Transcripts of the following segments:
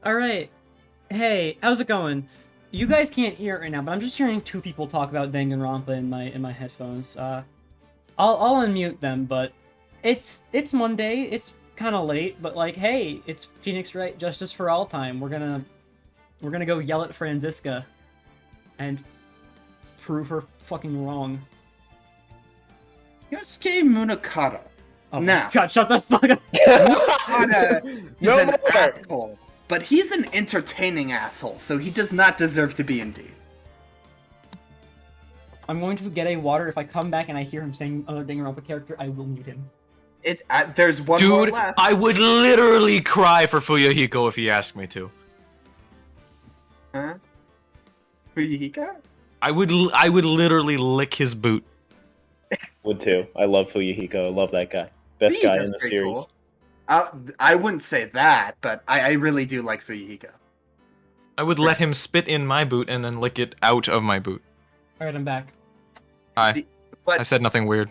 Alright. Hey, how's it going? You guys can't hear it right now, but I'm just hearing two people talk about Danganronpa in my headphones. I'll unmute them, but it's Monday, it's kinda late, but like, hey, it's Phoenix Wright Justice for All time. We're gonna go yell at Franziska and prove her fucking wrong. Yosuke Munakata. Oh Now, my god, shut the fuck up! Munakata is No an more. asshole, but he's an entertaining asshole, so he does not deserve to be in D. I'm going to get a water. If I come back and I hear him saying another Danganronpa character, I will mute him. There's one more Dude, left. I would literally cry for Fuyuhiko if he asked me to. Huh? Fuyuhika? I would literally lick his boot. Would too. I love Fuyuhiko. I love that guy. Best guy in the pretty series. cool. I wouldn't say that, but I really do like Fuyuhiko. I would let him spit in my boot and then lick it out of my boot. Alright, I'm back. Hi. See, I but said nothing weird.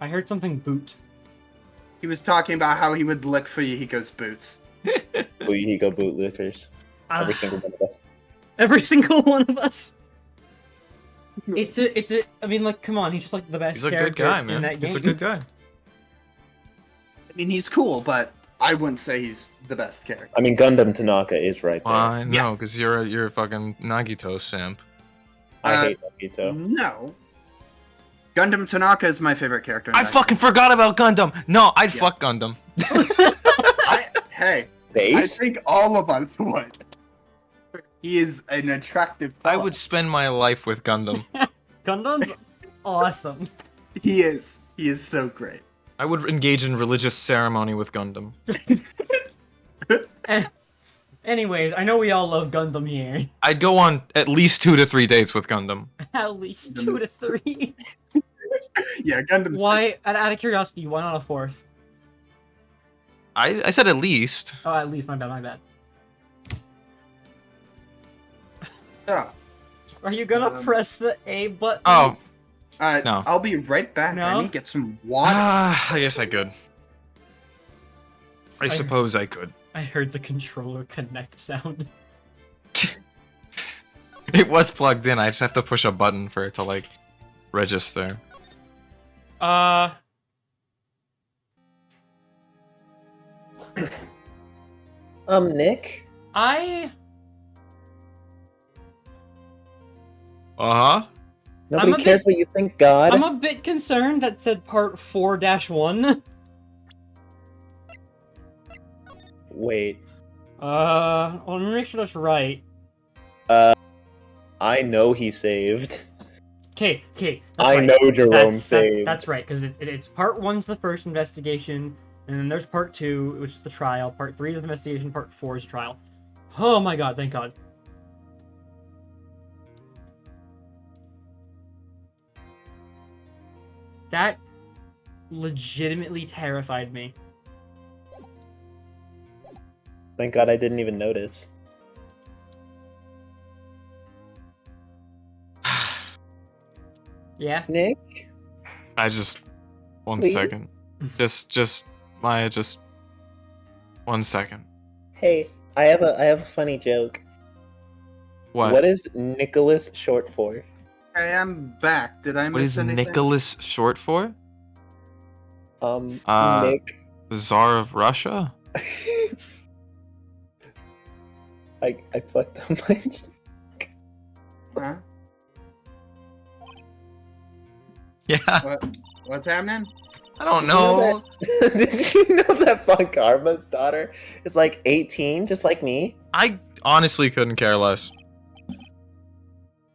I heard something boot. he was talking about how he would lick Fuyuhiko's boots. Fuyuhiko bootlickers. Every Ah, single one of us. every single one of us. I mean, like, come on, he's just like the best He's a character good guy, in man. that game. He's a good guy. I mean, he's cool, but I wouldn't say he's the best character. I mean, Gundam Tanaka is right there. I know, Yes. because you're a fucking Nagito simp. I Uh, hate Nagito. No. Gundam Tanaka is my favorite character. in I that fucking forgot about Gundam. No, I'd fuck Gundam. Hey, I Base? think all of us would. He is an attractive I fellow. would spend my life with Gundam. Gundam's awesome. He is. He is so great. I would engage in religious ceremony with Gundam. Anyways, I know we all love Gundam here. I'd go on at least 2 to 3 dates with Gundam. At least 2 to 3. Yeah, Gundam's Why? Out of curiosity, why not a fourth? I said at least. Oh, at least, my bad, my bad. Yeah. Are you gonna press the A button? Oh, No. I'll be right back. No? I need to get some water. I guess I could. I suppose I could. I heard the controller connect sound. It was plugged in. I just have to push a button for it to like register. Nick? I Uh huh. Nobody I'm a cares what you think, God. I'm a bit concerned that said part 4-1. Wait. Let me make sure that's right. I know he saved. Okay. I know Jerome saved. That's right, because it's part 1's the first investigation, and then there's part 2, which is the trial. Part 3 is the investigation. Part 4 is trial. Oh my god! Thank God. That legitimately terrified me. Thank God I didn't even notice. Yeah. Nick? I just one Please? second. Maya, just 1 second. Hey, I have a funny joke. What is Nicholas short for? I am back. Did I What miss is anything? Nicholas short for? Nick. The Tsar of Russia? I fucked up my Huh? Yeah. What's happening? I don't know. Did you know that Von Karma's daughter is like 18, just like me? I honestly couldn't care less.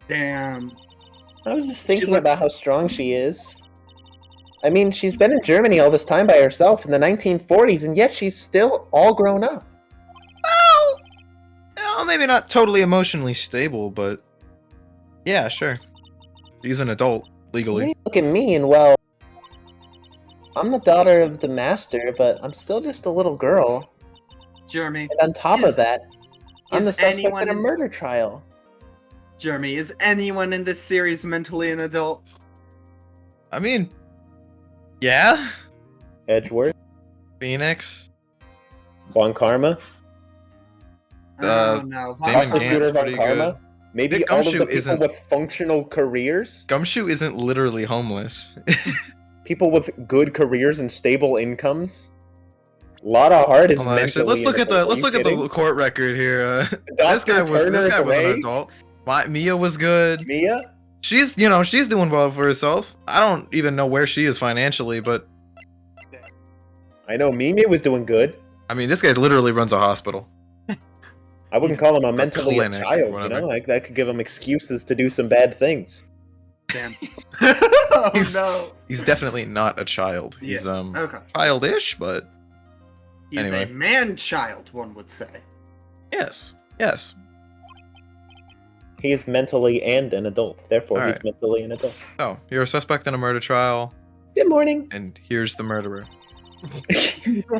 Damn. I was just thinking looks- about how strong she is. I mean, she's been in Germany all this time by herself in the 1940s, and yet she's still all grown up. Well, maybe not totally emotionally stable, but yeah, sure. He's an adult legally. You look at me, and well, I'm the daughter of the master, but I'm still just a little girl. Jeremy. And on top of that, I'm is the suspect anyone in a in- murder trial. Jeremy, is anyone in this series mentally an adult? I mean, yeah. Edgeworth, Phoenix. Von Karma. Oh no, Damon Vomit Gant's Prosecutor Von pretty Karma. good. Maybe Nick all of the Gumshoe people isn't- with functional careers, Gumshoe isn't literally homeless. people with good careers and stable incomes. Lotta Hart is Hold on, mentally. actually, let's look at ill. the court record here. This Dr. guy was Turner is an away. adult. Mia was good. Mia. She's she's doing well for herself. I don't even know where she is financially, but I know Mimi was doing good. I mean, this guy literally runs a hospital. I wouldn't call him a mentally ill clinic, child, whatever. Like that could give him excuses to do some bad things. Damn. Oh He's- no. He's definitely not a child. He's Okay. childish, but He's Anyway. a man-child, one would say. yes. He is mentally and an adult, therefore he's Alright. mentally an adult. Oh, you're a suspect in a murder trial, Good morning. and here's the murderer.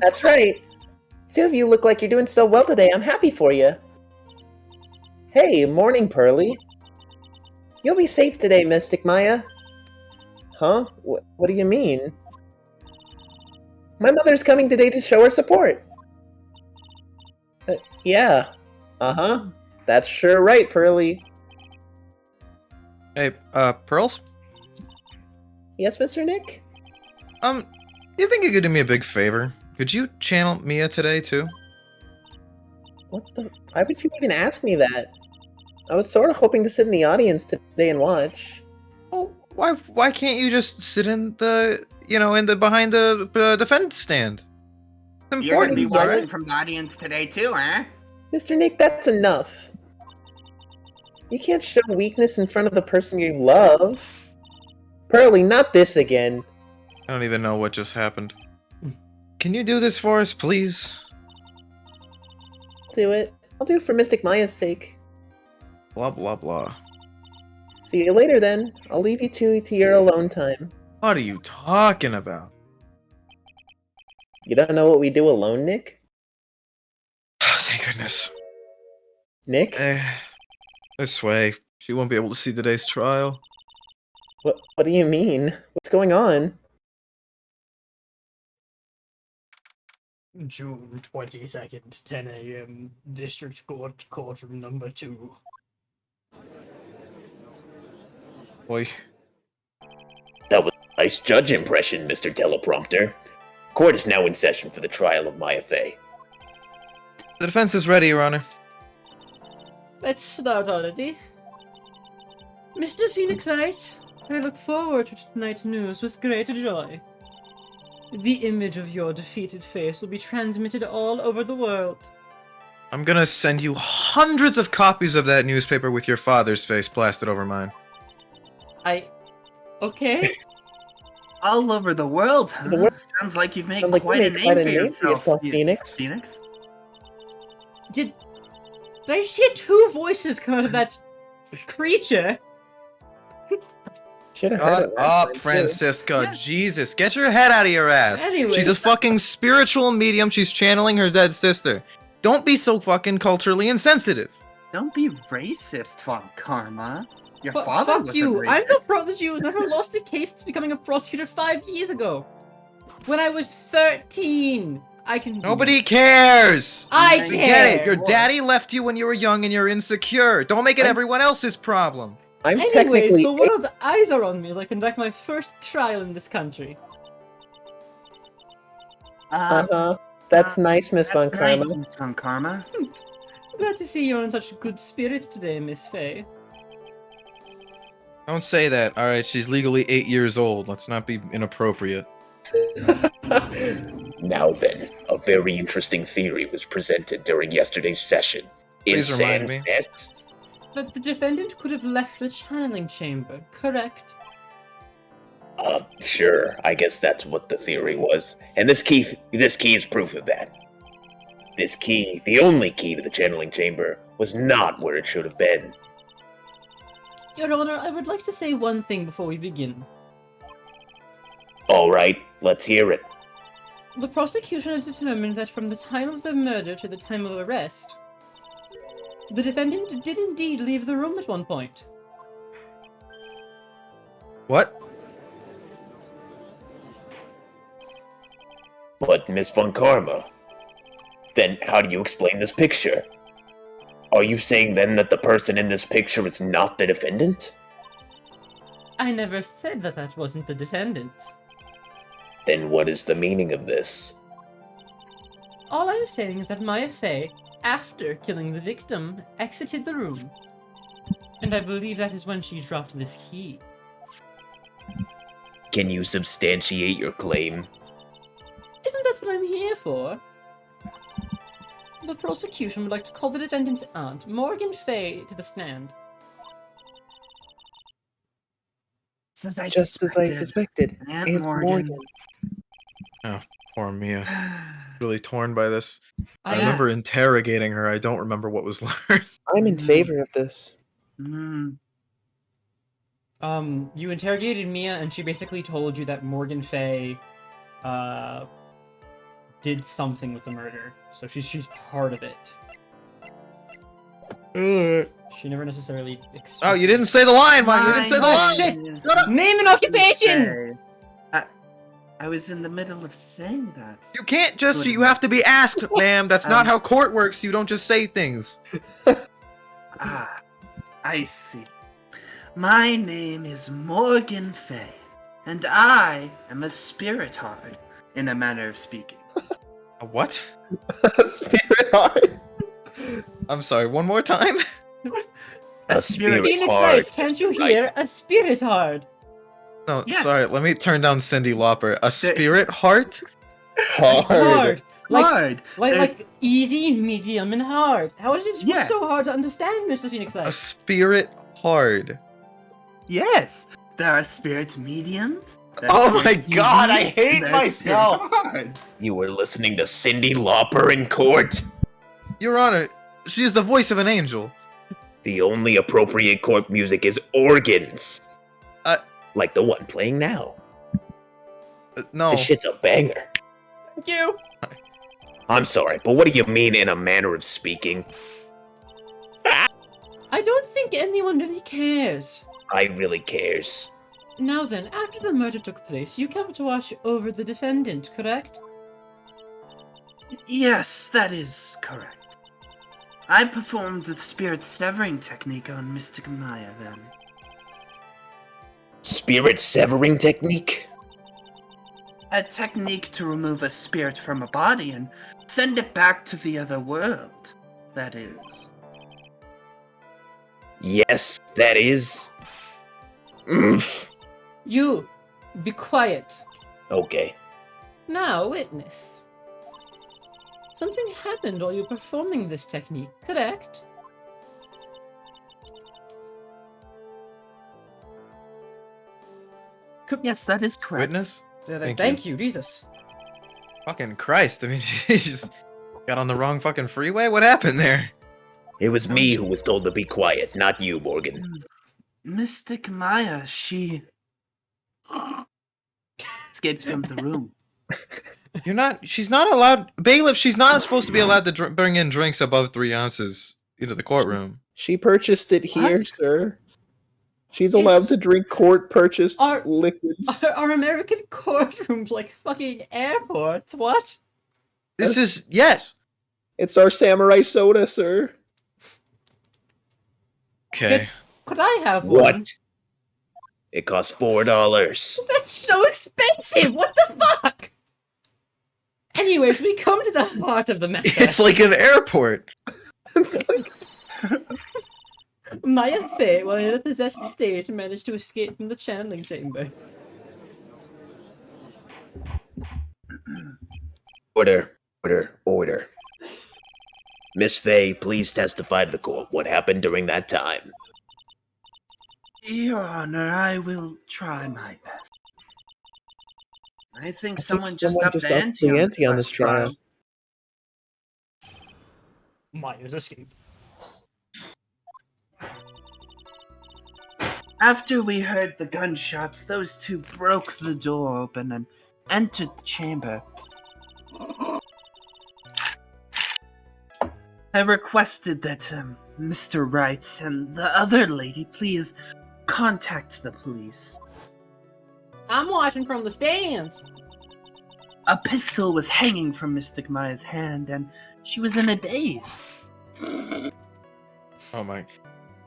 That's right. Two of you look like you're doing so well today. I'm happy for you. Hey, morning, Pearly. You'll be safe today, Mystic Maya. Huh? What do you mean? My mother's coming today to show her support. Yeah. Uh-huh. That's sure right, Pearly. Hey, Pearls? Yes, Mr. Nick? You think you could do me a big favor? Could you channel Mia today, too? What the? Why would you even ask me that? I was sort of hoping to sit in the audience today and watch. Oh, why can't you just sit in the, behind the defense stand? It's You're gonna important, be all watching right? from the audience today too, huh? Mr. Nick, that's enough. You can't show weakness in front of the person you love. Pearly, not this again. I don't even know what just happened. Can you do this for us, please? Do it. I'll do it for Mystic Maya's sake. Blah, blah, blah. See you later then. I'll leave you two to your alone time. What are you talking about? You don't know what we do alone, Nick? Thank goodness. Nick? This way. She won't be able to see today's trial. What do you mean? What's going on? June 22nd, 10 a.m., District Court, Courtroom number 2. Boy. That was a nice judge impression, Mr. Teleprompter. Court is now in session for the trial of Maya Fey. The defense is ready, Your Honor. Let's start already. Mr. Phoenix Wright, I look forward to tonight's news with great joy. The image of your defeated face will be transmitted all over the world. I'm gonna send you hundreds of copies of that newspaper with your father's face plastered over mine. Okay? All over the world, huh? The world- Sounds like you've made Sounds like you quite a made name quite a for name for yourself, yourself, Phoenix. Phoenix. Did I just hear two voices come out of that creature? Should have heard Shut it last up, time, too. Francisca. Yeah. Jesus, get your head out of your ass. Anyway. She's a fucking spiritual medium. She's channeling her dead sister. Don't be so fucking culturally insensitive. Don't be racist, Von Karma. Your Fuck father was you! a I'm racist. the prodigy who never lost a case to becoming a prosecutor 5 years ago. When I was 13. I can. Nobody cares. I We We care. get it. Your daddy left you when you were young and you're insecure. Don't make it I'm- everyone else's problem. I'm Anyways, technically the world's eyes are on me as I conduct my first trial in this country. Uh-huh. That's nice, Miss Von That's nice, Karma. Miss Von Karma. Glad to see you're in such good spirits today, Miss Faye. Don't say that. All right, she's legally 8 years old. Let's not be inappropriate. Now then, a very interesting theory was presented during yesterday's session. In Please remind Sand's me. nests, But the defendant could have left the channeling chamber, correct? sure, I guess that's what the theory was. And this key is proof of that. This key, the only key to the channeling chamber, was not where it should have been. Your Honor, I would like to say one thing before we begin. Alright, let's hear it. The prosecution has determined that from the time of the murder to the time of arrest, the defendant did indeed leave the room at one point. What? But, Miss Von Karma, then how do you explain this picture? Are you saying then that the person in this picture is not the defendant? I never said that that wasn't the defendant. Then what is the meaning of this? All I'm saying is that Maya Fey, after killing the victim, exited the room. And I believe that is when she dropped this key. Can you substantiate your claim? Isn't that what I'm here for? The prosecution would like to call the defendant's aunt, Morgan Fey, to the stand. Just as Just as I suspected. Aunt Morgan. Poor Mia. Really torn by this. I Yeah. remember interrogating her. I don't remember what was learned. I'm in favor of this. Mm. You interrogated Mia, and she basically told you that Morgan Fey, did something with the murder. So she's part of it. She never necessarily. Oh, you didn't say the line, Mike. You didn't say the Oh, line. shit. Shut up. Name and occupation. I was in the middle of saying that. You can't just. You have to be asked, ma'am. That's not how court works. You don't just say things. Ah, I see. My name is Morgan Fey, and I am a spirit heart, in a manner of speaking. A what? Spirit heart. I'm sorry. One more time. A spirit Phoenix heart. Wright, can't you Right. hear? A spirit heart. No, Yes. sorry. Let me turn down Cyndi Lauper. A spirit heart. It's hard. Hard. There's- Like easy, medium, and hard. How is this Yeah. so hard to understand, Mr. Phoenix A Wright? spirit hard. Yes, there are spirit mediums. there's Oh my spirit God, I easy, hate there's myself. spirit hards. You were listening to Cyndi Lauper in court? Your Honor, she is the voice of an angel. The only appropriate court music is organs. Like the one playing now. No. This shit's a banger. Thank you. I'm sorry, but what do you mean in a manner of speaking? I don't think anyone really cares. I really cares. Now then, after the murder took place, you came to watch over the defendant, correct? Yes, that is correct. I performed the spirit severing technique on Mystic Maya then. Spirit severing technique? A technique to remove a spirit from a body and send it back to the other world, that is. Yes, that is. Oomph. You, be quiet. Okay. Now, witness. Something happened while you were performing this technique, correct? Yes, that is correct. Witness? Thank you, Jesus. Fucking Christ. I mean, she just got on the wrong fucking freeway? What happened there? It was me who was told to be quiet, not you, Morgan. Mystic Maya, she escaped from the room. She's not allowed, bailiff, she's not supposed to be allowed to bring in drinks above 3 ounces into the courtroom. She purchased it here, What? sir. She's allowed to drink court-purchased Are- liquids. Are American courtrooms like fucking airports? What? This is, yes. It's our samurai soda, sir. Okay. Could I have one? What? It costs $4. That's so expensive! What the fuck? Anyways, we come to the heart of the matter. It's like an airport. It's like Maya Fey, while in a possessed state, managed to escape from the channeling chamber. Order. Miss Fey, please testify to the court. What happened during that time? Your Honor, I will try my best. I think someone just upped the ante on this trial. Maya's escape. After we heard the gunshots, those two broke the door open and entered the chamber. I requested that Mr. Wright and the other lady please contact the police. I'm watching from the stands. A pistol was hanging from Mystic Maya's hand, and she was in a daze. Oh my.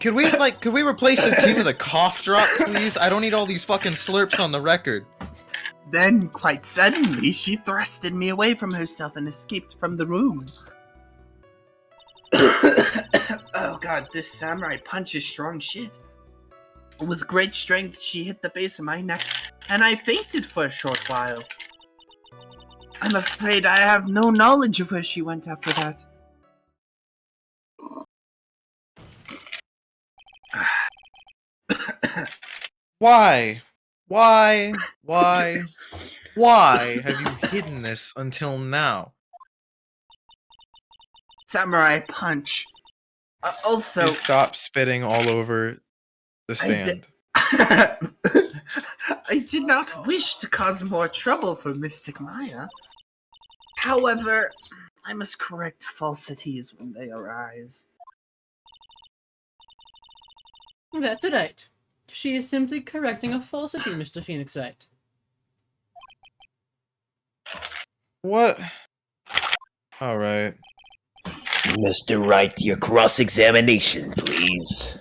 Could we replace the tea with a cough drop, please? I don't need all these fucking slurps on the record. Then, quite suddenly, she thrusted me away from herself and escaped from the room. Oh god, this samurai punch is strong shit. With great strength, she hit the base of my neck, and I fainted for a short while. I'm afraid I have no knowledge of where she went after that. Why? Why have you hidden this until now? Samurai punch. Also, Please stop spitting all over the stand. I did not wish to cause more trouble for Mystic Maya. However, I must correct falsities when they arise. That's right. She is simply correcting a falsity, Mr. Phoenix Wright. What? Alright. Mr. Wright, your cross-examination, please.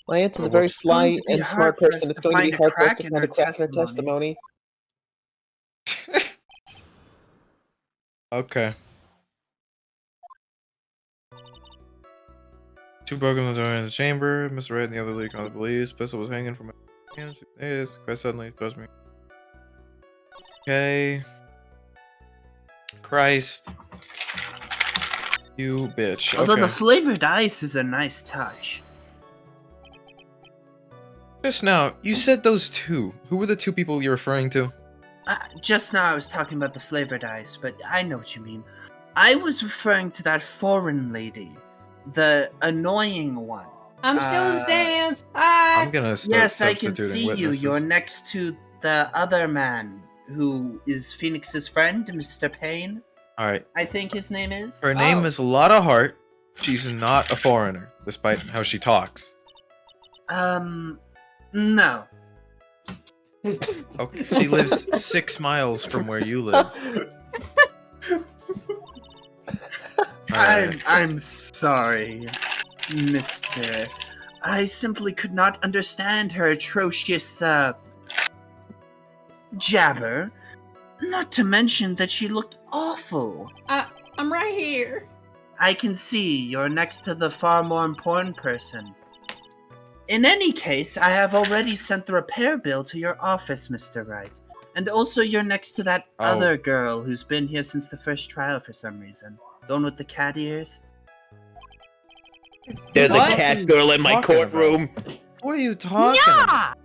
My aunt is a very sly going to be and smart hard-pressed person. It's to going to be find a hard for us crack to in find her a crack in her testimony. Okay. Two broken the door in the chamber. Mr. Wright and the other lead on the police. Pistol was hanging from my hands. Yes, quite suddenly, touched me. Okay. Christ. You bitch. Although Okay. the flavored ice is a nice touch. Just now, you said those two. Who were the two people you're referring to? Just now I was talking about the flavored ice, but I know what you mean. I was referring to that foreign lady. The annoying one. I'm still in the stands! Ah! I'm gonna start Yes, I can substituting see you. witnesses. You're next to the other man who is Phoenix's friend, Mr. Payne. Alright. I think his name is. Her name is Lotta Hart. She's not a foreigner, despite how she talks. No. Okay. She lives 6 miles from where you live. Alright. I'm sorry, Mister. I simply could not understand her atrocious, jabber. Not to mention that she looked awful. I'm right here. I can see you're next to the far more important person. In any case, I have already sent the repair bill to your office, Mr. Wright. And also you're next to that other girl who's been here since the first trial for some reason. The one with the cat ears. There's What? a cat girl in my Talking courtroom. What are you talking about?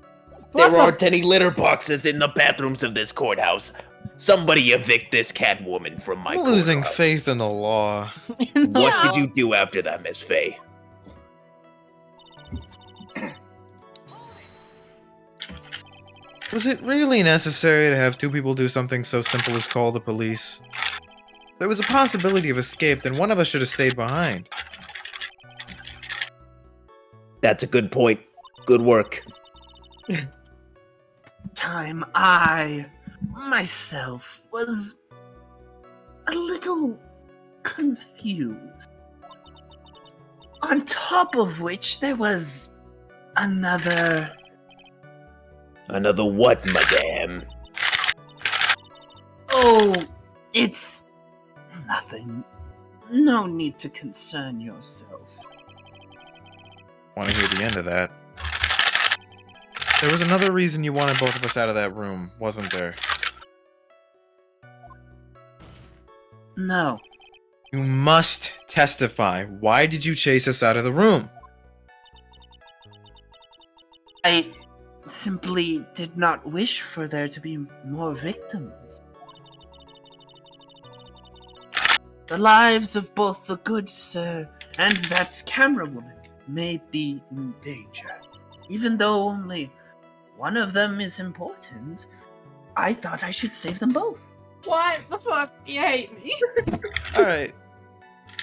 There What the aren't any litter boxes in the bathrooms of this courthouse. Somebody evict this cat woman from my I'm losing courthouse. faith in the law. What did you do after that, Miss Faye? Was it really necessary to have two people do something so simple as call the police? There was a possibility of escape, then one of us should have stayed behind. That's a good point. Good work. Time I, myself, was a little confused. On top of which there was another... Another what, madame? Oh, it's nothing. No need to concern yourself. Want to hear the end of that? There was another reason you wanted both of us out of that room, wasn't there? No. You must testify. Why did you chase us out of the room? I simply did not wish for there to be more victims. The lives of both the good sir and that camera woman may be in danger. Even though only one of them is important, I thought I should save them both. What the fuck? You hate me? Alright.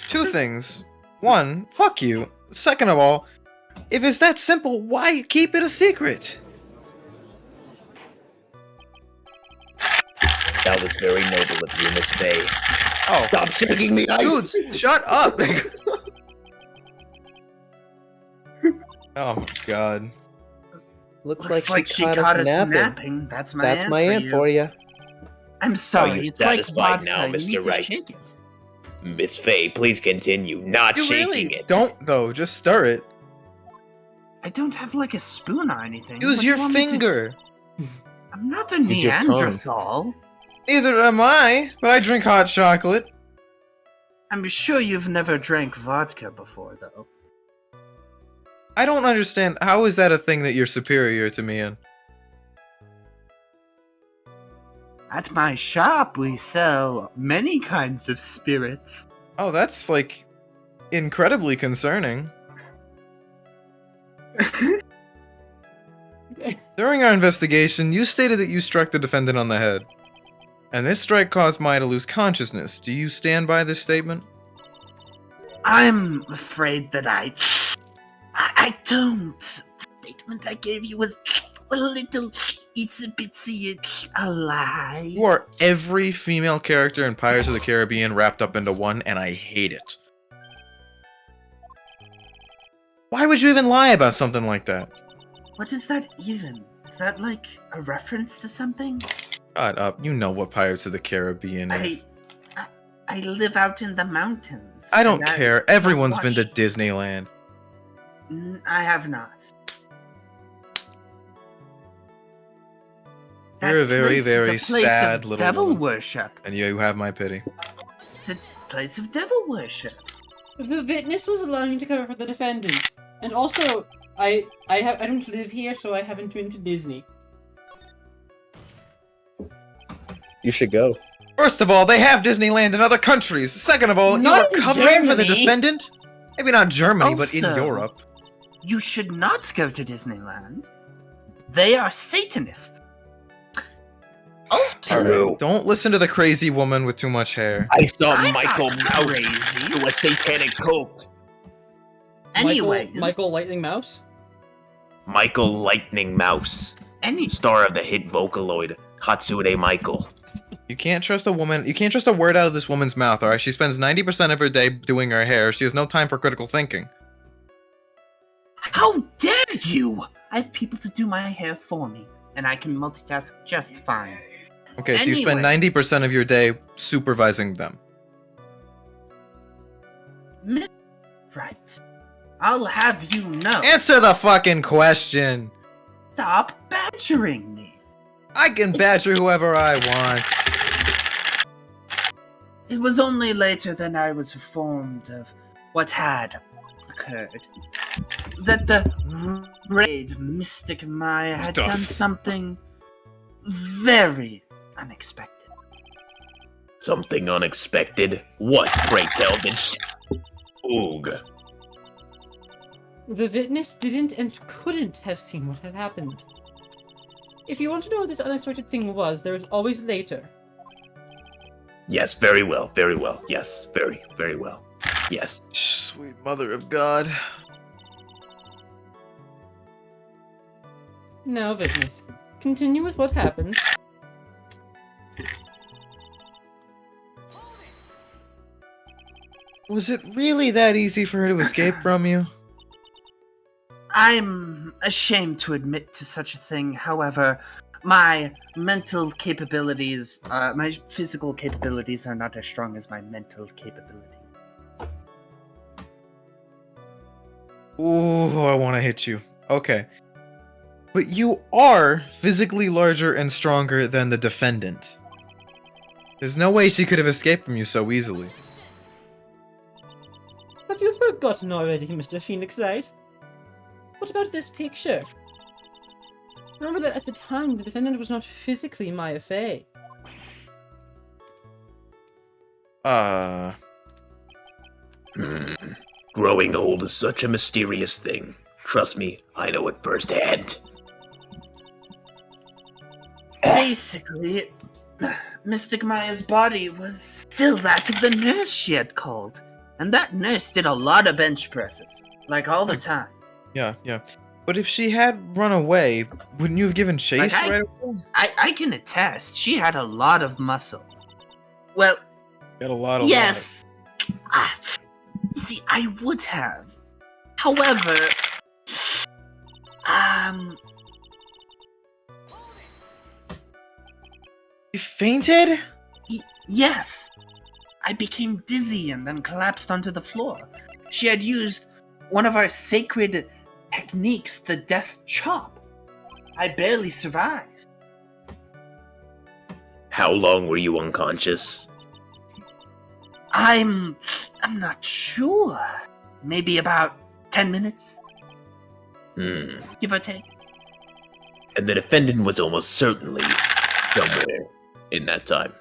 Two things. One, fuck you. Second of all, if it's that simple, why keep it a secret? That was very noble of you, Miss Faye. Oh, Stop shaking the ice! dudes, shut up! Oh my god. Looks Looks like she caught caught us us napping. napping. That's my That's aunt my aunt for you. I'm sorry. you It's like satisfied vodka. now, You Mr. need to Wright? shake it. Miss Faye, please continue. Not You shaking really it. don't, though. Just stir it. I don't have like a spoon or anything. Use What do you your want me to- finger. I'm not a Use your tongue. Neanderthal. Neither am I, but I drink hot chocolate. I'm sure you've never drank vodka before, though. I don't understand. How is that a thing that you're superior to me in? At my shop, we sell many kinds of spirits. Oh, that's, like, incredibly concerning. During our investigation, you stated that you struck the defendant on the head. And this strike caused Maya to lose consciousness. Do you stand by this statement? I'm afraid that I don't. The statement I gave you was a little itsy-bitsy a lie. You are every female character in Pirates of the Caribbean wrapped up into one, and I hate it. Why would you even lie about something like that? What is that even? Is that like a reference to something? Shut up. You know what Pirates of the Caribbean is. I live out in the mountains. I don't and care. Everyone's been to watched- Disneyland. I have not. That You're a very, place is very a place sad of little devil woman. worship. And you have my pity. It's a place of devil worship. The witness was allowing to cover for the defendant. And also, I don't live here, so I haven't been to Disney. You should go. First of all, they have Disneyland in other countries. Second of all, you Not are in covering for the Germany. defendant? Maybe not Germany, but in Also- Europe. You should not go to Disneyland. They are Satanists. Also, True. Don't listen to the crazy woman with too much hair. I saw I'm Michael not Mouse crazy. to a satanic cult. anyways, Michael Lightning Mouse? Michael Lightning Mouse, star of the hit Vocaloid Hatsune Michael. You can't trust a woman. You can't trust a word out of this woman's mouth, alright? She spends 90% of her day doing her hair. She has no time for critical thinking. How dare you! I have people to do my hair for me, and I can multitask just fine. Okay, so you spend Anyway. 90% of your day supervising them. Miss Wright, I'll have you know. Answer the fucking question! Stop badgering me. I can badger whoever I want. It was only later than I was informed of what had occurred that the raid Mystic Maya had The done something very unexpected. Something unexpected? What, pray tell, did Oog. The witness didn't and couldn't have seen what had happened. If you want to know what this unexpected thing was, there is always later. Yes, very well, very well. Yes, very, very well. Yes. Sweet mother of God. Now, witness, continue with what happened. Was it really that easy for her to escape from you? I'm ashamed to admit to such a thing, however, my mental capabilities, my physical capabilities are not as strong as my mental capability. Ooh, I want to hit you. Okay. But you are physically larger and stronger than the defendant. There's no way she could have escaped from you so easily. Have you forgotten already, Mr. Phoenix Light? What about this picture? Remember that at the time, the defendant was not physically Maya Fey. Growing old is such a mysterious thing. Trust me, I know it firsthand. Basically, Mystic Maya's body was still that of the nurse she had called. And that nurse did a lot of bench presses, like all the time. Yeah. But if she had run away, wouldn't you have given chase Like, right away? I can attest, she had a lot of muscle. Well, Got a lot of yes. You see, I would have. However, You fainted? Yes. I became dizzy and then collapsed onto the floor. She had used one of our sacred techniques, the death chop. I barely survived. How long were you unconscious? I'm not sure. Maybe about 10 minutes, give or take. And the defendant was almost certainly somewhere in that time.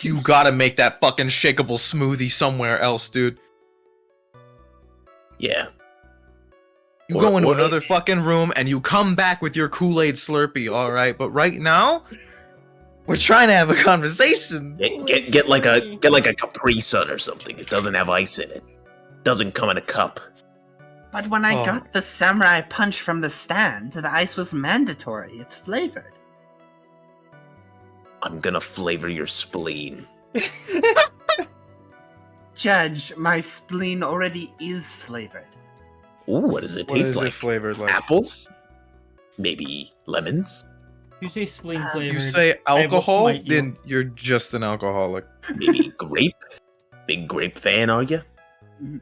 You gotta make that fucking shakeable smoothie somewhere else, dude. Yeah. You Or- go into or- another fucking room and you come back with your Kool-Aid Slurpee, alright? But right now, we're trying to have a conversation. Get like a Capri Sun or something. It doesn't have ice in it. Doesn't come in a cup. But when I Oh. got the samurai punch from the stand, the ice was mandatory. It's flavored. I'm gonna flavor your spleen. Judge, my spleen already is flavored. Ooh, what does it What taste is like? it flavored like? Apples? Maybe lemons? You say spleen You flavored. You say I will alcohol, smite you. then you're just an alcoholic. Maybe grape? Big grape fan, are you? Mhm.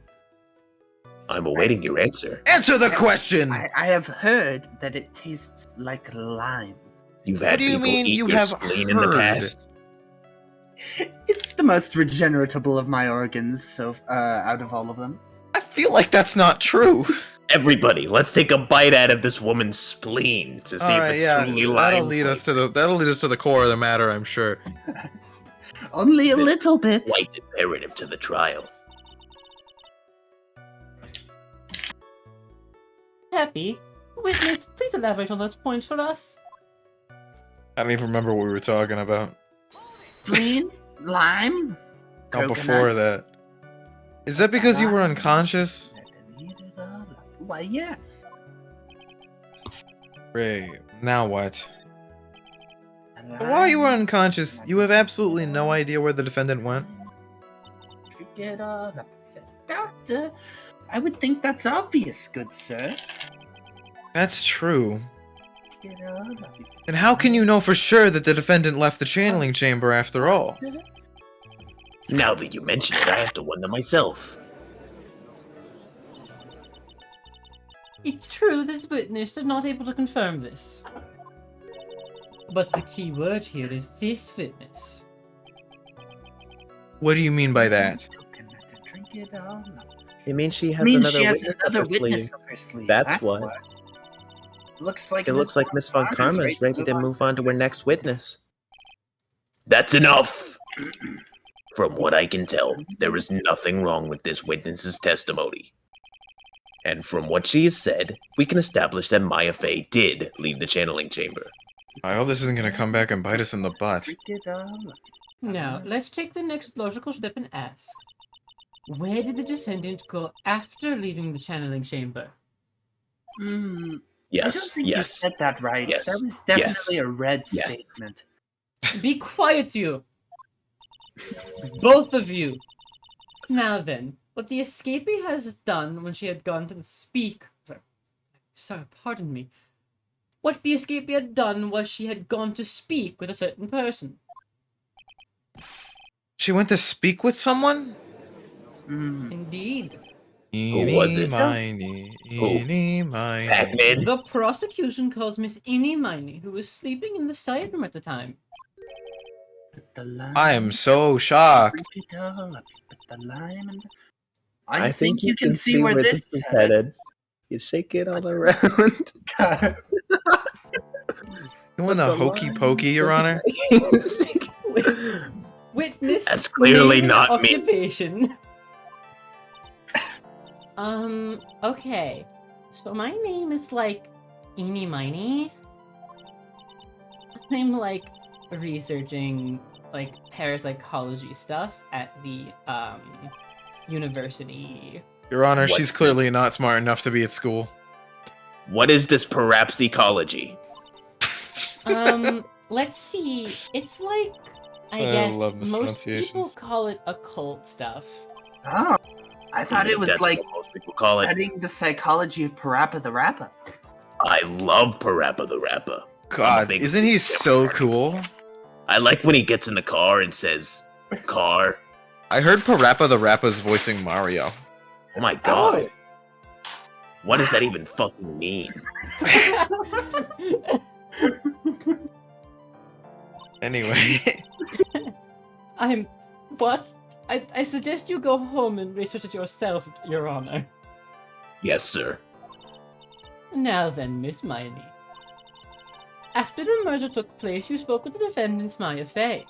I'm awaiting your answer. Answer the question! I have heard that it tastes like lime. You've What had do you people mean eat you your have spleen in the heard? past. It's the most regeneratable of my organs, so out of all of them. I feel like that's not true. Everybody, let's take a bite out of this woman's spleen to see Alright, if it's yeah, truly lime. that'll lead us to the core of the matter, I'm sure. Only a little bit. Quite imperative to the trial. Happy? Witness, please elaborate on those points for us. I don't even remember what we were talking about. Spleen, lime. Not coconut. before that. Is that because you were unconscious? Why, yes. Ray, now what? While you were unconscious, you have absolutely no idea where the defendant went? Drink it all up, said Doctor. I would think that's obvious, good sir. That's true. Drink it all up. Then how can you know for sure that the defendant left the channeling chamber after all? Now that you mention it, I have to wonder myself. It's true this witness is not able to confirm this. But the key word here is this witness. What do you mean by that? Drink it all up. It means she has Means another she has witness another up her witness sleeve. up her sleeve. That's what. Looks like It looks like Miss Von Karma is ready to move on to her next witness. That's enough! From what I can tell, there is nothing wrong with this witness's testimony. And from what she has said, we can establish that Maya Fey did leave the channeling chamber. I hope this isn't gonna come back and bite us in the butt. Drink it all up. Now, let's take the next logical step and ask. Where did the defendant go after leaving the channeling chamber? I don't Yes, think yes. you said that right. Yes, That was definitely yes, a red yes. statement. Be quiet, you! Both of you! Now then, what the escapee has done when she had gone to speak... Sorry, pardon me. What the escapee had done was she had gone to speak with a certain person. She went to speak with someone? Indeed. Who was it? Miny, eeny, miny. Pac-Man? The prosecution calls Miss Innie Miney, who was sleeping in the side room at the time. Put the lime. I am so shocked. Drink it all up. Put the lime in the... I think you can see where this is headed. headed. You shake it all around. You want the hokey pokey, Your Honor? Witness. That's clearly name and not me. occupation. Okay. So my name is like Eeny Miny. I'm like researching like parapsychology stuff at the university. Your Honor, What's she's clearly not smart enough to be at school. What is this parapsychology? Let's see. It's like I I guess love most people mispronunciations. call it occult stuff. Oh, I thought it was That's like what most people call it. studying the psychology of Parappa the Rappa. I love Parappa the Rapper. God, big isn't he fan. so cool? I like when he gets in the car and says, "Car." I heard Parappa the Rapper's voicing Mario. Oh my god. What does that even fucking mean? Anyway. What? I suggest you go home and research it yourself, Your Honor. Yes, sir. Now then, Miss Miney. After the murder took place, you spoke with the defendant, Maya Fey.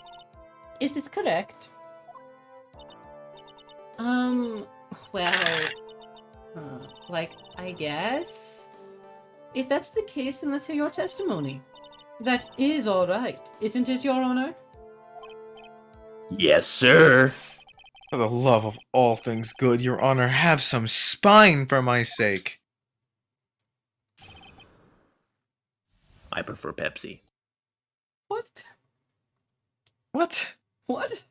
Is this correct? Well... I guess? If that's the case, then let's hear your testimony. That is alright, isn't it, Your Honor? Yes, sir. For the love of all things good, Your Honor, have some spine for my sake. I prefer Pepsi. What? What? What?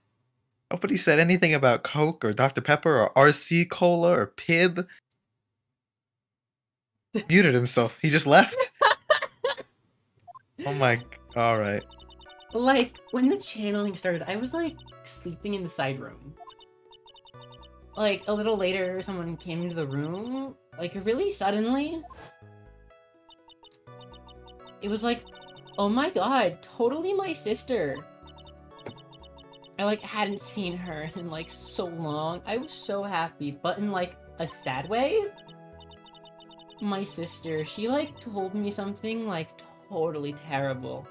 Nobody said anything about Coke or Dr. Pepper or RC Cola or Pib. Muted himself. He just left. Oh my... Alright. When the channeling started, I was, sleeping in the side room. A little later, someone came into the room, really suddenly. It was oh my god, totally my sister. I, hadn't seen her in, so long. I was so happy, but in, a sad way? My sister, she, told me something, totally terrible.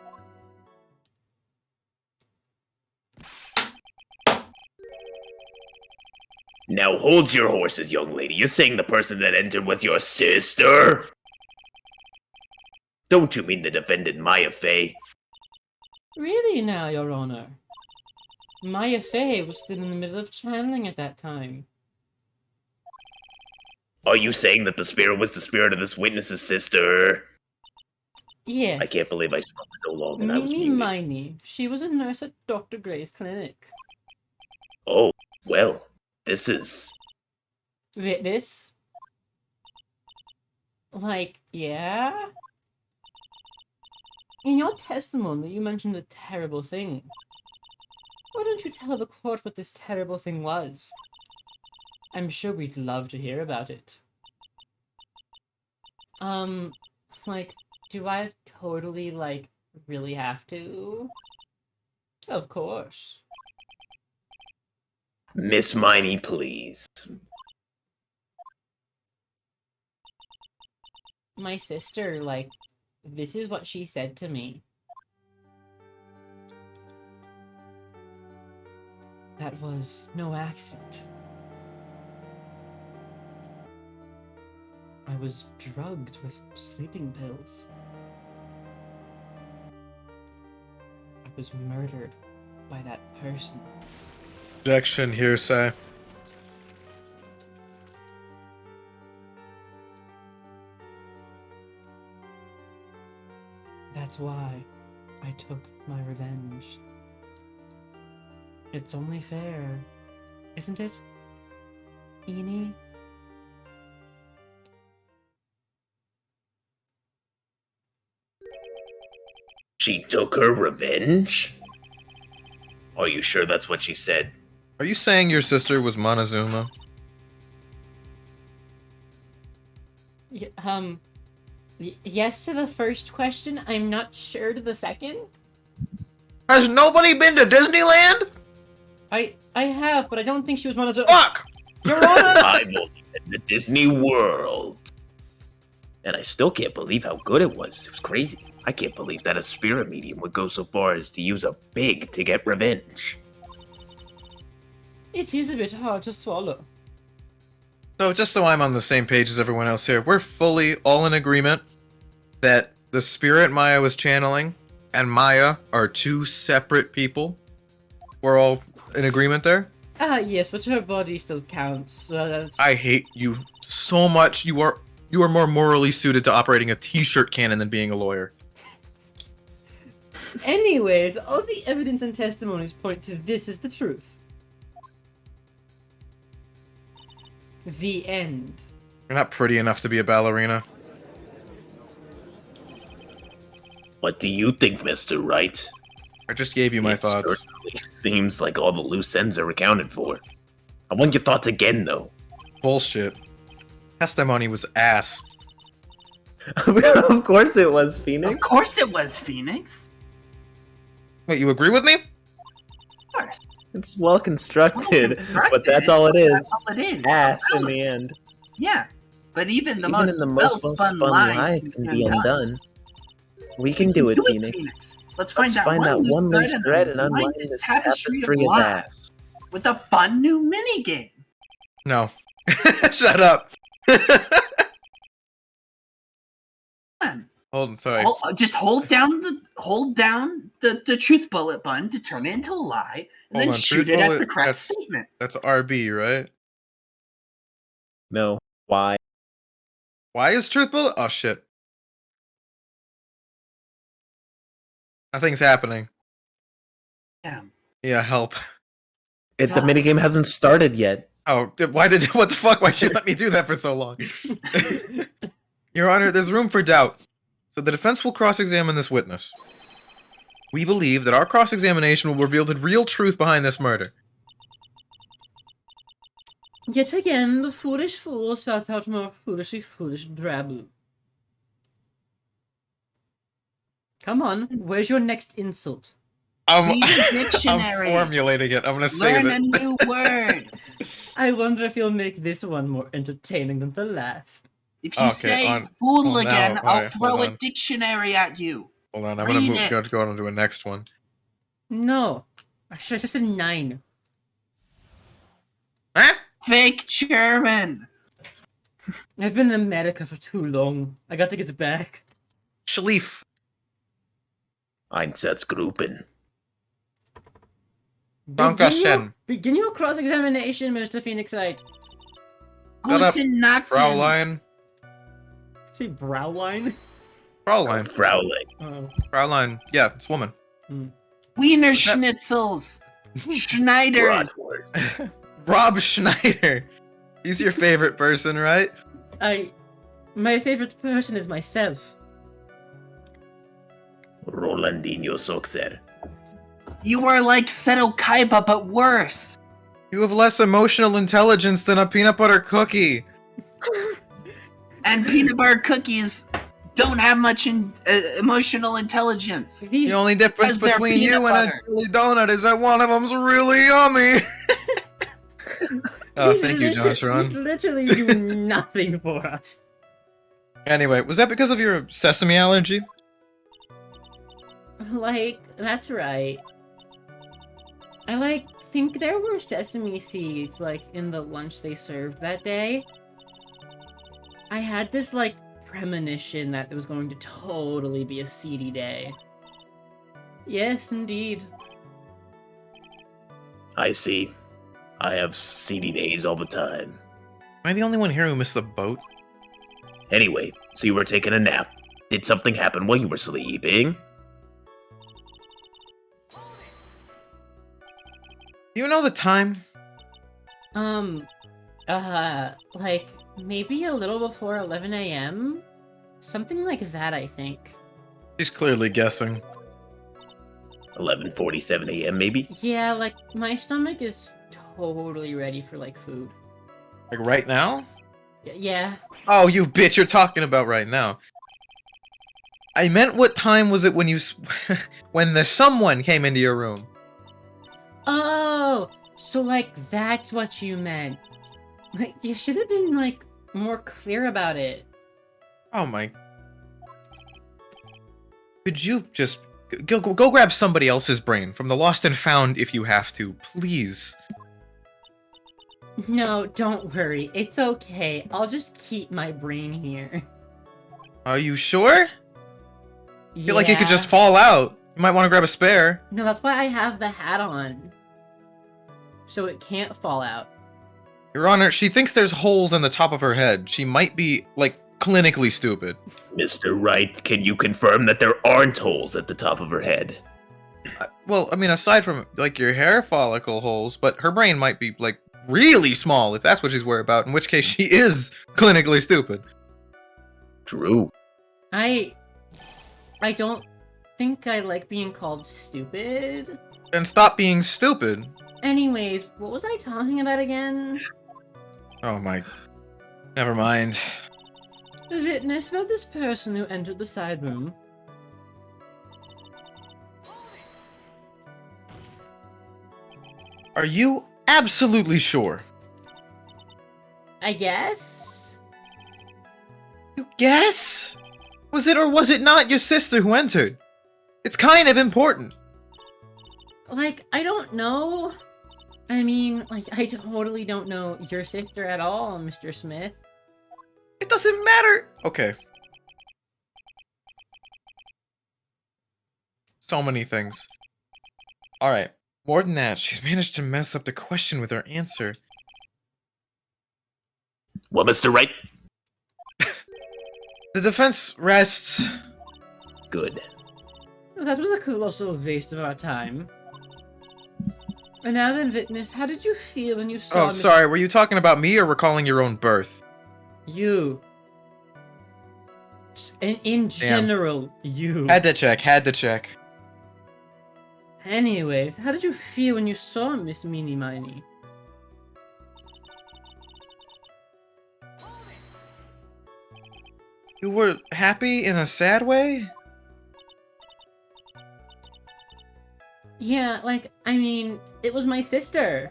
Now hold your horses, young lady. You're saying the person that entered was your sister? Don't you mean the defendant, Maya Fey? Really now, Your Honor? Maya Fey was still in the middle of channeling at that time. Are you saying that the spirit was the spirit of this witness's sister? Yes. I can't believe I spoke so long and I was Mimi muted. Miney. She was a nurse at Dr. Gray's clinic. Oh, well, this is... Witness? Yeah? In your testimony, you mentioned a terrible thing. Why don't you tell the court what this terrible thing was? I'm sure we'd love to hear about it. Do I totally, really have to? Of course. Miss Miney, please. My sister, this is what she said to me. That was no accident. I was drugged with sleeping pills. I was murdered by that person. Objection, hearsay. That's why I took my revenge. It's only fair, isn't it, Eenie? She took her revenge? Are you sure that's what she said? Are you saying your sister was Montezuma? Yes to the first question. I'm not sure to the second. Has nobody been to Disneyland? I have, but I don't think she was Montezuma. Fuck! Your Honor! I've only been to Disney World. And I still can't believe how good it was. It was crazy. I can't believe that a spirit medium would go so far as to use a pig to get revenge. It is a bit hard to swallow. So, just so I'm on the same page as everyone else here, we're fully all in agreement that the spirit Maya was channeling and Maya are two separate people. We're all in agreement there? Yes, but her body still counts. I hate you so much. You are more morally suited to operating a t-shirt cannon than being a lawyer. Anyways, all the evidence and testimonies point to this as the truth. The end. You're not pretty enough to be a ballerina. What do you think, Mr. Wright? I just gave you my It thoughts. certainly seems like all the loose ends are accounted for. I want your thoughts again, though. Bullshit. Testimony was ass. Of course it was, Of Phoenix. course it was, Phoenix. Wait, you agree with me? Of course. It's well constructed, Well but that's all it is. That's all it is. Ass in Fellas. the end. Yeah. But even the Even most in the most well-spun well-spun lies lies can be undone. We can do it, Phoenix. Let's Let's find that one loose thread and unwind this tapestry of ass. with a fun new minigame. No. Shut up. Come Hold on, sorry. on. Just hold down the truth bullet button to turn it into a lie, and Hold then on, shoot truth it at bullet, the correct that's- statement. That's RB, right? No. Why? Why is truth bullet? Oh shit. Nothing's happening. Yeah. Yeah, help. The minigame hasn't started yet. Oh, what the fuck? Why'd you let me do that for so long? Your Honor, there's room for doubt. So the defense will cross-examine this witness. We believe that our cross-examination will reveal the real truth behind this murder. Yet again, the foolish fool spouts out more foolishly foolish drabble. Come on, where's your next insult? Read a I'm dictionary. formulating it. I'm gonna say Learn it. a new word. I wonder if you'll make this one more entertaining than the last. If you Okay, say on- fool well, again, now- I'll alright, throw hold a on. dictionary at you. Hold on, I'm Read gonna it. go on to a next one. No, I should have just said 9. Huh? Fake German. I've been in America for too long. I got to get back. Schlief. Einsatzgruppen. Dankeschön. Begin your cross-examination, Mr. Phoenix Knight. Shut up, Guten Nacht. Fraulein. Say Browline? Fraulein. Fraulein. Oh. Fraulein. Yeah, it's woman. Wiener Schnitzels. Schneiders. Bratwurst. Rob Schneider. He's your favorite person, right? My favorite person is myself. Rolandinho Soxer. You are like Seto Kaiba, but worse. You have less emotional intelligence than a peanut butter cookie. And peanut butter cookies don't have much emotional intelligence. The only difference Because they're between you peanut and a butter. jelly donut is that one of them's really yummy. Oh, thank you, John These Sharon. literally do nothing for us. Anyway, was that because of your sesame allergy? Like, that's right. I think there were sesame seeds in the lunch they served that day. I had this premonition that it was going to totally be a seedy day. Yes, indeed. I see. I have seedy days all the time. Am I the only one here who missed the boat? Anyway, so you were taking a nap. Did something happen while you were sleeping? Do you know the time? Maybe a little before 11 a.m.? Something like that, I think. She's clearly guessing. 11:47 a.m. maybe? Yeah, my stomach is totally ready for, food. Like right now? Yeah. Oh, you bitch, you're talking about right now. I meant what time was it when when the someone came into your room? Oh! So, that's what you meant. You should have been, more clear about it. Oh my... Could you just... Go grab somebody else's brain from the lost and found if you have to, please. No, don't worry. It's okay. I'll just keep my brain here. Are you sure? Yeah. Feel like it could just fall out. You might want to grab a spare. No, that's why I have the hat on. So it can't fall out. Your Honor, she thinks there's holes in the top of her head. She might be, clinically stupid. Mr. Wright, can you confirm that there aren't holes at the top of her head? Well, I mean, aside from, your hair follicle holes, but her brain might be, really small, if that's what she's worried about, in which case she is clinically stupid. True. I don't think I like being called stupid. Then stop being stupid. Anyways, what was I talking about again? Oh my... Never mind. Witness about this person who entered the side room. Are you absolutely sure? I guess? You guess? Was it or was it not your sister who entered? It's kind of important. Like, I don't know. I mean, like, I totally don't know your sister at all, Mr. Smith. It doesn't matter. Okay. So many things. Alright. More than that, she's managed to mess up the question with her answer. Well, Mr. Wright? The defense rests. Good. That was a colossal waste of our time. And now then, Witness, how did you feel when you saw Oh, sorry, were you talking about me or recalling your own birth? You. In general, you. Had to check. Anyways, how did you feel when you saw Miss Meanie Miny? You were happy in a sad way? Yeah, like, I mean, it was my sister.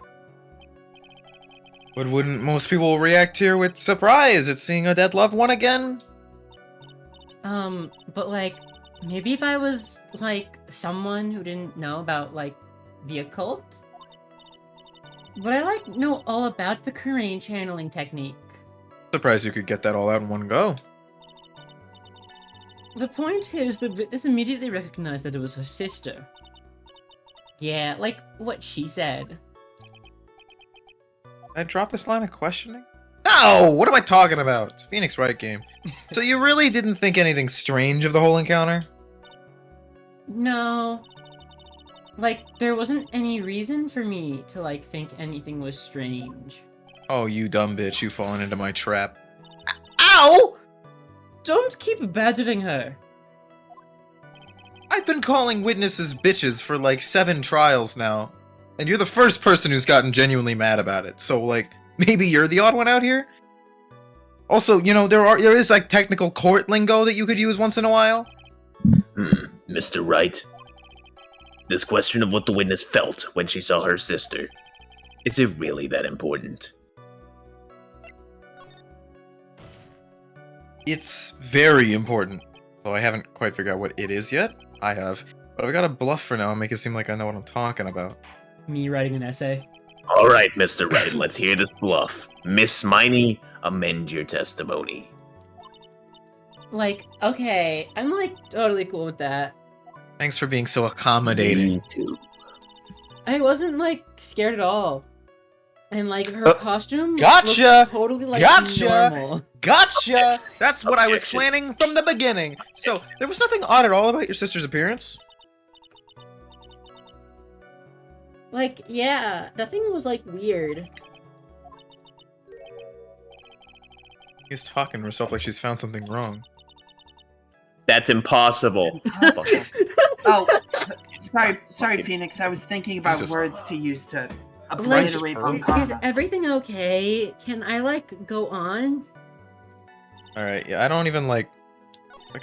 But wouldn't most people react here with surprise at seeing a dead loved one again? But like, maybe if I was, like, someone who didn't know about, like, the occult? But I, like, know all about the Korean channeling technique. Surprised you could get that all out in one go. The point is that Witness immediately recognized that it was her sister. Yeah, like what she said. I dropped this line of questioning? No! What am I talking about? It's Phoenix Wright game. So you really didn't think anything strange of the whole encounter? No. Like, there wasn't any reason for me to, like, think anything was strange. Oh, you dumb bitch, you've fallen into my trap. Ow! Don't keep badgering her. I've been calling witnesses bitches for like 7 trials now, and you're the first person who's gotten genuinely mad about it. So like, maybe you're the odd one out here? Also, you know, there is like technical court lingo that you could use once in a while. Mr. Wright? This question of what the witness felt when she saw her sister, is it really that important? It's very important. Though I haven't quite figured out what it is yet. I have. But I've got to bluff for now and make it seem like I know what I'm talking about. Me writing an essay. Alright, Mr. Wright, let's hear this bluff. Miss Miney, amend your testimony. Like, okay, I'm like totally cool with that. Thanks for being so accommodating. Me too. I wasn't like scared at all. And like her costume Gotcha! looked totally like Gotcha! normal. Gotcha! That's what I was Objection. planning from the beginning. So, there was nothing odd at all about your sister's appearance? Like, yeah, nothing was like weird. She's talking to herself like she's found something wrong. That's impossible. Oh, sorry, Phoenix. I was thinking about Jesus. words to use to Like, obliterate wrong is comments. everything okay? Can I like go on? Alright, yeah, I don't even like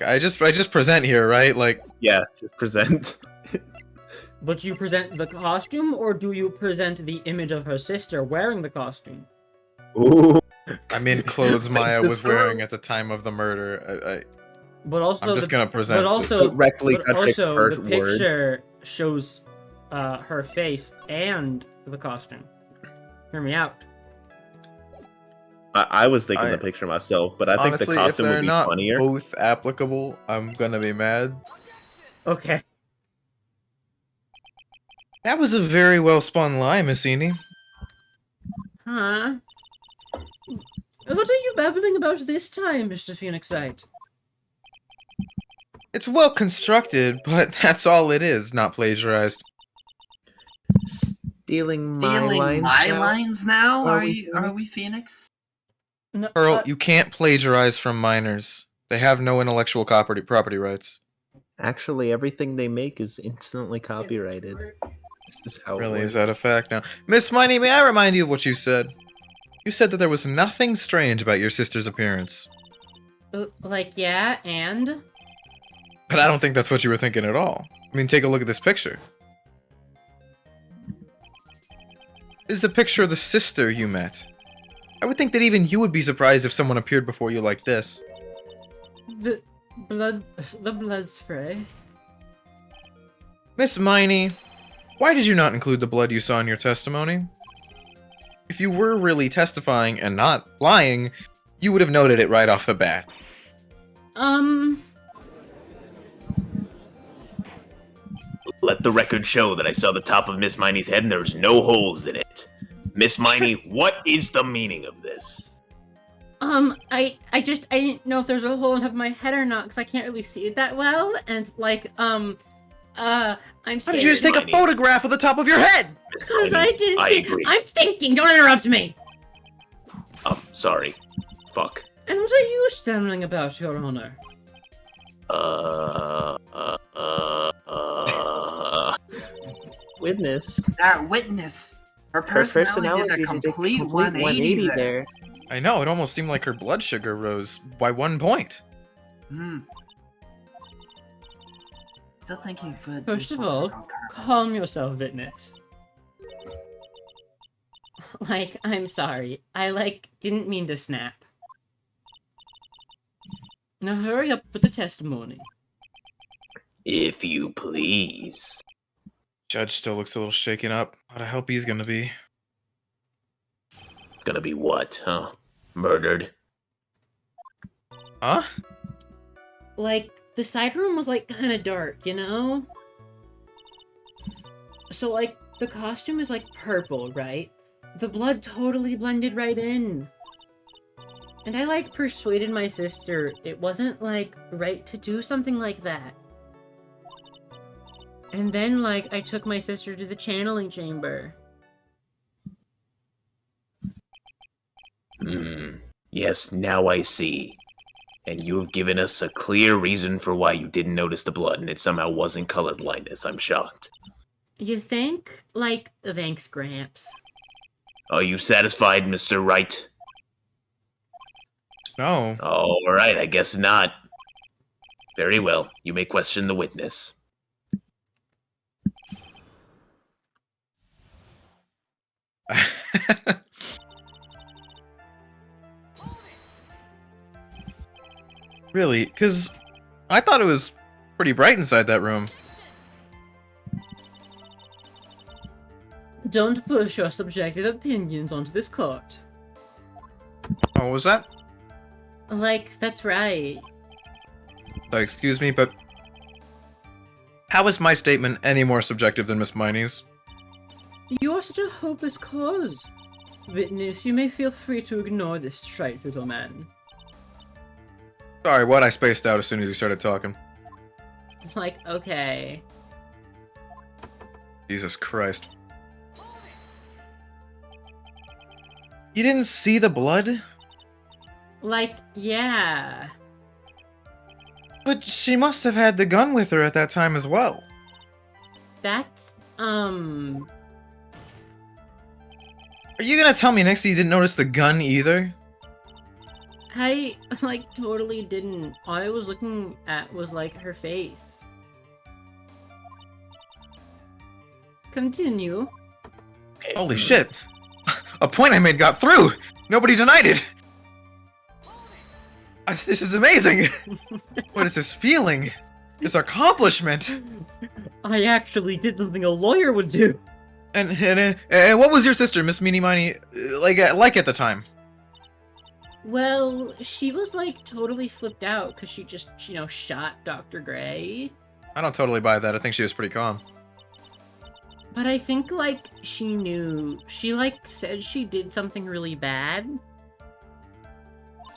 I just present here, right? Like, Yeah, just present. But you present the costume, or do you present the image of her sister wearing the costume? Ooh. I'm in clothes Maya was Sister. wearing at the time of the murder. But also, I'm just gonna present But it. also, Directly but contradict also her the words. picture shows her face and the costume. Hear me out. I was thinking the picture myself, but I think Honestly, the if costume they're would be not funnier. both applicable, I'm gonna be mad. Okay. That was a very well spun lie, Miss Eni. Huh? What are you babbling about this time, Mr. Phoenix Wright? It's well constructed, but that's all it is, not plagiarized. Stealing Stealing my lines now? Are Are we we Phoenix? No, Earl, you can't plagiarize from minors. They have no intellectual property rights. Actually, everything they make is instantly copyrighted. This is how it Really, works. is that a fact now? Miss Miney, may I remind you of what you said? You said that there was nothing strange about your sister's appearance. Like, yeah, and? But I don't think that's what you were thinking at all. I mean, take a look at this picture. This is a picture of the sister you met. I would think that even you would be surprised if someone appeared before you like this. The blood spray. Miss Miney, why did you not include the blood you saw in your testimony? If you were really testifying and not lying, you would have noted it right off the bat. Let the record show that I saw the top of Miss Miney's head and there's no holes in it. Miss Miney, what is the meaning of this? I didn't know if there's a hole in top of my head or not, because I can't really see it that well, and, like, I'm scared. Why did you just take a photograph of the top of your head? Because I didn't I think- agree. I'm thinking, don't interrupt me! Sorry. Fuck. And what are you stammering about, Your Honor? Witness. That witness. Her Her personality did a complete 180 there. I know, it almost seemed like her blood sugar rose by 1 point. Hmm. Still thinking for First of all, calm yourself, witness. Like, I'm sorry. I, didn't mean to snap. Now hurry up with the testimony. If you please. Judge still looks a little shaken up. What I hope he's gonna be. Gonna be what, huh? Murdered? Huh? Like, the side room was, kind of dark, you know? So, the costume is, purple, right? The blood totally blended right in. And I, persuaded my sister it wasn't, right to do something like that. And then, I took my sister to the channeling chamber. Yes, now I see. And you have given us a clear reason for why you didn't notice the blood, and it somehow wasn't color blindness. I'm shocked. You think? Thanks, Gramps. Are you satisfied, Mr. Wright? No. Alright, I guess not. Very well, you may question the witness. Really? Because I thought it was pretty bright inside that room. Don't push your subjective opinions onto this court. Oh, what was that? That's right. Excuse me, but how is my statement any more subjective than Miss Miney's? You are such a hopeless cause. Witness, you may feel free to ignore this trite little man. Sorry, what? I spaced out as soon as you started talking. Okay. Jesus Christ. You didn't see the blood? Yeah. But she must have had the gun with her at that time as well. That's, Are you gonna tell me next you didn't notice the gun either? I, totally didn't. All I was looking at was, her face. Continue. Holy shit. A point I made got through! Nobody denied it! This is amazing! What is this feeling? This accomplishment! I actually did something a lawyer would do. And what was your sister, Miss Meanie Miney, like at the time? Well, she was, totally flipped out because she just, shot Dr. Gray. I don't totally buy that. I think she was pretty calm. But I think, she knew. She, said she did something really bad.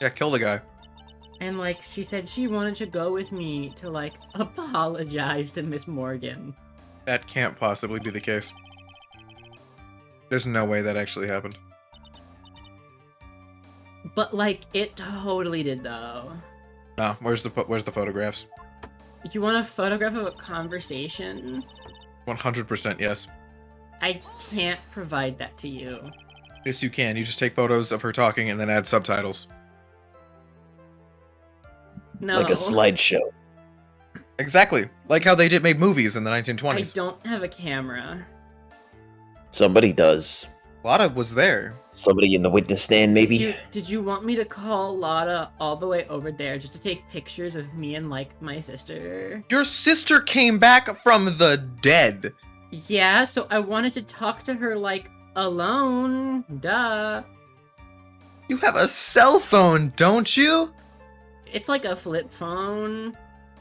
Yeah, killed a guy. And, she said she wanted to go with me to, apologize to Miss Morgan. That can't possibly be the case. There's no way that actually happened. But, it totally did, though. No, where's the photographs? You want a photograph of a conversation? 100% yes. I can't provide that to you. Yes, you can. You just take photos of her talking and then add subtitles. No. Like a slideshow. Exactly. Like how they made movies in the I 1920s. don't have a camera. Somebody does. Lotta was there. Somebody in the witness stand, maybe? Did you want me to call Lotta all the way over there just to take pictures of me and, like, my sister? Your sister came back from the dead. Yeah, so I wanted to talk to her, like, alone. Duh. You have a cell phone, don't you? It's like a flip phone.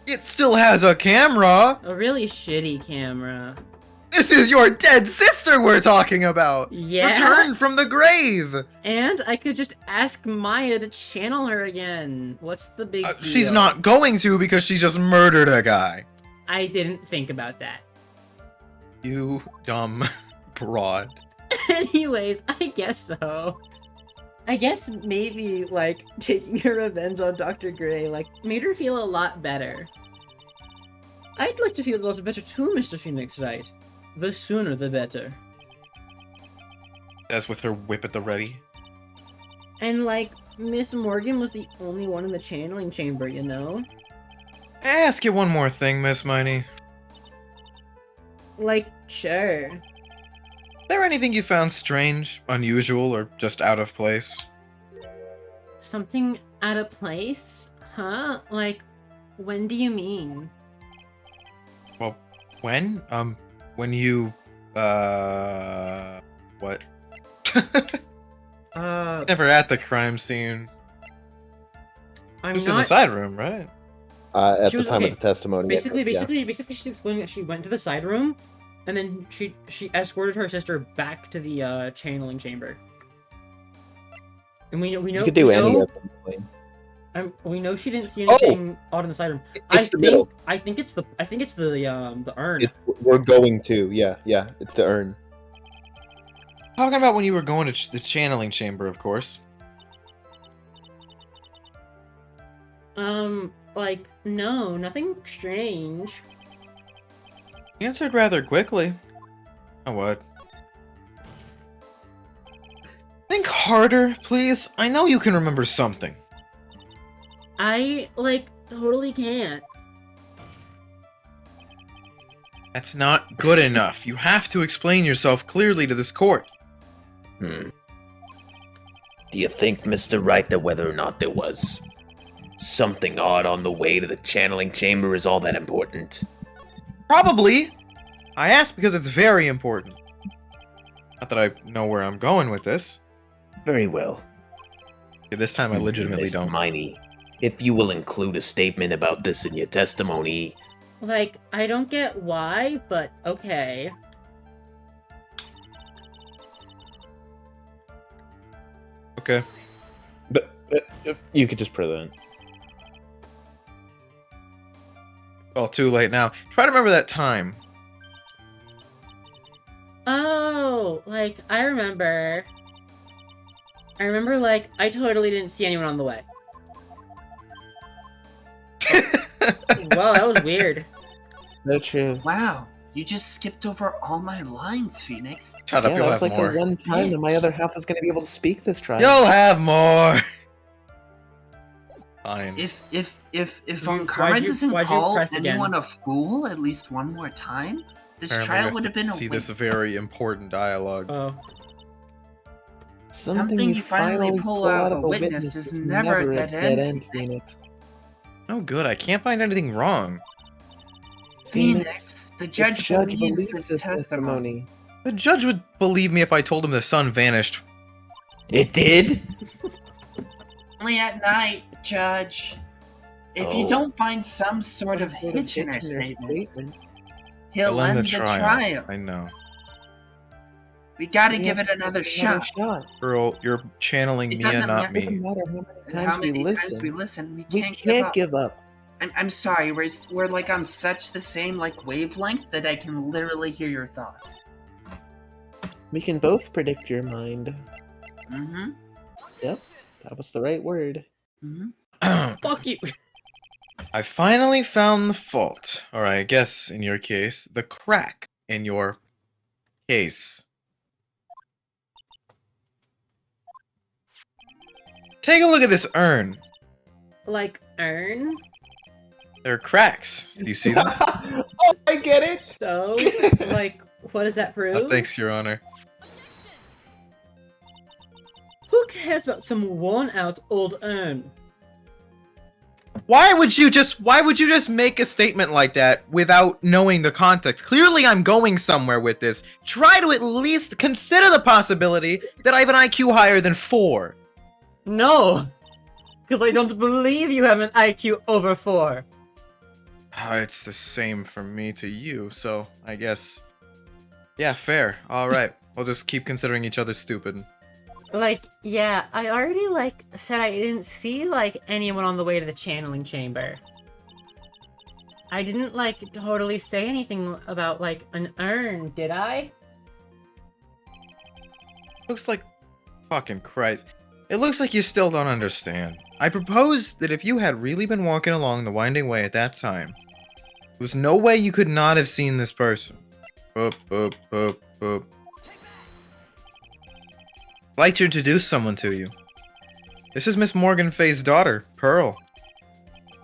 It still has a camera. A really shitty camera. This is your dead sister we're talking about. Yeah. Returned from the grave. And I could just ask Maya to channel her again. What's the big deal? She's not going to because she just murdered a guy. I didn't think about that. You dumb broad. Anyways, I guess so. I guess maybe, like, taking her revenge on Dr. Gray, like, made her feel a lot better. I'd like to feel a lot better too, Mr. Phoenix Wright. The sooner the better. As with her whip at the ready. And, like, Miss Morgan was the only one in the channeling chamber, you know? I ask you one more thing, Miss Miney. Like, sure. Is there anything you found strange, unusual, or just out of place? Something out of place? Huh? Like, when do you mean? Well, when? When you, what? Never at the crime scene. I'm Just not... in the side room, right? At She the was- time okay, of the testimony. Basically, yeah. she's explaining that she went to the side room, and then she escorted her sister back to the channeling chamber. And we know You could do we any know, of them. Blaine. we know she didn't see anything odd in the side room. It's the middle. I think it's the urn. We're going to. Yeah. It's the urn. Talking about when you were going to the channeling chamber, of course. Like, no, nothing strange. You answered rather quickly. Oh, what? Think harder, please. I know you can remember something. I, like, totally can't. That's not good enough. You have to explain yourself clearly to this court. Do you think, Mr. Wright, that whether or not there was something odd on the way to the channeling chamber is all that important? Probably. I ask because it's very important. Not that I know where I'm going with this. Very well. Okay, this time I legitimately Miss don't. Miney, if you will include a statement about this in your testimony. Like, I don't get why, but okay. Okay. But you could just present. Well, too late now. Try to remember that time. Oh, like, I remember, like, I totally didn't see anyone on the way. Well, that was weird. No true. Wow, you just skipped over all my lines, Phoenix. Shut up, Yeah, you'll that's have like more. the one time that my other half was going to be able to speak this trial. You'll have more. Fine. If Why'd Karma you doesn't call press again? anyone a fool at least one more time, this Apparently we trial have would to have been a see waste. this very important dialogue. Oh. Something you finally pull out of a witness is never a dead end, Phoenix. Oh, good. I can't find anything wrong. Phoenix, the judge believes this testimony. The judge would believe me if I told him the sun vanished. It did? Only at night, Judge. If you Oh. don't find some sort of hitch in her statement, he'll I'll end the trial. I know. We gotta give it another shot. Girl, you're channeling It Mia, doesn't not It doesn't me. matter how many How times we many listen. times we listen, we We can't, can't give up. give up. I'm sorry, we're like on such the same like wavelength that I can literally hear your thoughts. We can both predict your mind. Mm-hmm. Yep, that was the right word. Mm-hmm. Fuck you! I finally found the fault. Or I guess, in your case, the crack in your case. Take a look at this urn. Like, urn? There are cracks. Do you see them? Oh, I get it. So, like, what does that prove? Thanks, Your Honor. Who cares about some worn-out old urn? Why would you just make a statement like that without knowing the context? Clearly I'm going somewhere with this. Try to at least consider the possibility that I have an IQ higher than 4. No! Because I don't believe you have an IQ over 4. It's the same from me to you, so I guess... Yeah, fair. Alright. We'll just keep considering each other stupid. Like, yeah, I already, like, said I didn't see, like, anyone on the way to the channeling chamber. I didn't, like, totally say anything about, like, an urn, did I? Looks like... Fucking Christ. It looks like you still don't understand. I propose that if you had really been walking along the winding way at that time, there was no way you could not have seen this person. Boop, boop, boop, boop. I'd like to introduce someone to you. This is Miss Morgan Fay's daughter, Pearl.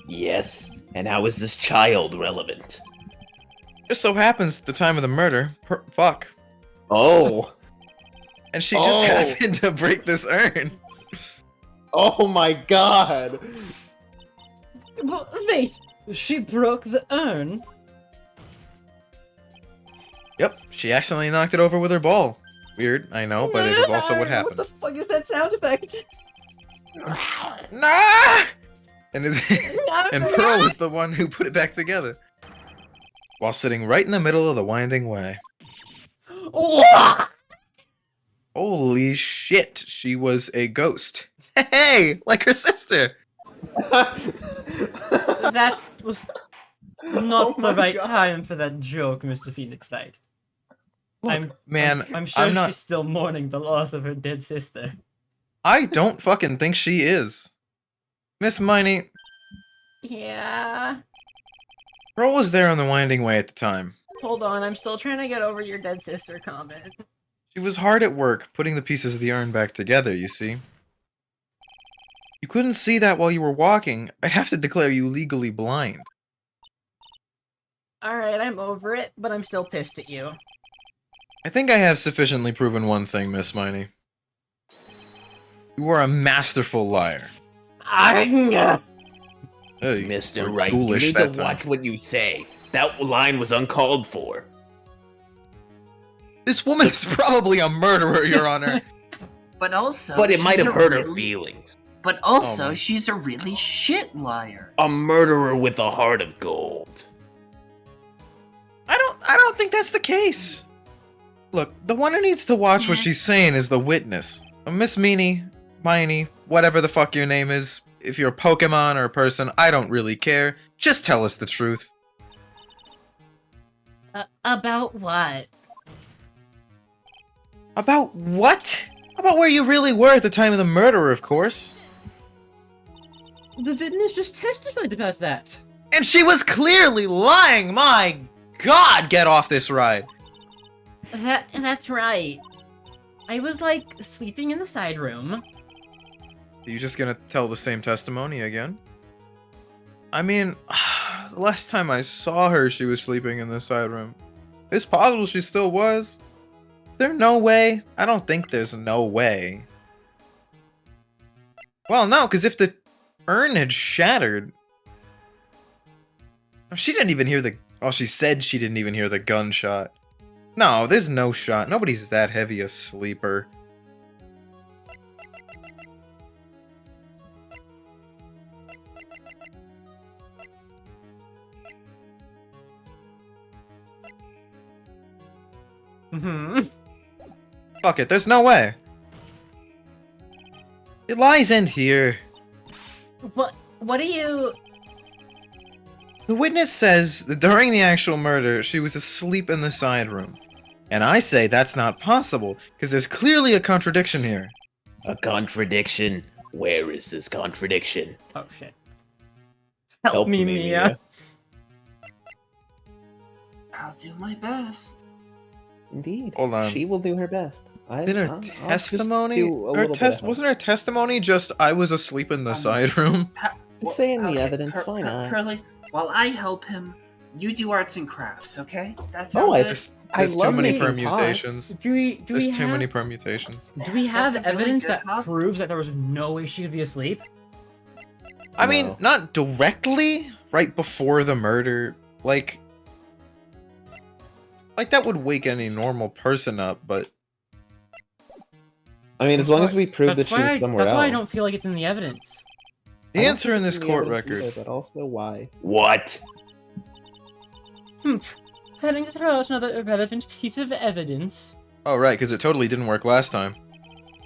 Yes, and how is this child relevant? Just so happens at the time of the murder, fuck. Oh. And she just happened to break this urn. Oh my god. But wait! She broke the urn? Yep, she accidentally knocked it over with her ball. Weird, I know, but it is also what happened. What the fuck is that sound effect? Nah! And Pearl was the one who put it back together. While sitting right in the middle of the winding way. What? Holy shit, she was a ghost. Hey, like her sister. That was not Oh my the right God. time for that joke, Mr. Phoenix Knight. Look, man, I'm sure I'm not. she's still mourning the loss of her dead sister. I don't fucking think she is. Miss Miney, Yeah. Pearl was there on the winding way at the time. Hold on, I'm still trying to get over your dead sister comment. She was hard at work putting the pieces of the urn back together, you see. You couldn't see that while you were walking. I'd have to declare you legally blind. Alright, I'm over it, but I'm still pissed at you. I think I have sufficiently proven one thing, Miss Miney. You are a masterful liar. Arrgh! Hey, Mr. we're Wright, you ghoulish need that to time. watch what you say. That line was uncalled for. This woman is probably a murderer, Your Honor. But also, But it might she's have a hurt her really- feelings. But also, my- she's a really shit liar. A murderer with a heart of gold. I don't think that's the case. Look, the one who needs to watch what she's saying is the witness. Miss Miney, whatever the fuck your name is. If you're a Pokemon or a person, I don't really care. Just tell us the truth. About what? About what? About where you really were at the time of the murder, of course. The witness just testified about that. And she was clearly lying. My God, get off this ride. That's right. I was, like, sleeping in the side room. Are you just gonna tell the same testimony again? I mean, the last time I saw her, she was sleeping in the side room. It's possible she still was. Is there no way? I don't think there's no way. Well, no, because if the urn had shattered... She didn't even hear the... Oh, she said she didn't even hear the gunshot. No, there's no shot. Nobody's that heavy a sleeper. Mm-hmm. Fuck it, there's no way. It lies in here. What are you... The witness says that during the actual murder, she was asleep in the side room. And I say that's not possible, because there's clearly a contradiction here. A contradiction? Where is this contradiction? Oh, shit. Help me, Mia. I'll do my best. Indeed. Hold on. She will do her best. Did her I'll just testimony? do a Her little bit of help. wasn't her testimony just I was asleep in the side room? Just saying the Okay, evidence, why not? Curly, while I help him, you do arts and crafts, okay? That's Oh, how I good- just- There's too love many making permutations. Do we There's too have many permutations. do we have That's a really evidence good that hobby. proves that there was no way she could be asleep? I mean, No. not directly right before the murder. Like that would wake any normal person up, but I mean, as long as we prove that That's she was why somewhere that's else. why I don't feel like it's in the evidence. the I don't answer think in it's this the court evidence record. either, but also why? What? Failing to throw out another irrelevant piece of evidence. Oh, right, because it totally didn't work last time.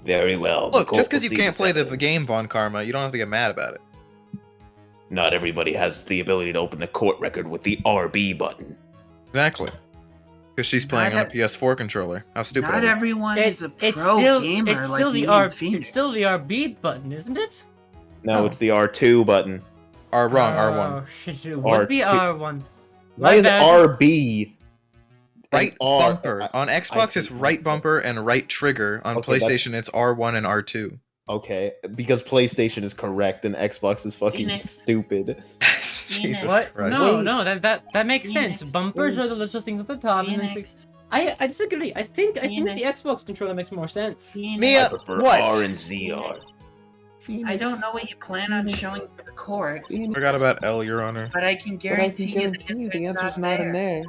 Very well. the Look, court just will because you see can't this play the evidence. game, Von Karma, you don't have to get mad about it. Not everybody has the ability to open the court record with the RB button. Exactly. Because she's playing on a Not PS4 controller. How stupid Not are we? everyone is a pro It's still gamer it's like still me the and R Phoenix. it's still the RB button, isn't it? No, Oh. it's the R2 button. Wrong, Oh, R1. shit, it would be R2. R1. Why My is bad. RB? Right and R- bumper. On I Xbox, it's hate right myself. bumper and right trigger. On Okay, that's- PlayStation, it's R1 and R2. Okay, because PlayStation is correct and Xbox is fucking Phoenix. stupid. Jesus What? Christ. No, Wait. no, that makes sense. Phoenix, Bumpers wait. are the little things at the top, and then Phoenix, I disagree. I think the Phoenix. Xbox controller makes more sense. Phoenix. Mia- I prefer what? R and ZR. I don't know what you plan on Phoenix. showing to the court, Phoenix. Forgot about L, Your Honor. but I can But I can guarantee you the answer's not in there.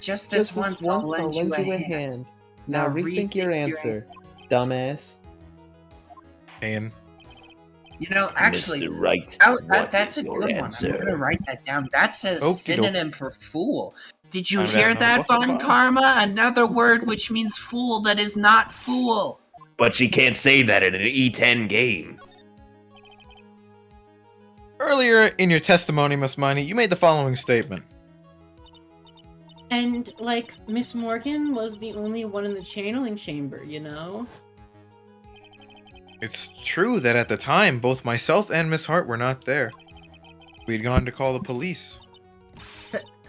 Just this Just once, I'll lend you a hand. Now rethink your answer, dumbass. Pain. You know, actually, Mr. Wright, that's a your good answer? one. I'm gonna write that down. That's a Okey-doke. synonym for fool. Did you I hear don't know that, what Von about. Karma? Another word which means fool that is not fool. But she can't say that in an E10 game. Earlier in your testimony, Miss Miney, you made the following statement. And like Miss Morgan was the only one in the channeling chamber, you know. It's true that at the time, both myself and Miss Hart were not there. We'd gone to call the police.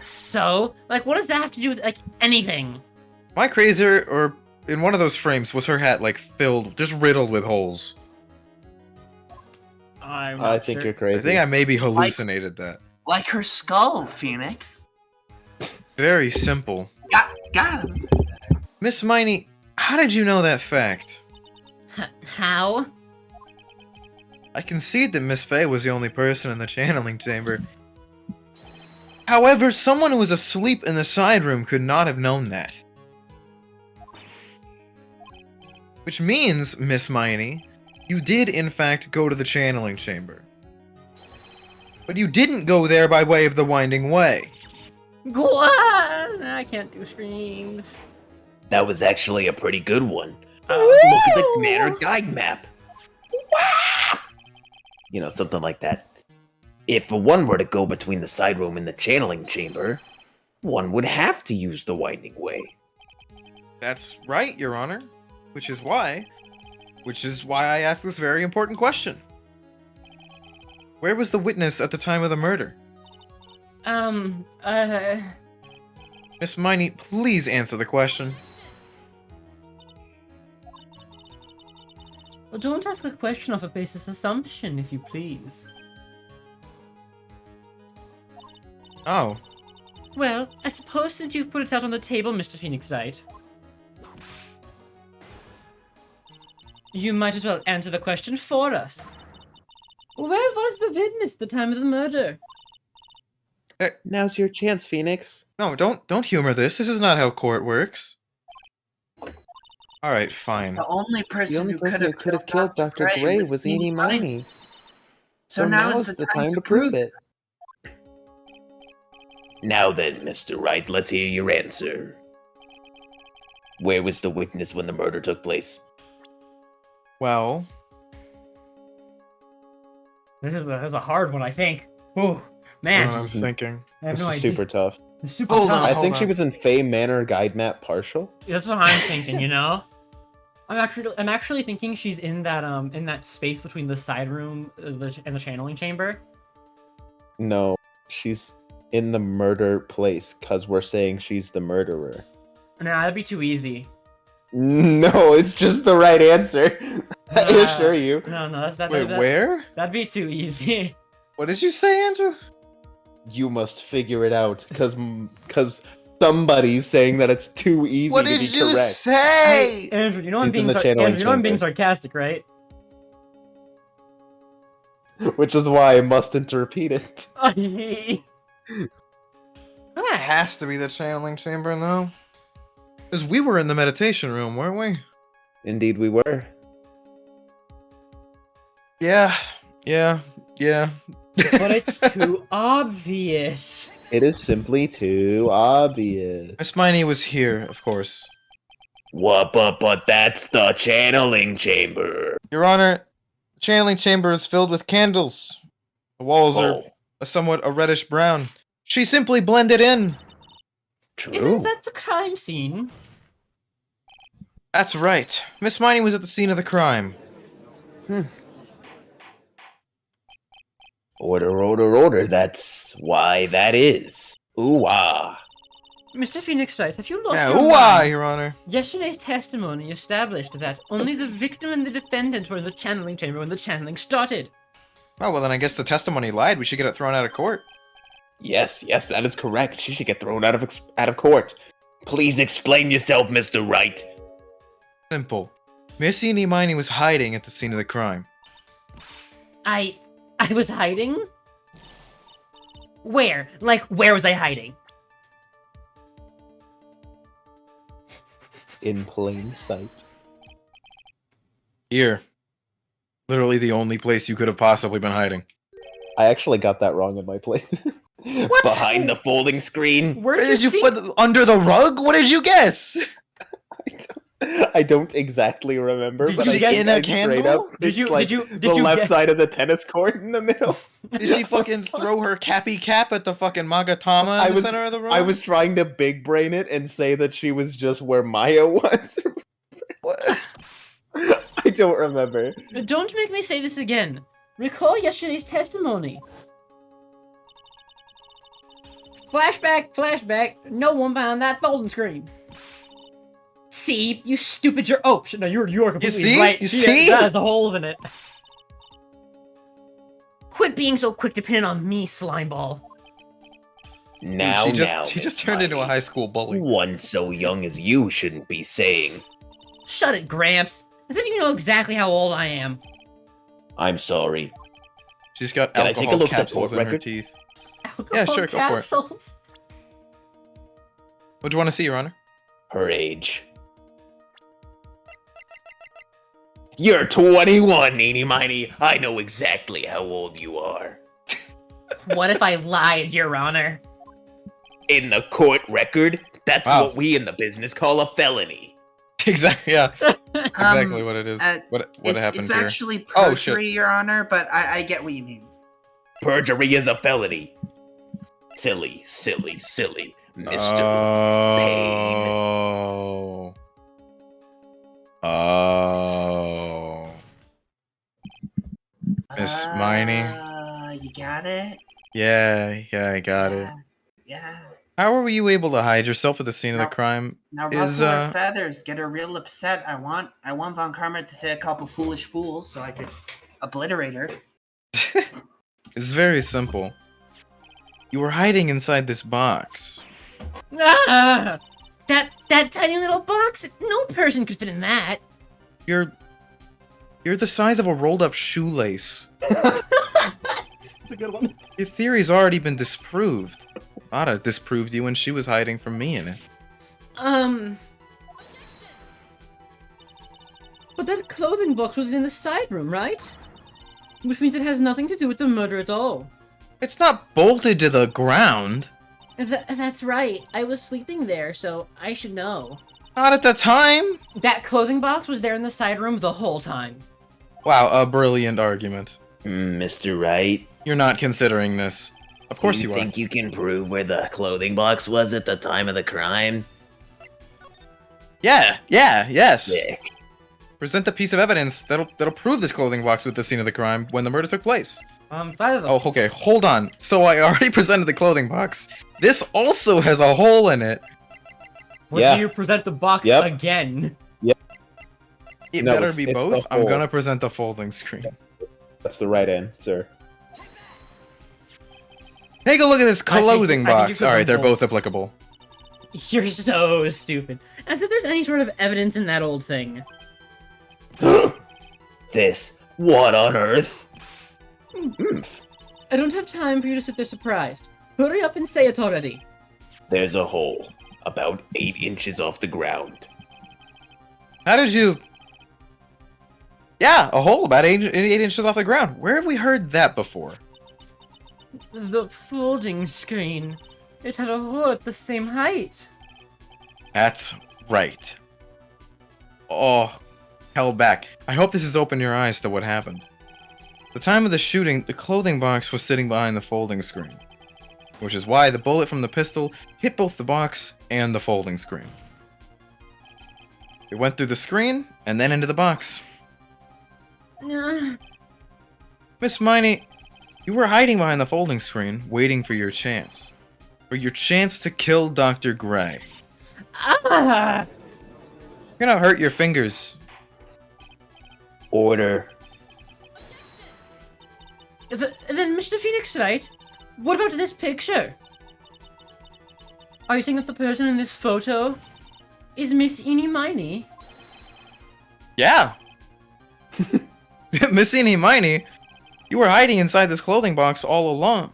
So, like, what does that have to do with like anything? My crazer, or in one of those frames, was her hat like filled, just riddled with holes. I think you're I crazy. think I maybe hallucinated that. Like her skull, Phoenix. Very simple. Got him. Miss Miney, how did you know that fact? How? I concede that Miss Fey was the only person in the channeling chamber. However, someone who was asleep in the side room could not have known that. Which means, Miss Miney, you did in fact go to the channeling chamber. But you didn't go there by way of the winding way. Go on! I can't do screams. That was actually a pretty good one. Look at the manor guide map. You know, something like that. If one were to go between the side room and the channeling chamber, one would have to use the winding way. That's right, Your Honor. Which is why I asked this very important question. Where was the witness at the time of the murder? Miss Miney, please answer the question. Well, don't ask a question off a basis assumption, if you please. Oh, Well, I suppose that you've put it out on the table, Mr. Phoenix Wright. You might as well answer the question for us. Where was the witness at the time of the murder? Now's your chance, Phoenix. no, don't humor this. This is not how court works. Alright, fine. The only person, The only person who could have killed Dr. Gray was Eenie Miney. So now is the time to prove it. Now then, Mr. Wright, let's hear your answer. Where was the witness when the murder took place? Well, This is a hard one, I think. Ooh, I man. I'm thinking. I have This no is idea. super tough. It's super Hold tough. on. I think on. she was in Fey Manor Guide Map Partial. That's what I'm thinking, you know? I'm actually thinking she's in that space between the side room and the channeling chamber. No, she's in the murder place because we're saying she's the murderer. Nah, that'd be too easy. No, it's just the right answer. I assure you. No, Wait, where? That'd be too easy. What did you say, Andrew? You must figure it out because somebody's saying that it's too easy What to did be you correct. say? Andrew, you know I'm He's in being the channeling Andrew, you know I'm being chamber. sarcastic, right? Which is why I mustn't repeat it. Kinda has to be the channeling chamber, though. Because we were in the meditation room, weren't we? Indeed, we were. Yeah. But it's too obvious. It is simply too obvious. Miss Miney was here, of course. What? But that's the channeling chamber. Your Honor, the channeling chamber is filled with candles. The walls are somewhat a reddish brown. She simply blended in. True. Isn't that the crime scene? That's right. Miss Miney was at the scene of the crime. Order. That's why that is. Ooh-ah. Mr. Phoenix Wright, have you lost Yeah, your ooh-ah, mind? Your Honor. Yesterday's testimony established that only the victim and the defendant were in the channeling chamber when the channeling started. Oh, well then I guess the testimony lied. We should get it thrown out of court. Yes, that is correct. She should get thrown out of court. Please explain yourself, Mr. Wright. Simple. Miss Miney was hiding at the scene of the crime. I was hiding? Where? Like, where was I hiding? In plain sight. Here. Literally the only place you could have possibly been hiding. I actually got that wrong in my play. What? Behind the folding screen? Where Did you put under the rug? What did you guess? I don't exactly remember, Did but you I get think in a I straight candle? up Did picked, you- like, did the you left get- side of the tennis court in the middle? Did she fucking throw her cappy cap at the fucking Magatama in the center of the room? I was trying to big brain it and say that she was just where Maya was. What? I don't remember. Don't make me say this again. Recall yesterday's testimony. Flashback. No one behind that folding screen. See, you stupid Oh, shit, no, you're completely see? right. You She- see? That has holes in it. Quit being so quick to pin it on me, slimeball. Now, she Miss just turned into a Miney. high school bully. One so young as you shouldn't be saying. Shut it, Gramps. As if you know exactly how old I am. I'm sorry. She's got Can I take a alcohol look at the capsules court in her record? teeth. Alcohol sure, go for it. capsules. What do you want to see, Your Honor? Her age. You're 21, Eeny Miny. I know exactly how old you are. What if I lied, Your Honor? In the court record, that's Wow. what we in the business call a felony. Exactly. Yeah. Exactly what it is. What happened It's here? actually Oh, shit. perjury, Your Honor, but I get what you mean. Perjury is a felony. Silly, Mr. Oh. Miss Miney? You got it? Yeah, I got it. Yeah. How were you able to hide yourself at the scene of the Now- crime? Now Is, ruffle her feathers, get her real upset. I want Von Karma to say a couple foolish fools so I could obliterate her. It's very simple. You were hiding inside this box. Ah! That tiny little box? No person could fit in that. You're the size of a rolled up shoelace. It's a good one. Your theory's already been disproved. Ada disproved you when she was hiding from me in it. But that clothing box was in the side room, right? Which means it has nothing to do with the murder at all. It's not bolted to the ground. That's right. I was sleeping there, so I should know. Not at the time. That clothing box was there in the side room the whole time. Wow, a brilliant argument. Mr. Wright, You're not considering this. Of course you are. think you can prove where the clothing box was at the time of the crime? Yes. Sick. Present a piece of evidence that'll prove this clothing box was the scene of the crime when the murder took place. Side of the Oh, okay, hold on. So I already presented the clothing box. This also has a hole in it. Would Yeah. you present the box Yep. again? It No, better it's- be it's the both. I'm hole. gonna present the folding screen. That's the right answer. Take a look at this I think clothing you box. could Alright, they're both. both applicable. You're so stupid. As if there's any sort of evidence in that old thing. This? What on earth? I don't have time for you to sit there surprised. Hurry up and say it already. There's a hole, about 8 inches off the ground. How did you... Yeah, a hole about 8 inches off the ground. Where have we heard that before? The folding screen. It had a hole at the same height. That's right. Oh, held back. I hope this has opened your eyes to what happened. At the time of the shooting, the clothing box was sitting behind the folding screen, which is why the bullet from the pistol hit both the box and the folding screen. It went through the screen and then into the box. Miss Miney, you were hiding behind the folding screen, waiting for your chance. For your chance to kill Dr. Gray. Ah! You're gonna hurt your fingers. Order. Then, Mr. Phoenix Wright, what about this picture? Are you saying that the person in this photo is Miss Eenie Miney? Yeah. Miss Eenie Miney, you were hiding inside this clothing box all along.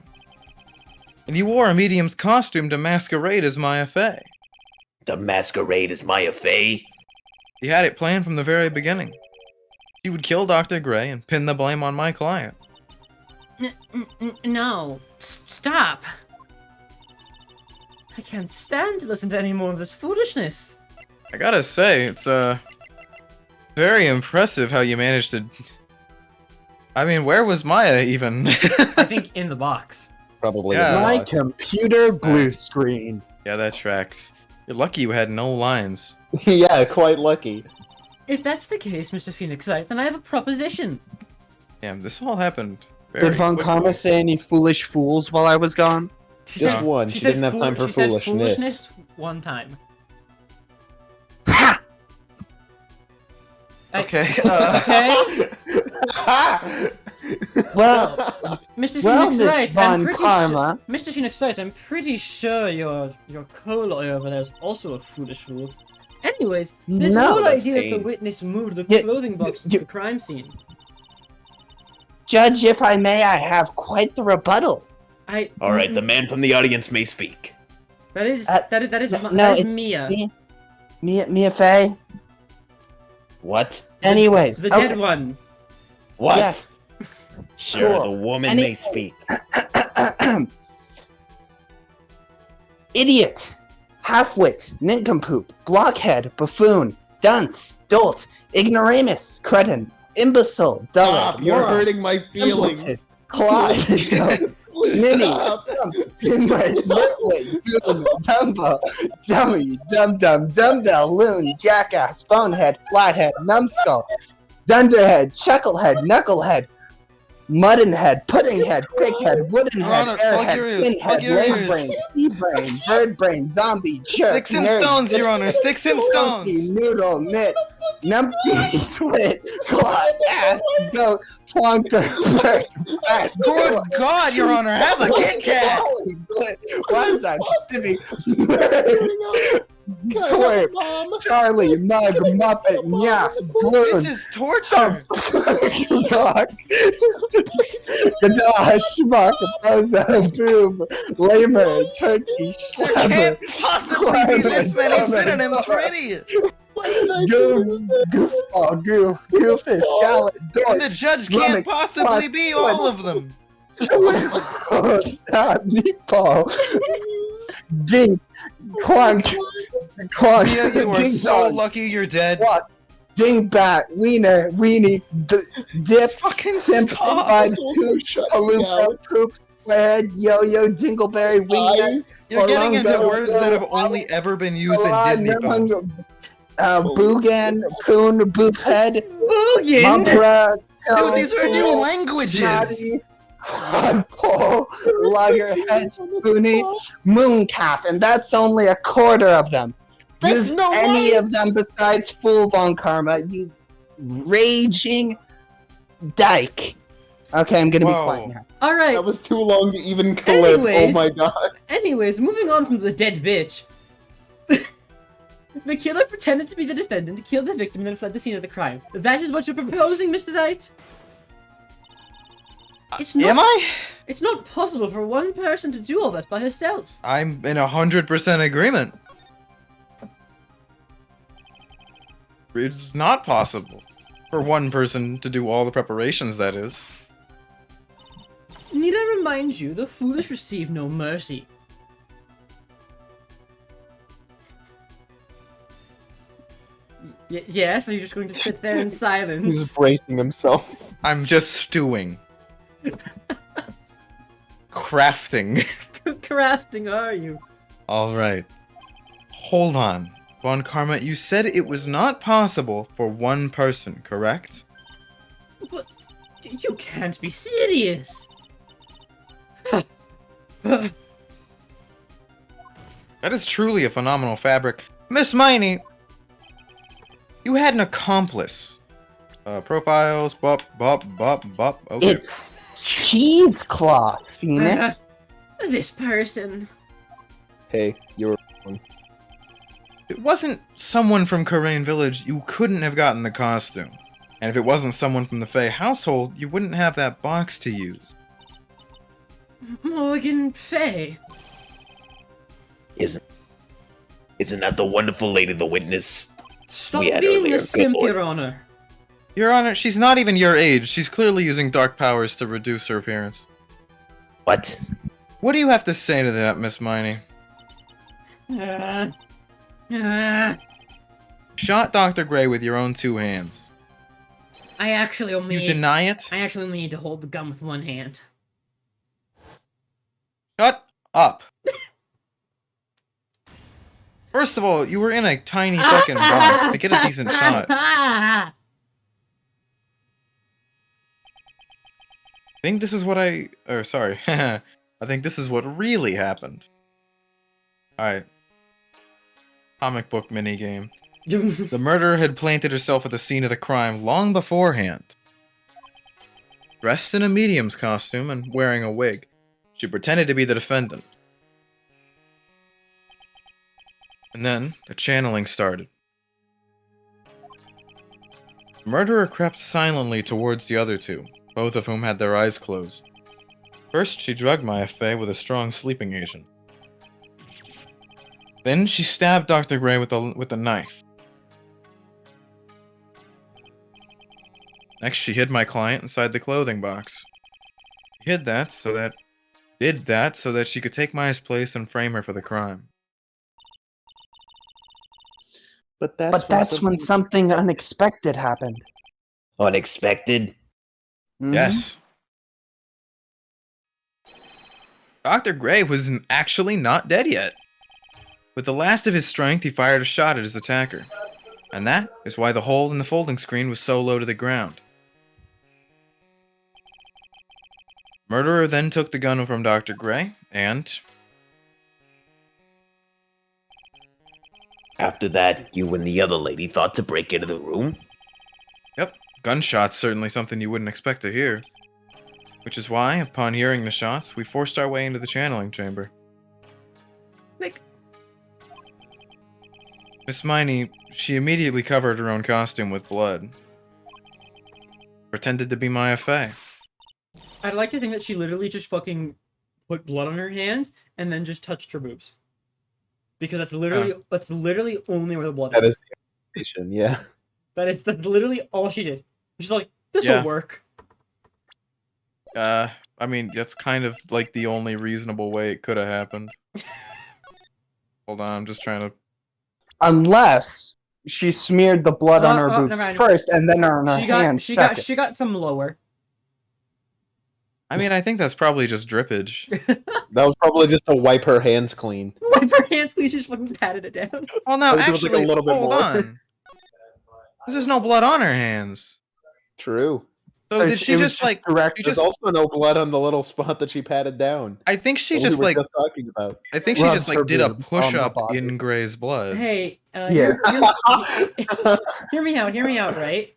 And you wore a medium's costume to masquerade as Maya Fey. The masquerade is Maya Fey? You had it planned from the very beginning. You would kill Dr. Gray and pin the blame on my client. No. Stop. I can't stand to listen to any more of this foolishness. I gotta say, it's very impressive how you managed to... I mean, where was Maya even? I think in the box. Probably. Yeah. My My computer blue screened. Yeah, that tracks. You're lucky you had no lines. Yeah, quite lucky. If that's the case, Mr. Phoenix Wright, then I have a proposition. Damn, this all happened very Did Von quickly. Karma say any foolish fools while I was gone? She Just said- one. She didn't have time for she said foolishness. one time. Ha! Okay. Okay? Well, Mr. well, Phoenix Miss Wright, Von Karma. Mr. Phoenix Wright, I'm pretty sure your co-lawyer over there is also a foolish fool. Anyways, this No, whole that's idea that the Bane. witness moved the Yeah, clothing box to yeah. the crime scene. Judge, if I may, I have quite the rebuttal. Alright, the man from the audience may speak. That is Uh, that is no, that is it's Mia, Mia Fey. What? Anyways, the okay. dead one. What? Yes. Sure, Cool. the woman Any- may speak. Idiot, halfwit, nincompoop, blockhead, buffoon, dunce, dolt, ignoramus, cretin, imbecile, dullard, Stop! You're moron, hurting my feelings. simpleton, clod, dumb, ninny, dumb, dimwit, nitwit, goon, dumbo, dummy, dum-dum, dumbbell, loon, jackass, bonehead, flathead, numbskull, dunderhead, chucklehead, knucklehead, muddenhead, puddinghead, thickhead, woodenhead, Honor, plug airhead, your ears, plug pinhead, your lame ears. brain, pea-brain, bird brain, zombie, jerk, Sticks and nerd, stones, Your dipstick, Honor, sticks and donkey, stones. noodle, nit, numpty, twit, clot, ass, goat, plonker, bird, rat, Good God, Your Honor, have a Kit Kat! Holy good. Why is that Timmy? Twerp, Charlie, Mug, Muppet, Nyaf, Gloon, This is torture! Rock, Gadash, Schmuck, Bozo, Boob, Lamer, Turkey, There Schlabber, can't possibly be this many synonyms for idiot! Goof, Goofball, Goof, Goofus, Scallop, And Dork, the judge Stomach, can't possibly be all of them! Stop, Meatball, Dink, Clunk, Clunk, Mia, you are Ding so dong, lucky you're dead. What? Dingbat, Wiener, Weenie, Dip, Just fucking Simplified, stop! Poop, Palooka, Poop, Squarehead, Yo-Yo, Dingleberry, Wingnut, You're getting into Orlando, words that have only ever been used in Disney films. Boogan, Poon, Boofhead, Boogin! Mumpra, Dude, these are new languages! Snotty, Tadpole, loggerhead, spoony, mooncalf, and that's only a quarter of them. There's Use no any way! of them besides Fool Von Karma, you raging dyke. Okay, I'm gonna be Whoa. quiet now. All right. That was too long to even clip. Anyways. Oh my god. Anyways, moving on from the dead bitch. The killer pretended to be the defendant, killed the victim, and then fled the scene of the crime. That is what you're proposing, Mr. Knight? It's not, Am I? It's not possible for one person to do all that by herself. I'm in 100% agreement. It's not possible for one person to do all the preparations, that is. Need I remind you, the foolish receive no mercy. Yes, are you just going to sit there in He's silence? bracing himself. I'm just stewing. Crafting. Crafting, are you? Alright. Hold on. Von Karma, you said it was not possible for one person, correct? But you can't be serious. That is truly a phenomenal fabric. Miss Miney, you had an accomplice. Profiles, bop, bop, bop, bop. Okay. It's cheesecloth, Phoenix. This person. Hey, you're If it wasn't someone from Karain Village, you couldn't have gotten the costume. And if it wasn't someone from the Fey household, you wouldn't have that box to use. Morgan Fay. Isn't that the wonderful lady, the witness? Stop We had being earlier, a good simp, lord. Your Honor. Your Honor, she's not even your age. She's clearly using dark powers to reduce her appearance. What? What do you have to say to that, Miss Miney? Shot Dr. Gray with your own two hands. I actually only You deny it? I actually only need to hold the gun with one hand. Shut up. First of all, you were in a tiny fucking box to get a decent shot. I think this is what I think this is what really happened. Alright. Comic book minigame. The murderer had planted herself at the scene of the crime long beforehand. Dressed in a medium's costume and wearing a wig, she pretended to be the defendant. And then, the channeling started. The murderer crept silently towards the other two, both of whom had their eyes closed. First, she drugged Maya Fey with a strong sleeping agent. Then, she stabbed Dr. Gray with a knife. Next, she hid my client inside the clothing box. She did that so that she could take Maya's place and frame her for the crime. But That's when something unexpected happened. Unexpected? Mhm. Yes. Dr. Gray was actually not dead yet. With the last of his strength, he fired a shot at his attacker. And that is why the hole in the folding screen was so low to the ground. Murderer then took the gun from Dr. Gray, and... After that, you and the other lady thought to break into the room? Yep, gunshots certainly something you wouldn't expect to hear. Which is why, upon hearing the shots, we forced our way into the channeling chamber. Like, Miss Miney, she immediately covered her own costume with blood. Pretended to be Maya Fey. I'd like to think that she literally just fucking put blood on her hands and then just touched her boobs. Because that's literally only where the blood That is. is the explanation, yeah. That's literally all she did. She's like, this'll Yeah. work. I mean, that's kind of like the only reasonable way it could have happened. Hold on, I'm just trying to... Unless she smeared the blood on her never boobs mind. first and then on her hands second. She got some lower. I mean, I think that's probably just drippage. That was probably just to wipe her hands clean. Wipe her hands, please. She just fucking patted it down. Oh no, Maybe it was, like, a actually, little bit hold more. on. There's no blood on her hands. True. So did she it was just like? direct? She There's just. also no blood on the little spot that she patted down. I think she that just we were like. just talking about. I think she Rubs just her like did a boobs push on the up body. in Gray's blood. Hey, Yeah. hear me out, right?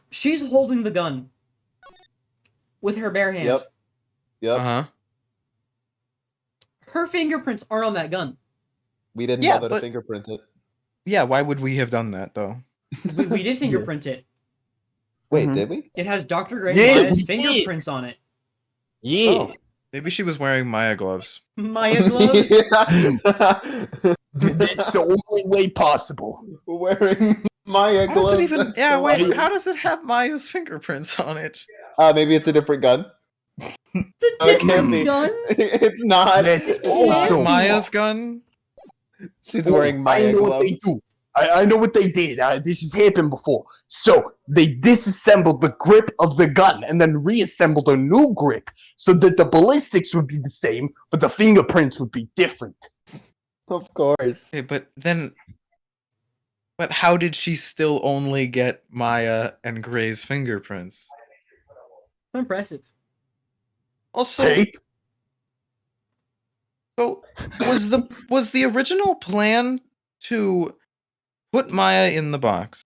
She's holding the gun with her bare hand. Yep. Yep. Uh huh. Her fingerprints aren't on that gun. We didn't Yeah, bother to but- fingerprint it. Yeah. Why would we have done that though? We did fingerprint it. Wait, Mhm. did we? It has Dr. Gray Yeah, Maya's we did. fingerprints on it. Yeah. Oh. Maybe she was wearing Maya gloves. Maya gloves. It's the only way possible. Wearing Maya How gloves. does it even? that's Yeah. so Wait. awesome. How does it have Maya's fingerprints on it? Maybe it's a different gun. The Oh, it can't different be. gun. It's not. That's It's also- not. It's Maya's gun. She's wearing I Maya know what they gloves. do. I know what they did. This has happened before. So they disassembled the grip of the gun and then reassembled a new grip so that the ballistics would be the same, but the fingerprints would be different. Of course. Okay, but then. But how did she still only get Maya and Gray's fingerprints? So impressive. Also, Tape? so was the original plan to put Maya in the box,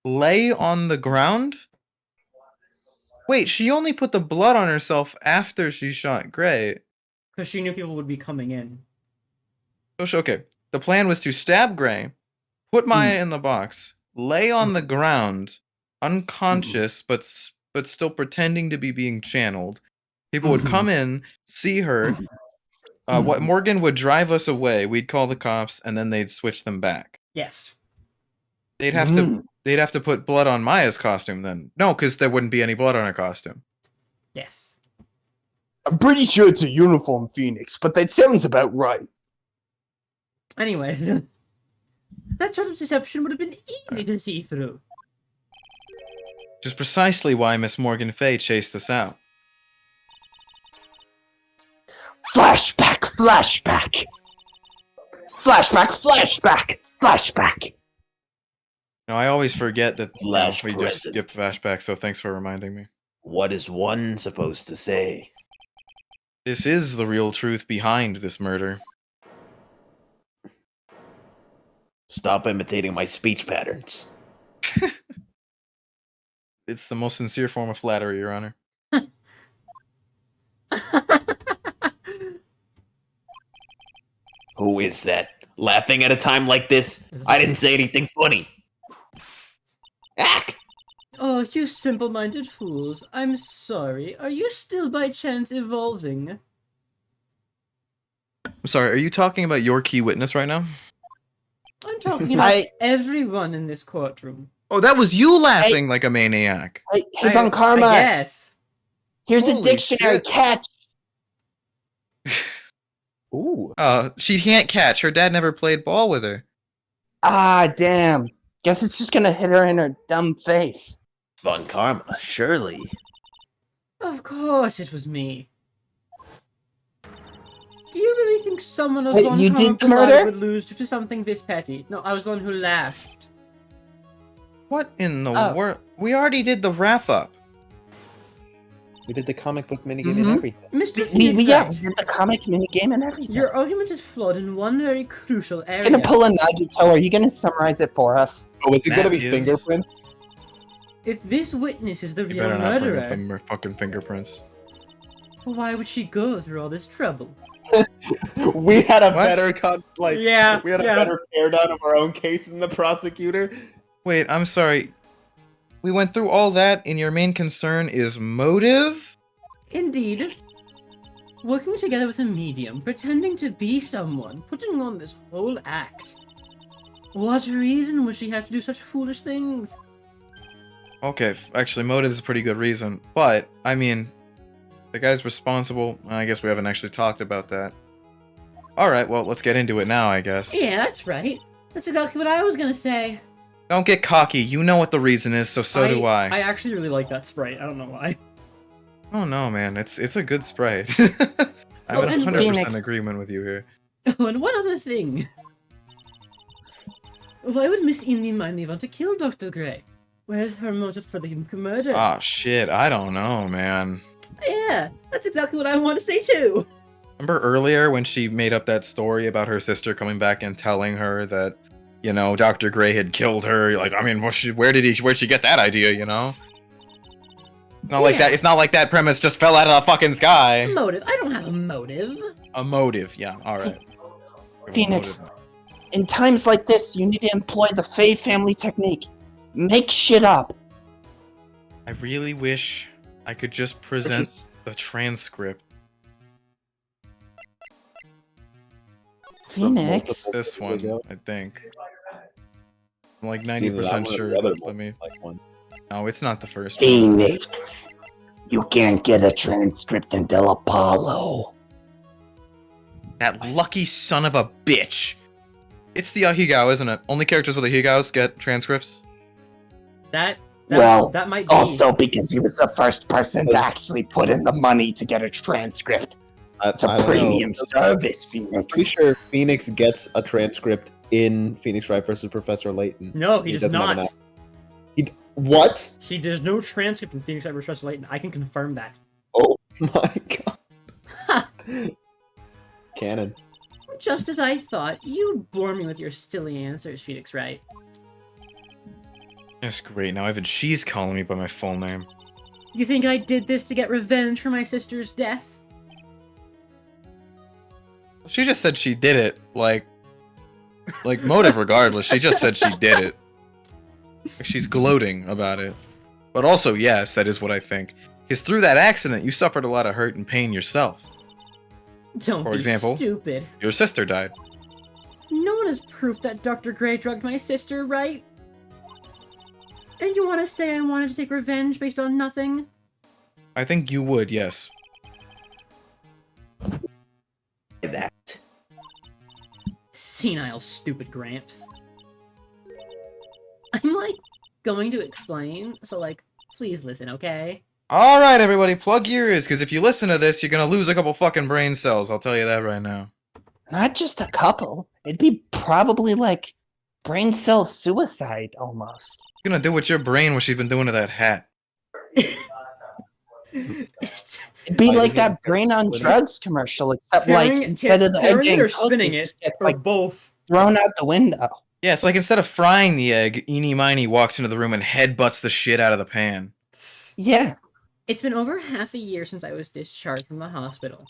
lay on the ground? Wait, she only put the blood on herself after she shot Gray. Because she knew people would be coming in. Okay, the plan was to stab Gray, put Maya in the box, lay on the ground, unconscious but still pretending to be being channeled. People would come in, see her. What Morgan would drive us away. We'd call the cops, and then they'd switch them back. Yes. They'd have to put blood on Maya's costume then. No, because there wouldn't be any blood on her costume. Yes. I'm pretty sure it's a uniform, Phoenix, but that sounds about right. Anyway, that sort of deception would have been easy to see through. Which is precisely why Miss Morgan Fay chased us out. Flashback, flashback. Flashback, flashback, flashback. Now, I always forget that Flash we just present. skip flashback, so thanks for reminding me. What is one supposed to say? This is the real truth behind this murder. Stop imitating my speech patterns. It's the most sincere form of flattery, Your Honor. Who is that? Laughing at a time like this? I didn't say anything funny. Ack! Oh, you simple-minded fools. I'm sorry. Are you still by chance evolving? I'm sorry, are you talking about your key witness right now? I'm talking about everyone in this courtroom. Oh, that was you laughing like a maniac. Hey, Von Karma, Yes. here's a Holy dictionary shit. catch. Ooh. She can't catch. Her dad never played ball with her. Ah, damn. Guess it's just gonna hit her in her dumb face. Von Karma, surely. Of course it was me. Do you really think someone of Wait, Von you Karma did the murder? would lose due to something this petty? No, I was the one who laughed. What in the Oh. world? We already did the wrap up. We did the comic book minigame and everything. Mr. We Phoenix, did the comic minigame and everything. your argument is flawed in one very crucial You're area. gonna pull a Nagito. Are you gonna summarize it for us? Oh, is it That gonna be is- fingerprints? If this witness is the You real better not bring up murderer, them fucking fingerprints. why would she go through all this trouble? We had a What? better Yeah, we had a yeah. better teardown of our own case than the prosecutor. Wait, I'm sorry. We went through all that, and your main concern is motive? Indeed. Working together with a medium, pretending to be someone, putting on this whole act. What reason would she have to do such foolish things? Okay, actually, motive is a pretty good reason. But, I mean, the guy's responsible. I guess we haven't actually talked about that. Alright, well, let's get into it now, I guess. Yeah, that's right. That's exactly what I was gonna say. Don't get cocky. You know what the reason is, so do I. I actually really like that sprite. I don't know why. Oh no, man. It's a good sprite. I'm Oh, in and 100% Phoenix. agreement with you here. Oh, and one other thing. Why would Miss Indy Mindy want to kill Dr. Gray? Where's her motive for the murder? Ah, shit. I don't know, man. Yeah, that's exactly what I want to say too. Remember earlier when she made up that story about her sister coming back and telling her that, you know, Dr. Gray had killed her? Like, I mean, where'd she get that idea, you know? Not like that. It's not like that premise just fell out of the fucking sky. Motive? I don't have a motive. A motive, yeah, alright. Phoenix, in times like this, you need to employ the Faye family technique. Make shit up. I really wish I could just present the transcript. Phoenix. This one, I think. I'm like Either that 90% one or sure. the other Let one, me. like one. No, it's not the first one. Phoenix. You can't get a transcript until Apollo. That lucky son of a bitch. It's the Ahegao, isn't it? Only characters with Ahegaos get transcripts. That might be. Also because he was the first person to actually put in the money to get a transcript. It's a I don't premium know. service, Phoenix. Pretty sure Phoenix gets a transcript in Phoenix Wright versus Professor Layton. No, he does doesn't have not. What? There's no transcript in Phoenix Wright vs. Professor Layton. I can confirm that. Oh my god. Canon. Just as I thought, you bore me with your silly answers, Phoenix Wright. That's great. Now even she's calling me by my full name. You think I did this to get revenge for my sister's death? She just said she did it. Like motive regardless. She just said she did it. She's gloating about it. But also, yes, that is what I think. Because through that accident, you suffered a lot of hurt and pain yourself. Don't For be example, stupid. your sister died. No one has proof that Dr. Gray drugged my sister, right? And you want to say I wanted to take revenge based on nothing? I think you would, yes. That. Senile, stupid Gramps. I'm, like, going to explain, so, like, please listen, okay? Alright, everybody, plug your ears, because if you listen to this, you're gonna lose a couple fucking brain cells. I'll tell you that right now. Not just a couple. It'd be probably like brain cell suicide almost. You're gonna do with your brain what she's been doing to that hat. It'd be like that brain on drugs commercial, except like instead of the egg tearing it getting or cooked, spinning it it, just gets or like both. thrown out the window. Yeah, it's like instead of frying the egg, Eenie Miney walks into the room and headbutts the shit out of the pan. Yeah. It's been over half a year since I was discharged from the hospital.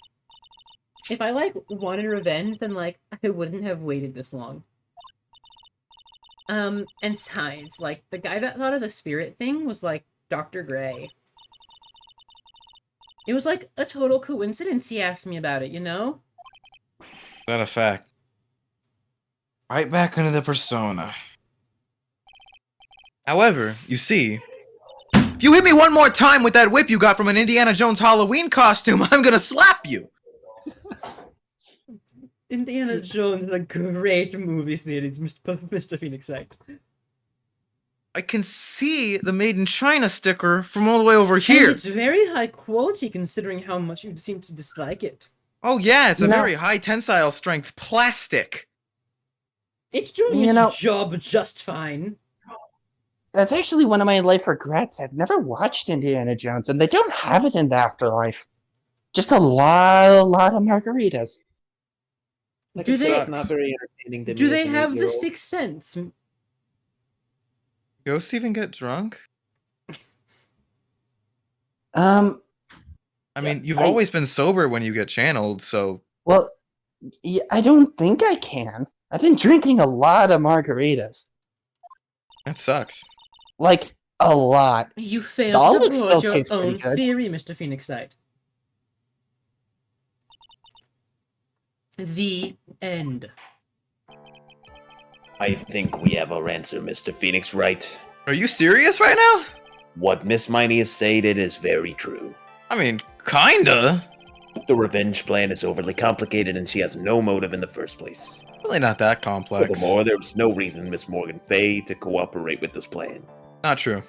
If I, like, wanted revenge, then, like, I wouldn't have waited this long. And besides, like, the guy that thought of the spirit thing was, like, Dr. Gray. It was, like, a total coincidence he asked me about it, you know? Is that a fact? Right back into the persona. However, you see, if you hit me one more time with that whip you got from an Indiana Jones Halloween costume, I'm gonna slap you! Indiana Jones is a great movie series, Mr. Phoenix Wright. I can see the Made in China sticker from all the way over here. And it's very high quality considering how much you seem to dislike it. Oh yeah, it's a No. very high tensile strength plastic. It's doing You know- its job just fine. That's actually one of my life regrets. I've never watched Indiana Jones, and they don't have it in the afterlife. Just a lot of margaritas. Like Do I said, they- it's not very entertaining to Do me they as an have the 8-year-old. Sixth Sense? Ghosts even get drunk? Um, I mean, you've I- always been sober when you get channeled, so well, yeah, I don't think I can. I've been drinking a lot of margaritas. that sucks. Like, a lot. You failed Dalek to still support your tastes pretty own good. theory, Mr. Phoenix Wright. The end. I think we have our answer, Mr. Phoenix Wright. Are you serious right now? What Miss Miney has stated is very true. I mean, kinda. The revenge plan is overly complicated and she has no motive in the first place. Really not that complex. Furthermore, there was no reason Miss Morgan Fay to cooperate with this plan. Not true.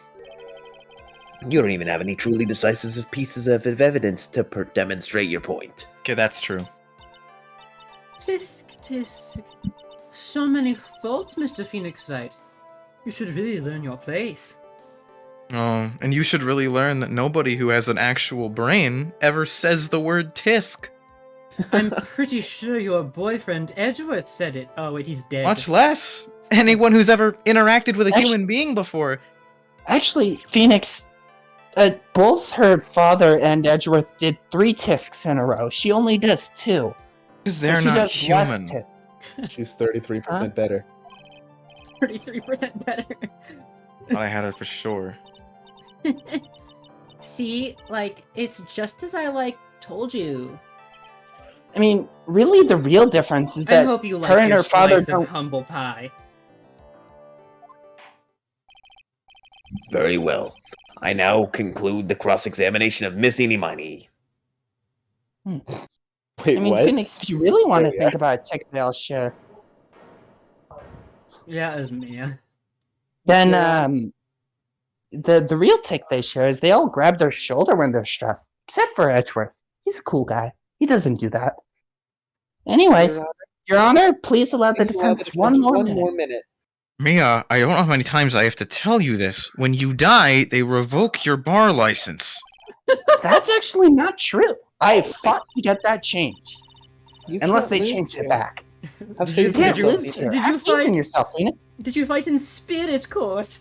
You don't even have any truly decisive pieces of evidence to demonstrate your point. Okay, that's true. Tisk, tisk. So many faults, Mr. Phoenix Wright. You should really learn your place. Oh, and you should really learn that nobody who has an actual brain ever says the word tisk. I'm pretty sure your boyfriend Edgeworth said it. Oh wait, he's dead. Much less anyone who's ever interacted with a human being before. Actually, Phoenix, both her father and Edgeworth did 3 tisks in a row. She only does 2. Because they're so she not does human. less tisks. She's 33% better. 33% better. Thought I had it for sure. See, like, it's just as I, told you. I mean, really, the real difference is I that hope you like her and your her father slice of don't. humble pie. Very well. I now conclude the cross-examination of Miss Eeny-Miny. Wait, I mean, what? Phoenix, if you really want to Yeah. think about a tick that I'll share, Yeah, it was Mia. then Yeah. the real tick they share is they all grab their shoulder when they're stressed, except for Edgeworth. He's a cool guy. He doesn't do that. Anyways, Your Honor, please allow the defense one more minute. Mia, I don't know how many times I have to tell you this. When you die, they revoke your bar license. That's actually not true. I fought to get that changed, You unless can't they live changed here. it back. Have Did faith You in can't yourself, live Peter. here. Did you Have faith in fight- yourself, Phoenix. Did you fight in Spirit Court?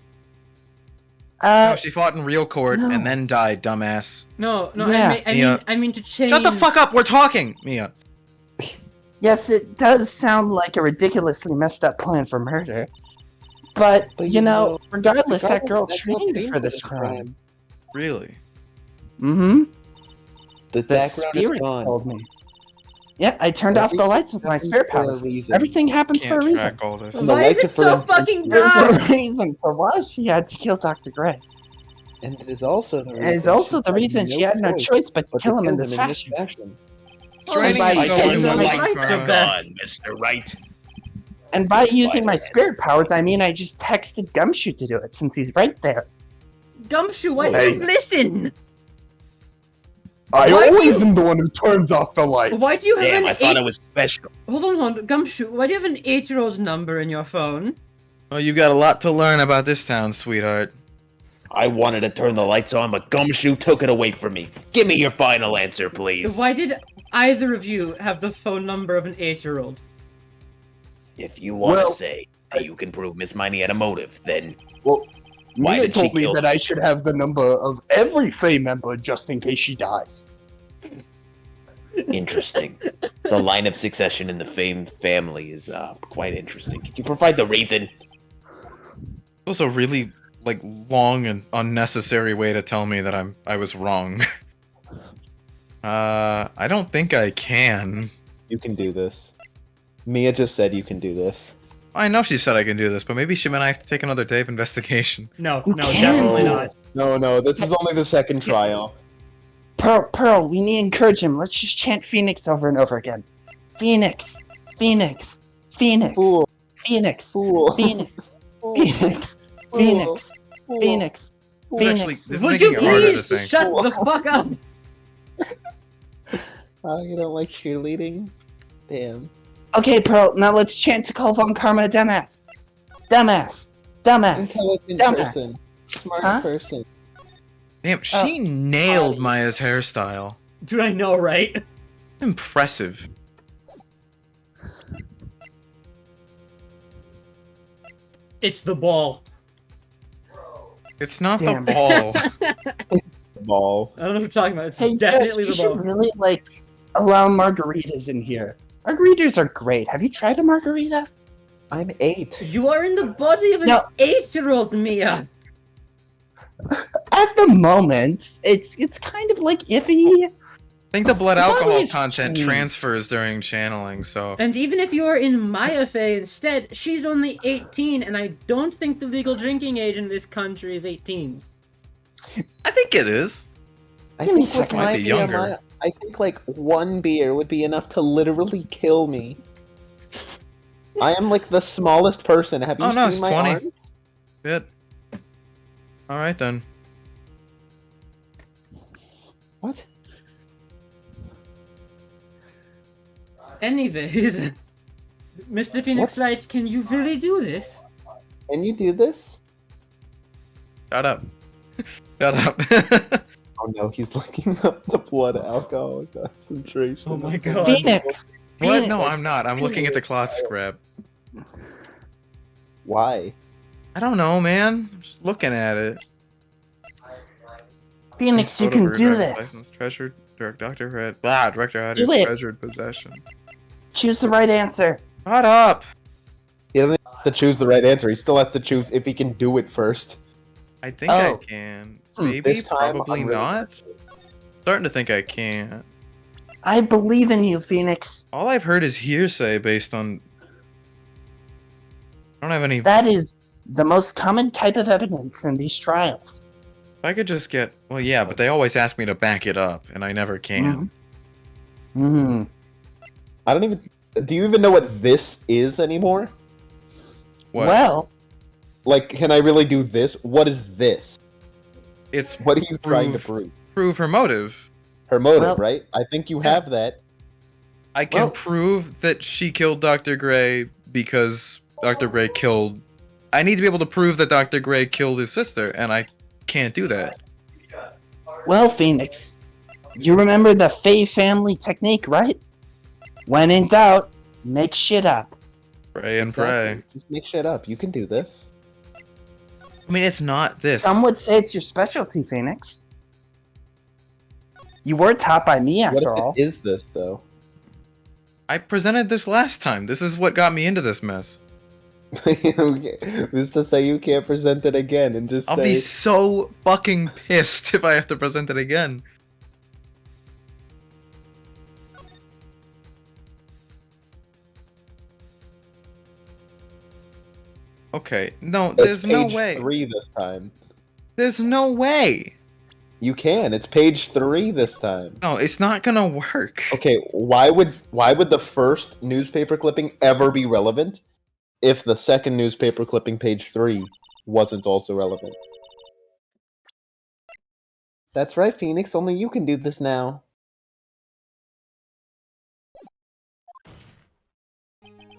No, she fought in real court no. and then died, dumbass. No, Yeah. I mean to change. Shut the fuck up, we're talking, Mia. Yes, it does sound like a ridiculously messed up plan for murder. But, But you know, regardless, that girl that's not trained paying for this crime. Really? Mm-hmm. The The background is spirits gone. told me. Yeah, I turned off the lights with my spirit For a powers. reason. Everything happens for Can't a reason. track all this. And the Why is lights it are for so them to- fucking There's dark? a reason for why she had to kill Dr. Gray. And it is also the reason, It's also the reason she had no choice but to kill him in this fashion. Training by is using going my to lights like are karma. back. Mr. Wright. And by using my spirit powers, I mean I just texted Gumshoe to do it, since he's right there. Gumshoe, why Hey. did you listen? I Why always do- am the one who turns off the lights. Why do you have Damn, an I thought eight... it was special. Hold on, Gumshoe. Why do you have an 8-year-old's number in your phone? Oh, you got a lot to learn about this town, sweetheart. I wanted to turn the lights on, but Gumshoe took it away from me. Give me your final answer, please. Why did either of you have the phone number of an 8-year-old? If you want Well, to say that you can prove Miss Miney had a motive, then Well, Why Mia did she told me kill that I should have the number of every Fae member just in case she dies. interesting. The line of succession in the famed family is quite interesting. Could you provide the reason? It was a really, long and unnecessary way to tell me that I was wrong. I don't think I can. You can do this. Mia just said you can do this. I know she said I can do this, but maybe she meant I have to take another day of investigation. No, You no, can definitely do not. this. No, this is only the second trial. Pearl, we need to encourage him. Let's just chant Phoenix over and over again. Phoenix, Phoenix, Phoenix, Fool, Phoenix, fool, Phoenix, Phoenix, fool, Phoenix, fool. Phoenix, This actually, Phoenix. this is Would making you it harder to please think. shut the fuck up? Oh, you don't like cheerleading? Damn. Okay, Pearl, now let's chant to call Von Karma a dumbass. Dumbass. Dumbass. Intelligent Dumbass. person. Smart Huh? person. Damn, she nailed Maya's hairstyle. Dude, I know, right? Impressive. It's the ball. It's not Damn. the ball. Ball. I don't know what you're talking about. It's Hey, Judge, definitely you the should ball. really, allow margaritas in here. Margaritas are great. Have you tried a margarita? I'm 8. You are in the body of an No. 8-year-old, Mia. At the moment, it's kind of iffy. I think the blood The body alcohol is content clean. transfers during channeling, so... And even if you are in Maya Faye instead, she's only 18, and I don't think the legal drinking age in this country is 18. I think it is. I Give me a think with second. my Might be younger. BMI, I think one beer would be enough to literally kill me. I am the smallest person. Have you Oh, no, seen it's my 20. arms? Good. Alright then. What? Anyways, Mr. Phoenix What? Wright, can you really do this? Can you do this? Shut up. Shut up. Oh no, he's looking up the blood alcohol concentration. Oh my god. Phoenix! What? No, Phoenix! I'm not. I'm looking at the cloth scrap. Why? I don't know, man. I'm just looking at it. Phoenix, you Photo can of do her this. license, treasured. Director had Do his it. treasured possession. Choose the right answer. Shut up. He doesn't have to choose the right answer. He still has to choose if he can do it first. I think I Oh. can. Hmm, Maybe, this time, probably I'm really not. Starting to think I can. I believe in you, Phoenix. All I've heard is hearsay based on. I don't have any. That is the most common type of evidence in these trials. If I could just get. Well, yeah, but they always ask me to back it up, and I never can. Hmm. I don't even. Do you even know what this is anymore? What? Well, Like, can I really do this? What is this? It's What are you trying to prove? prove her motive. Her motive, Well- right? I think you have that. I can Well- prove that she killed Dr. Gray because Dr. Gray killed. I need to be able to prove that Dr. Gray killed his sister, and I can't do that. well, Phoenix. You remember the Faye family technique, right? When in doubt, make shit up. Pray and Exactly. pray. Just make shit up. You can do this. I mean, it's not this. Some would say it's your specialty, Phoenix. You were taught by me, What after if all. it is this, though? I presented this last time. This is what got me into this mess. Who's to say you can't present it again and just I'll say... be so fucking pissed if I have to present it again. Okay, no, It's there's no page way. 3 this time. There's no way. You can. It's page 3 this time. No, it's not gonna work. Okay, why would the first newspaper clipping ever be relevant if the second newspaper clipping, page 3, wasn't also relevant? That's right, Phoenix. Only you can do this now.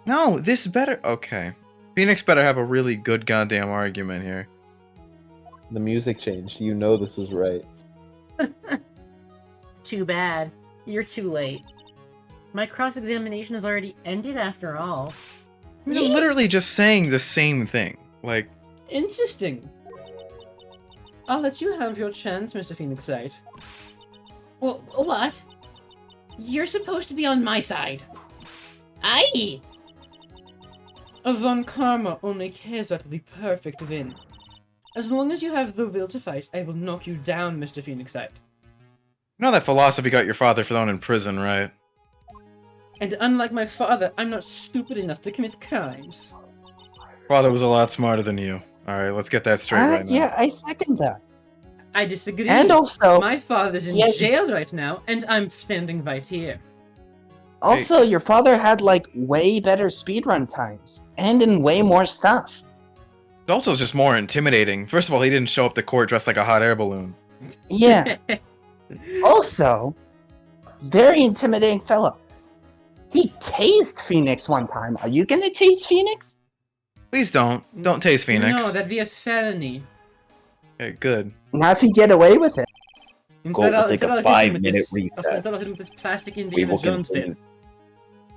No, this better. Okay. Phoenix better have a really good goddamn argument here. The music changed. You know this is right. Too bad. You're too late. My cross-examination has already ended after all. I mean, I'm literally just saying the same thing. Like, Interesting. I'll let you have your chance, Mr. Phoenix Wright. Well, what? You're supposed to be on my side. Aye! Von Karma only cares about the perfect win. As long as you have the will to fight, I will knock you down, Mr. Phoenix Wright. you know that philosophy got your father thrown in prison, right? And unlike my father, I'm not stupid enough to commit crimes. Father was a lot smarter than you. Alright, let's get that straight right now. Yeah, I second that. I disagree. And also, My father's in Yes. jail right now, and I'm standing right here. also, your father had like way better speedrun times and in way more stuff. It's also just more intimidating. First of all, he didn't show up to court dressed like a hot air balloon. Yeah. Also, very intimidating fellow. He tased Phoenix one time. Are you gonna tase Phoenix? Please don't. Don't taste Phoenix. No, that'd be a felony. Okay, good. Now if you get away with it. Go, we'll take a hit him 5-minute with recess. Instead of hitting with this plastic We Indiana will Jones continue fit.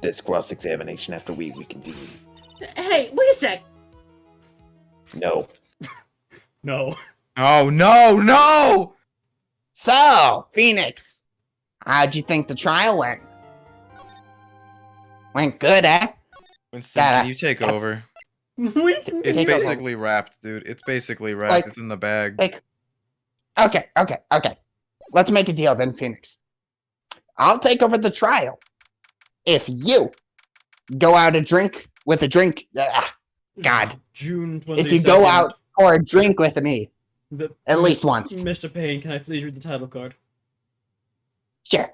this cross-examination after we reconvene. Hey, wait a sec! No. No. Oh, no, no! So, Phoenix, how'd you think the trial went? Went good, eh? Winston, Gotta- can you take over? Winston, It's Take over. basically wrapped, dude. It's basically wrapped. Like- It's in the bag. Like, okay. Let's make a deal then, Phoenix. I'll take over the trial if you go out a drink with a drink. God, June 22nd. if you go out for a drink with me at least once. Mr. Payne, can I please read the title card? Sure.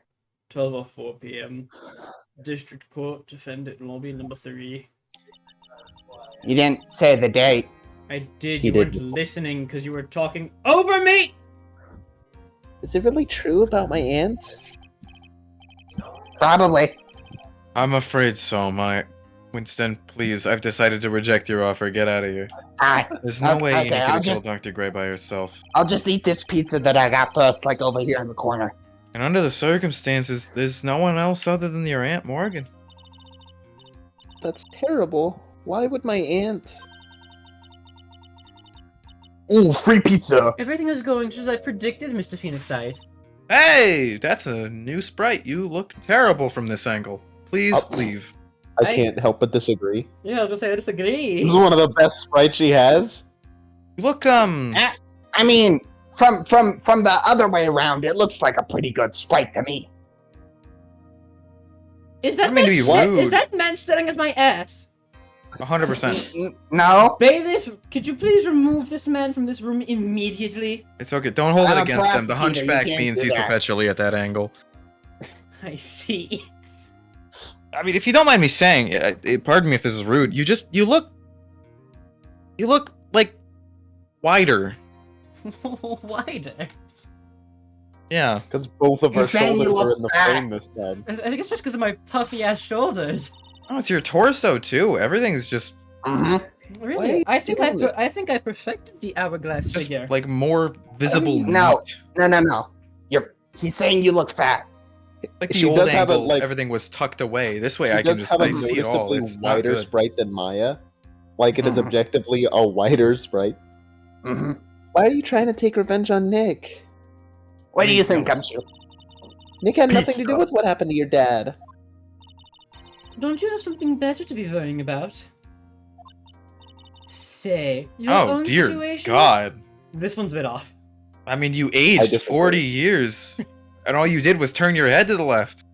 12:04 p.m. District Court, defendant, lobby number 3. You didn't say the date. I did. He You weren't did. listening because you were talking over me. Is it really true about my aunt? Probably. I'm afraid so. Winston, please, I've decided to reject your offer. Get out of here. There's no way okay, you I'll could kill just- Dr. Gray by yourself. I'll just eat this pizza that I got first, like over here in the corner. And under the circumstances, there's no one else other than your Aunt Morgan. That's terrible. Why would my aunt? Ooh, free pizza. Everything is going just as I predicted, Mr. Phoenixite. Hey, that's a new sprite. You look terrible from this angle. Please Oh. leave. I can't help but disagree. Yeah, I was gonna say I disagree. This is one of the best sprites she has. You look, I mean, from the other way around, it looks like a pretty good sprite to me. Is that I mean, man to be is rude. that man staring at my ass? 100%. No? Bailiff, could you please remove this man from this room immediately? It's okay. Don't hold it I'm a against him. The prosecutor, you hunchback can't means do he's that. perpetually at that angle. I see. I mean, if you don't mind me saying, pardon me if this is rude. You look like wider. Wider. Yeah. Because both of He's our saying you shoulders are look in the fat. frame this time. I think it's just because of my puffy ass shoulders. Oh, it's your torso too. Everything's just Mm-hmm. Why are Really? you I think doing this? I think I perfected the hourglass just figure. like more visible. No. meat. No. He's saying you look fat. Like the She old does have a, angle, like- everything was tucked away. This way, He I can does just have a I see it all. noticeably It's not wider good. sprite than Maya. Like it is Mhm. objectively a wider sprite. Mm-hmm. Why are you trying to take revenge on Nick? What do you think, Gumshoe? Nick had nothing to do Pizza. with what happened to your dad. Don't you have something better to be worrying about? Say, your Oh own dear situation? God! This one's a bit off. I mean, you I aged disagree. 40 years, and all you did was turn your head to the left.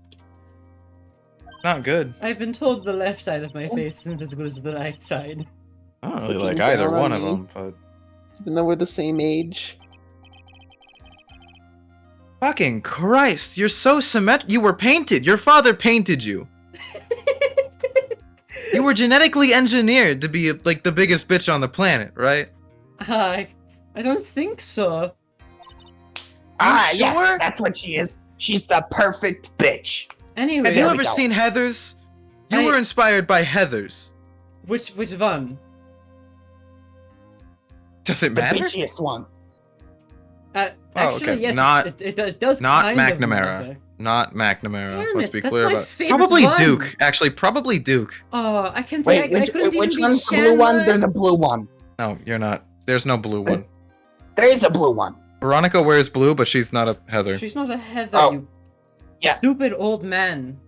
Not good. I've been told the left side of my face isn't as good as the right side. I don't really Looking like either down on one of me. them, but Even though we're the same age. fucking Christ! You're so You were painted. Your father painted you. You were genetically engineered to be like the biggest bitch on the planet, right? I don't think so. Yes, sure? that's what she is. She's the perfect bitch. Anyway, Have you There we ever go. seen Heathers? You I- were inspired by Heathers. which one? Does it The matter? bitchiest one. Actually, okay. yes, Not- it does Not kind of McNamara. matter. Not McNamara. Damn Let's it, be that's clear my about. favorite Probably one. Duke. Actually, probably Duke. Oh, I can't Wait, say I couldn't which even one's be the blue one? Chandler. There's a blue one. No, you're not. There's no blue one. There is a blue one. Veronica wears blue, but she's not a Heather. She's not a Heather, Oh, you yeah. stupid old man.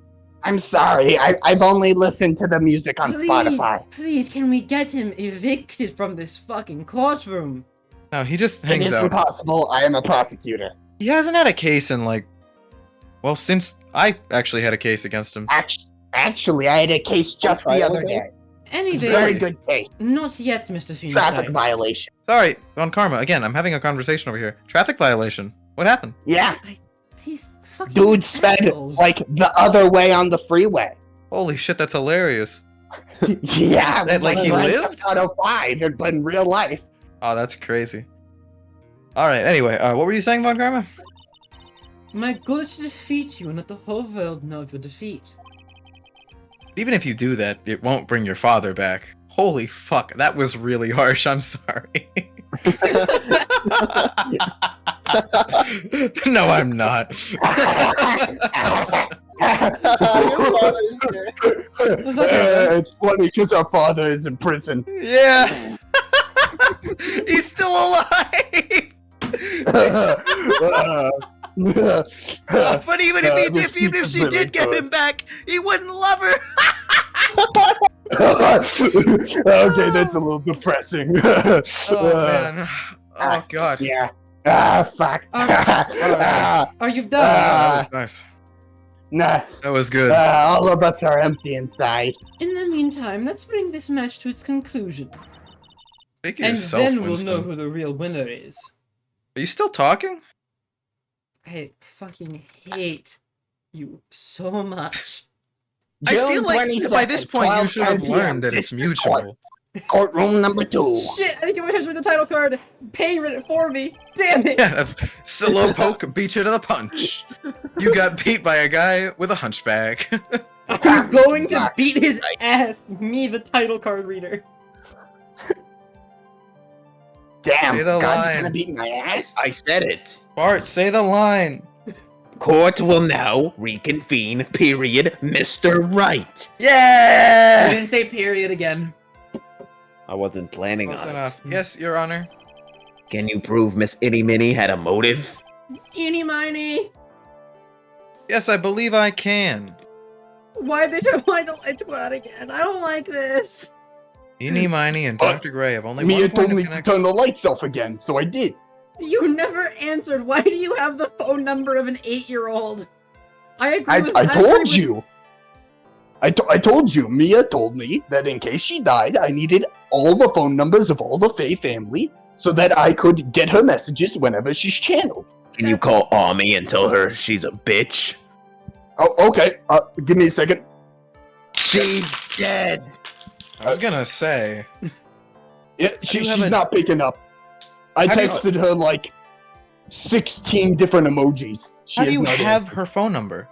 I'm sorry. I've only listened to the music on Spotify. Please, can we get him evicted from this fucking courtroom? No, he just It hangs is out. impossible. I am a prosecutor. He hasn't had a case in like. Well, since I actually had a case against him. Actually, I had a case just the trial other date? day. It's a Anyway, very good case. not yet, Mr. Phoenix. Traffic violation. Sorry, on Karma. Again, I'm having a conversation over here. Traffic violation. What happened? Yeah, These fucking dude sped assholes. like the other way on the freeway. Holy shit, that's hilarious. Yeah, it was Like he Grand lived? Theft Auto 5, but in real life. Oh, that's crazy. All right. Anyway, what were you saying about Karma? My goal is to defeat you and let the whole world know of your defeat. Even if you do that, it won't bring your father back. Holy fuck, that was really harsh. I'm sorry. No, I'm not. It's funny because our father is in prison. Yeah. He's still alive. But even if This even if pizza's she really did get good. him back, he wouldn't love her. Okay, that's a little depressing. Oh man. Oh god. Yeah. Fuck. Are you done? That was nice. Nah, That was good. all of us are empty inside. In the meantime, let's bring this match to its conclusion. Speak of And yourself, then we'll Winston. know who the real winner is. Are you still talking? I fucking hate you so much. I feel June like 22nd, by this point you 12 should have p.m. learned that it's District Court. mutual. Courtroom number 2. Shit, I didn't get my chance to read the title card. Pay read it for me. Damn it. Yeah, that's Slowpoke beat you to the punch. You got beat by a guy with a hunchback. I'm going to beat his ass. Me, the title card reader. Damn, Say the God's line. gonna beat my ass. I said it. Bart, say the line. Court will now reconvene, period, Mr. Wright. I Yeah! didn't say period again. I wasn't planning Close on enough. it. Yes, Your Honor. Can you prove Miss Itty Minnie had a motive? Eeny miny. Yes, I believe I can. Why they turn why the lights go out again? I don't like this. Eeny, Miny, and Dr. Gray have only Mia one told point of me to connection. turn the lights off again, so I did. You never answered. Why do you have the phone number of an 8-year-old? I agree with I agree told with- you. I told you. Mia told me that in case she died, I needed all the phone numbers of all the Faye family so that I could get her messages whenever she's channeled. Can you call Ami and tell her she's a bitch? Oh, okay. Give me a second. She's dead. I was gonna say. Yeah, you have she's a- not picking up. I How do you- texted her like 16 different emojis. She How do is you not in. have her phone number?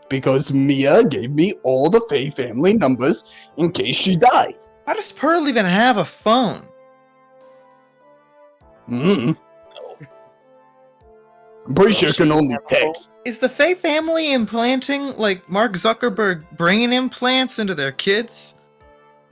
Because Mia gave me all the Faye family numbers in case she died. How does Pearl even have a phone? Mm. I'm pretty sure it can only have a phone? text. Is the Faye family implanting, like, Mark Zuckerberg brain implants into their kids?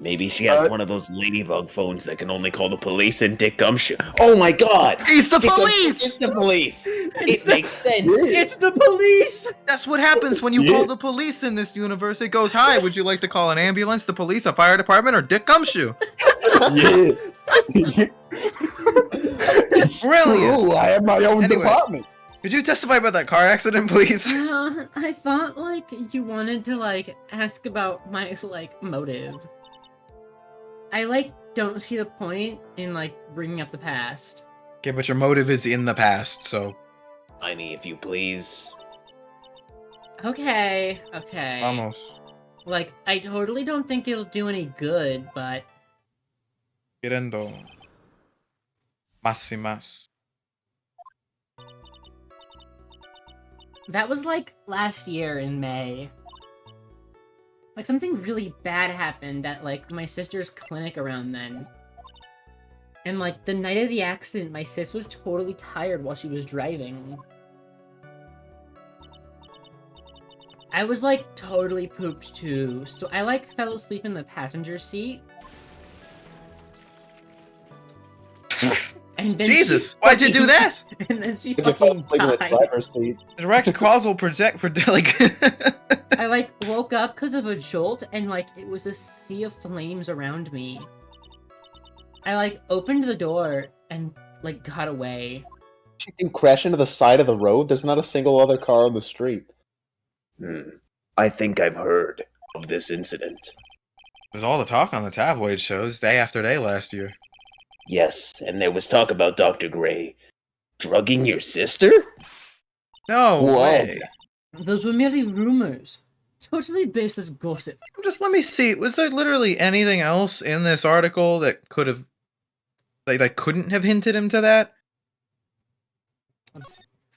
Maybe she has one of those ladybug phones that can only call the police and Dick Gumshoe. Oh my god! It's the Dick Gumshoe police! is the police! It's It the- makes sense! It's the police! That's what happens when you Yeah. call the police in this universe. It goes, hi, would you like to call an ambulance, the police, a fire department, or Dick Gumshoe? Yeah. It's Brilliant. true. I have my own Anyway. department. Could you testify about that car accident, please? I thought, like, you wanted to, like, ask about my, like, motive. I, like, don't see the point in, like, bringing up the past. Okay, but your motive is in the past, so Tiny, if you please. Okay. vamos. Like, I totally don't think it'll do any good, but... Querendo más y más. That was, like, last year in May. Like, something really bad happened at, like, my sister's clinic around then. And, like, the night of the accident, my sis was totally tired while she was driving. I was, like, totally pooped, too. So I, like, fell asleep in the passenger seat. And then Jesus, she why'd you do fucking- that? And then she You can fall fucking asleep in the died. driver's seat. Direct causal project, like. I, like, woke up because of a jolt, and, like, it was a sea of flames around me. I, like, opened the door and, like, got away. You crash into the side of the road. There's not a single other car on the street. I think I've heard of this incident. There's all the talk on the tabloid shows day after day last year. Yes, and there was talk about Dr. Gray drugging your sister? No Whoa. way. Those were merely rumors. Totally baseless gossip. Just let me see. Was there literally anything else in this article that could have, like, that couldn't have hinted him to that?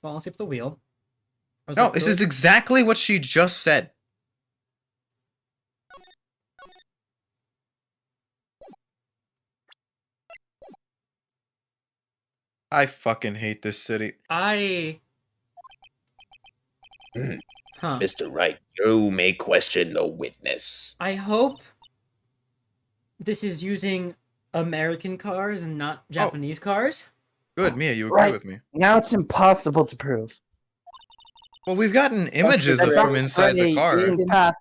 Falling asleep at the wheel. I was No, like, this "Good." is exactly what she just said. I fucking hate this city. I... Hmm. Huh. Mr. Wright, you may question the witness. I hope this is using American cars and not Japanese cars. Good, Mia, you agree Right. with me. Now it's impossible to prove. Well, we've gotten images That's of from inside the car. In fact,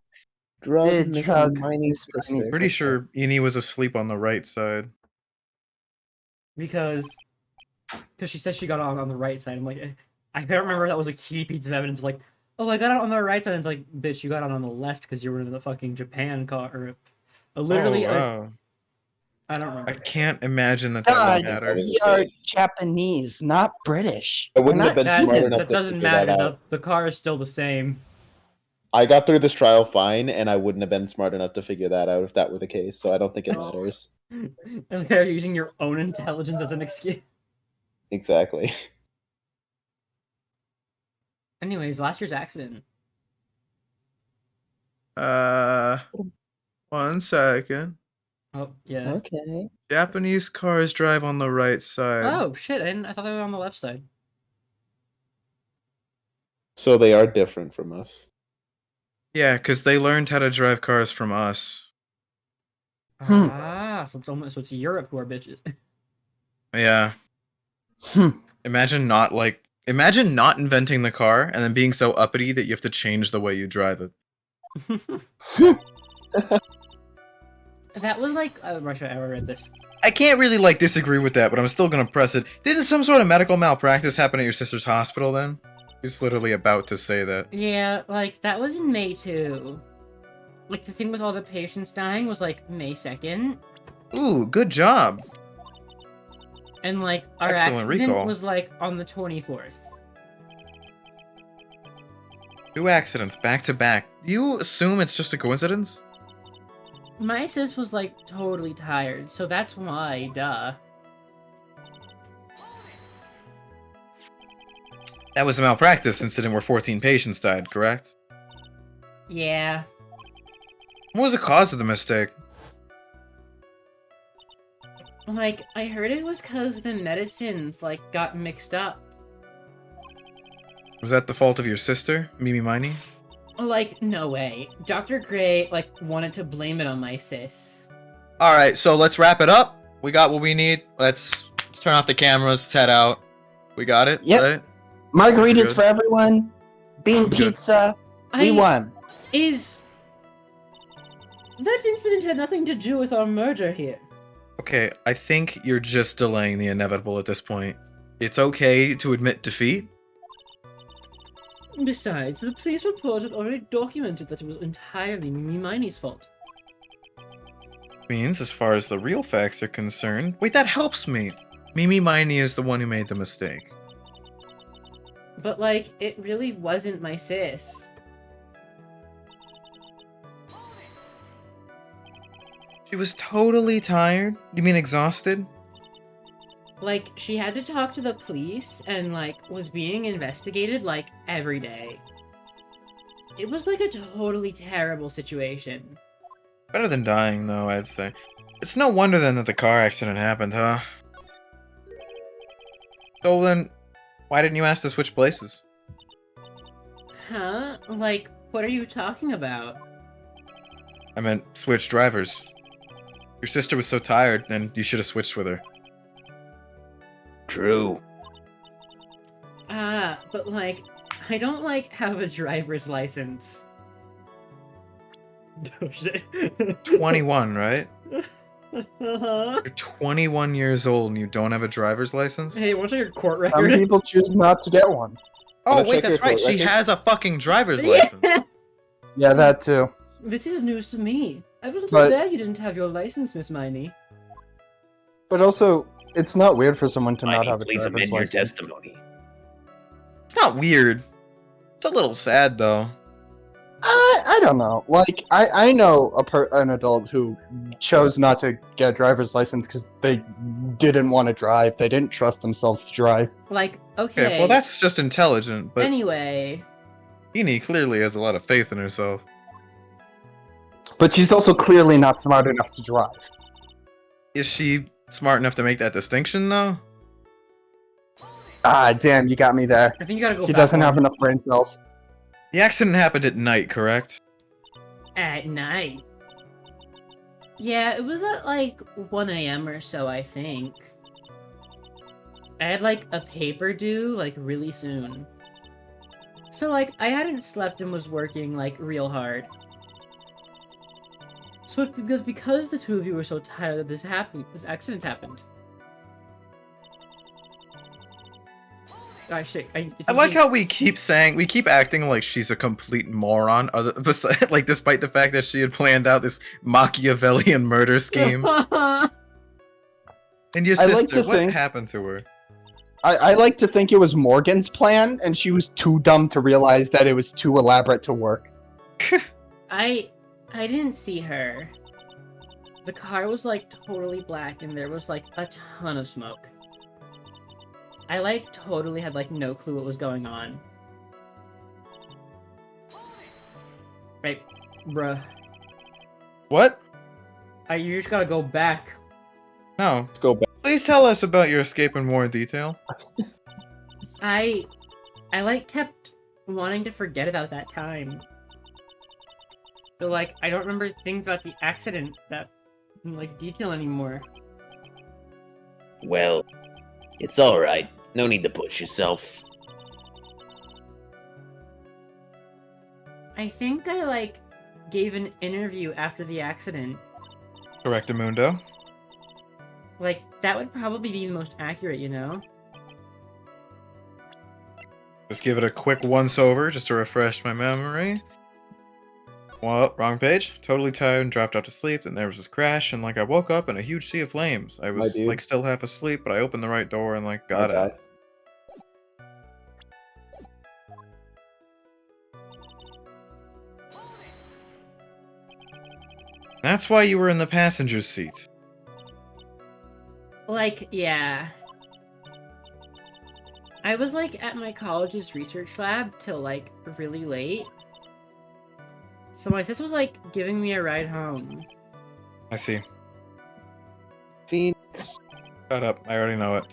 Drug Did Miss drug Miney's Miss sister. Miney's Pretty sure Ini was asleep on the right side. Because she says she got on the right side. I'm like, I don't remember if that was a key piece of evidence. Like, oh, I got it on the right side. And it's like, bitch, you got it on the left because you were in the fucking Japan car. Or, literally, Oh, wow. I don't I remember. can't imagine that that God, would matter. we are Japanese, not British. I wouldn't We're have been not That, smart heathen. enough that to doesn't figure that matter. out. The car is still the same. I got through this trial fine, and I wouldn't have been smart enough to figure that out if that were the case. So I don't think it matters. And they're using your own intelligence as an excuse. Exactly. Anyways, last year's accident. One second. Oh, yeah. Okay. Japanese cars drive on the right side. Oh, shit, I thought they were on the left side. So they are different from us. Yeah, because they learned how to drive cars from us. Ah, so it's Europe who are bitches. Yeah. Imagine not inventing the car and then being so uppity that you have to change the way you drive it. That was like Russia ever read this. I can't really disagree with that, but I'm still gonna press it. Didn't some sort of medical malpractice happen at your sister's hospital then? He's literally about to say that. Yeah, like that was in May too. Like the thing with all the patients dying was like May 2nd. Ooh, good job. And like our Excellent accident recall. was like on the 24th. 2 accidents back to back. Do you assume it's just a coincidence? My sis was like totally tired, so that's why, duh. That was a malpractice incident where 14 patients died, correct? Yeah. What was the cause of the mistake? Like, I heard it was cause the medicines, like, got mixed up. Was that the fault of your sister, Mimi Miney? Like, no way. Dr. Gray, like, wanted to blame it on my sis. Alright, so let's wrap it up. We got what we need. Let's turn off the cameras, let's head out. We got it? Yep. Right? Margaritas Good. for everyone. Bean Good. pizza. We won. That incident had nothing to do with our murder here. Okay, I think you're just delaying the inevitable at this point. It's okay to admit defeat. Besides, the police report had already documented that it was entirely Mimi Miney's fault. Means, as far as the real facts are concerned... Wait, that helps me! Mimi Miney is the one who made the mistake. But, like, it really wasn't my sis. She was totally tired? You mean exhausted? Like, she had to talk to the police and, like, was being investigated, like, every day. It was, like, a totally terrible situation. Better than dying, though, I'd say. It's no wonder then that the car accident happened, huh? So then, why didn't you ask to switch places? Huh? Like, what are you talking about? I meant switch drivers. Your sister was so tired, and you should have switched with her. True. Ah, but, like, I don't, like, have a driver's license. Oh, shit. 21, right? Uh-huh. You're 21 years old and you don't have a driver's license? Hey, what's your court Some record? people choose not to get one. Oh, Wanna wait, check that's your right. court She record? has a fucking driver's license. Yeah, that too. This is news to me. I wasn't But- aware you didn't have your license, Miss Miney. But also, it's not weird for someone to not Miney, have a please driver's amend your license. testimony. It's not weird. It's a little sad, though. I don't know. Like, I know an adult who chose not to get a driver's license because they didn't want to drive. They didn't trust themselves to drive. Like, okay. Okay, well, that's just intelligent, but Anyway, Eni clearly has a lot of faith in herself. But she's also clearly not smart enough to drive. Is she smart enough to make that distinction, though? Ah, damn, you got me there. I think you gotta go She back doesn't on. have enough brain cells. The accident happened at night, correct? At night. Yeah, it was at like 1 a.m. or so, I think. I had like a paper due like really soon. So like I hadn't slept and was working like real hard. So it was because the two of you were so tired that this accident happened. Ah, shit. I like how we keep acting like she's a complete moron, despite the fact that she had planned out this Machiavellian murder scheme. And your I sister, like to what think- happened to her? I like to think it was Morgan's plan, and she was too dumb to realize that it was too elaborate to work. I didn't see her. The car was like totally black and there was like a ton of smoke. I like totally had like no clue what was going on. Right. Bruh. What? You just gotta go back. No. Let's go back. Please tell us about your escape in more detail. I like kept wanting to forget about that time. So like I don't remember things about the accident that in like detail anymore. Well, it's alright. No need to push yourself. I think I like gave an interview after the accident. Correctamundo. Like that would probably be the most accurate, you know? Just give it a quick once-over, just to refresh my memory. Well, wrong page. Totally tired and dropped out to sleep, and there was this crash, and like I woke up in a huge sea of flames. I was dude. like still half asleep, but I opened the right door and like got Okay. out. That's why you were in the passenger seat. Like, yeah. I was like at my college's research lab till like really late. So my sis was like giving me a ride home. I see. Phoenix. Shut up. I already know it.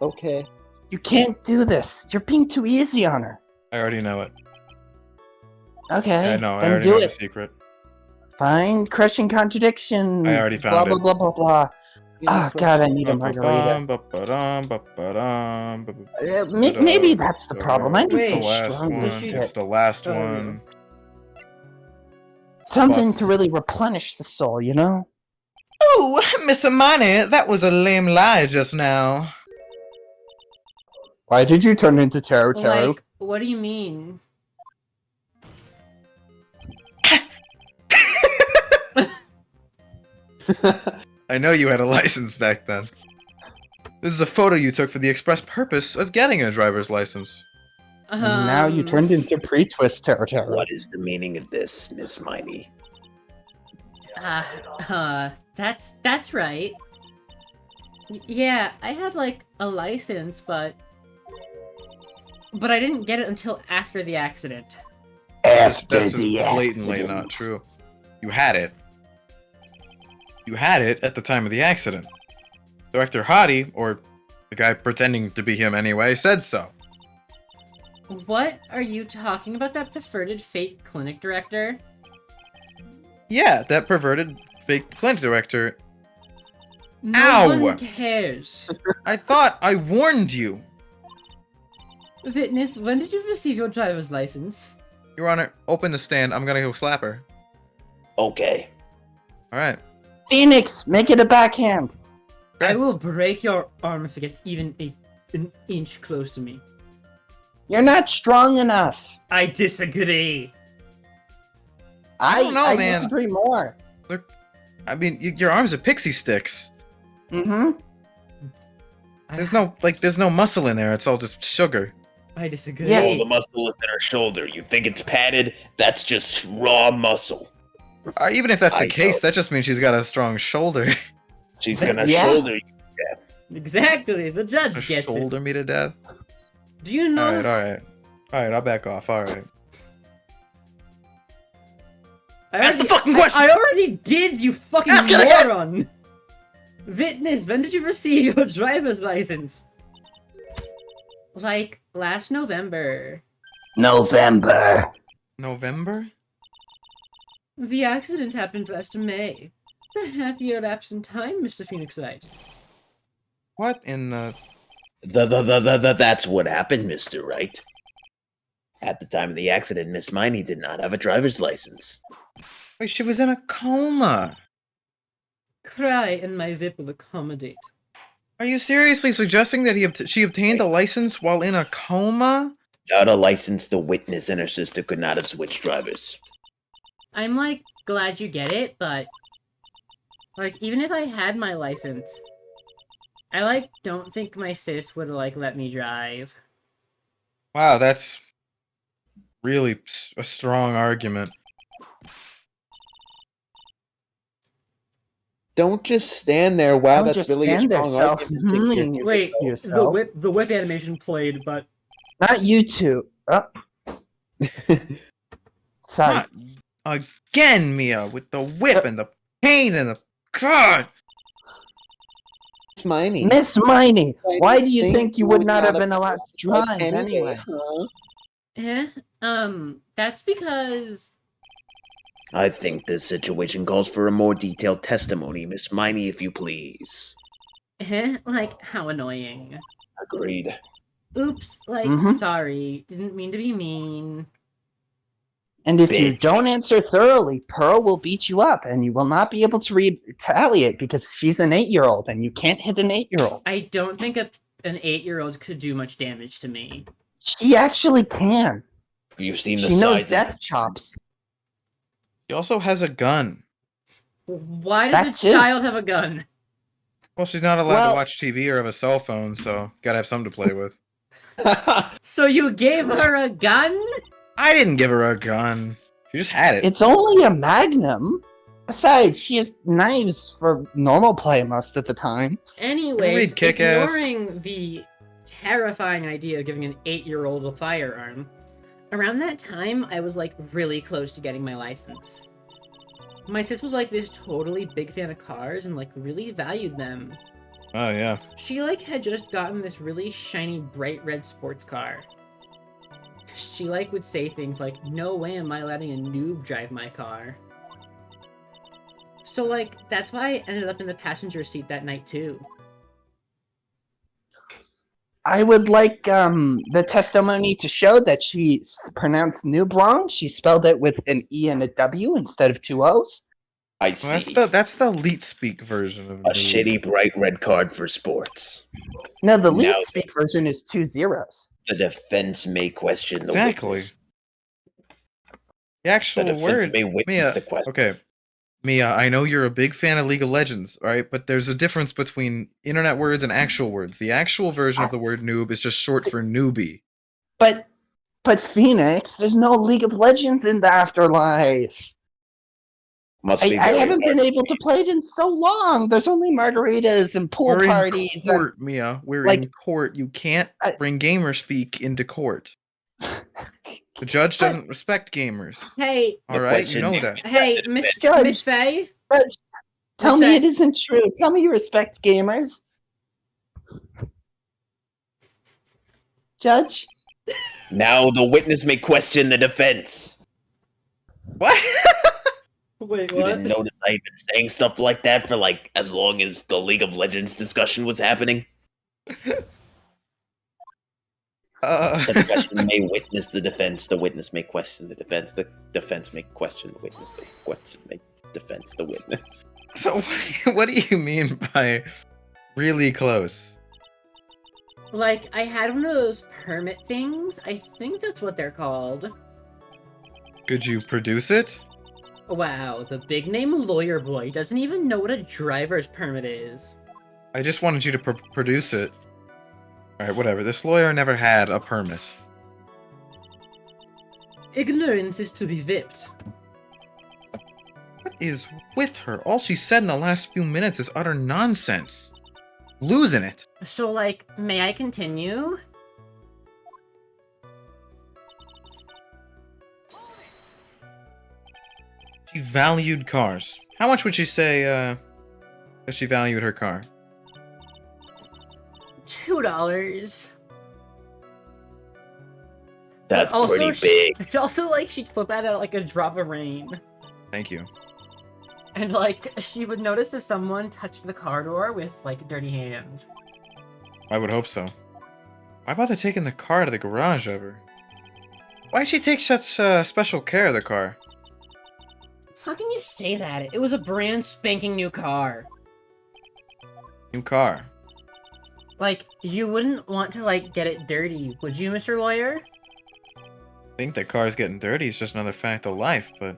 Okay. You can't do this. You're being too easy on her. I already know it. Okay, I know. I then already do know the it. secret. Find crushing contradictions. I already blah, found blah, it. blah, blah, blah. Oh, God, I need a margarita. Maybe that's the problem. I need Wait, some the last strong one. shit. It's the last Oh, one. Something to really replenish the soul, you know? Oh, Miss Hermione, that was a lame lie just now. Why did you turn into Taro Taro? Like, what do you mean? I know you had a license back then. This is a photo you took for the express purpose of getting a driver's license. Now you turned into pre-twist Taro Taro. What is the meaning of this, Miss Miney? That's right. Yeah, I had like a license, but I didn't get it until after the accident. That's After just the blatantly accident. not true. You had it. You had it at the time of the accident. Director Hottie, or the guy pretending to be him anyway, said so. What are you talking about? That perverted fake clinic director? Yeah, that perverted fake clinic director. No Ow! one cares. I thought I warned you. Witness, when did you receive your driver's license? Your Honor, open the stand. I'm gonna go slap her. Okay. Alright. Phoenix, make it a backhand. I will break your arm if it gets even an inch close to me. You're not strong enough. I disagree. I don't know, I man. disagree more. I mean, your arms are pixie sticks. Mm-hmm. There's no muscle in there. It's all just sugar. I disagree. Yeah. Oh, the muscle is in her shoulder. You think it's padded? That's just raw muscle. Even if that's the I case, know. that just means she's got a strong shoulder. She's gonna Yeah. shoulder you to death. Exactly. The judge gets Shoulder it. me to death. Do you know? Alright. I'll back off. Alright. That's the fucking question! I already did, you fucking Ask it again! moron! Witness, when did you receive your driver's license? Like, last November. November. November? The accident happened last May. It's a half-year lapse in time, Mr. Phoenix Wright. What in the... That's what happened, Mr. Wright. At the time of the accident, Miss Miney did not have a driver's license. Wait, she was in a coma. Cry and my whip will accommodate. Are you seriously suggesting that she obtained a license while in a coma? Without a license, the witness and her sister could not have switched drivers. I'm, like, glad you get it, but... Like, even if I had my license... I, like, don't think my sis would, like, let me drive. Wow, that's really a strong argument. Don't just stand there. Wow, Don't that's just really a stand there, strong argument. self-humiliating Wait, yourself. the whip animation played, but... Not you two. Sorry. Not again, Mia, with the whip and the pain and the God. Miss Miney. Miss Miney, why do you think think you would not have been allowed to drive anyway? Huh? That's because... I think this situation calls for a more detailed testimony, Miss Miney, if you please. Like, how annoying. Agreed. Oops, like, Mhm. sorry. Didn't mean to be mean. And if you Bitch. don't answer thoroughly, Pearl will beat you up, and you will not be able to retaliate because she's an 8-year-old, and you can't hit an 8-year-old. I don't think an 8-year-old could do much damage to me. She actually can. You've seen the She knows size of death chops. He also has a gun. Why That does a too. child have a gun? Well, she's not allowed Well- to watch TV or have a cell phone, so gotta have something to play with. So you gave her a gun? I didn't give her a gun. She just had it. It's only a magnum. Besides, she has knives for normal play most of the time. Anyways, Read Kick-Ass. ignoring the terrifying idea of giving an 8-year-old a firearm, around that time, I was, like, really close to getting my license. My sis was, like, this totally big fan of cars and, like, really valued them. Oh, yeah. She, like, had just gotten this really shiny, bright red sports car. She, like, would say things like, no way am I letting a noob drive my car. So, like, that's why I ended up in the passenger seat that night, too. I would like the testimony to show that she pronounced noob wrong. She spelled it with an E and a W instead of 2 O's. I Well, see. that's the elite speak version of A shitty bright red card for sports. No, the lead Now- speak version is 2 zeros. The defense may question the Exactly. witness. The The actual defense word. may witness Mia, the question. okay. Mia, I know you're a big fan of League of Legends, right? But there's a difference between internet words and actual words. The actual version of the word noob is just short for newbie. But Phoenix, there's no League of Legends in the afterlife. Must I be very haven't been hard. able to play it in so long. There's only margaritas and pool We're parties. in court, Mia. We're like- in court. You can't I- bring gamer speak into court. The judge doesn't respect gamers. Hey, All The right, you question know may- that. hey, Miss Judge. Faye? Tell What's me that? it isn't true. Tell me you respect gamers. Judge? Now the witness may question the defense. What? Wait, You didn't notice I had been saying stuff like that for like as long as the League of Legends discussion was happening? The question may witness the defense. The witness may question the defense. The defense may question the witness. The question may defense the witness. So what do you mean by really close? Like, I had one of those permit things. I think that's what they're called. Could you produce it? Wow, the big name lawyer boy doesn't even know what a driver's permit is. I just wanted you to produce it. Alright, whatever. This lawyer never had a permit. Ignorance is to be whipped. What is with her? All she said in the last few minutes is utter nonsense. Losing it. So, like, may I continue? She valued cars. How much would she say, that she valued her car? $2. That's Also, pretty big. Also, like, she'd flip at it like a drop of rain. Thank you. And, like, she would notice if someone touched the car door with, like, dirty hands. I would hope so. Why bother taking the car to the garage ever? Why'd she take such special care of the car? How can you say that? It was a brand spanking new car. New car. Like, you wouldn't want to, like, get it dirty, would you, Mr. Lawyer? Think that cars getting dirty is just another fact of life, but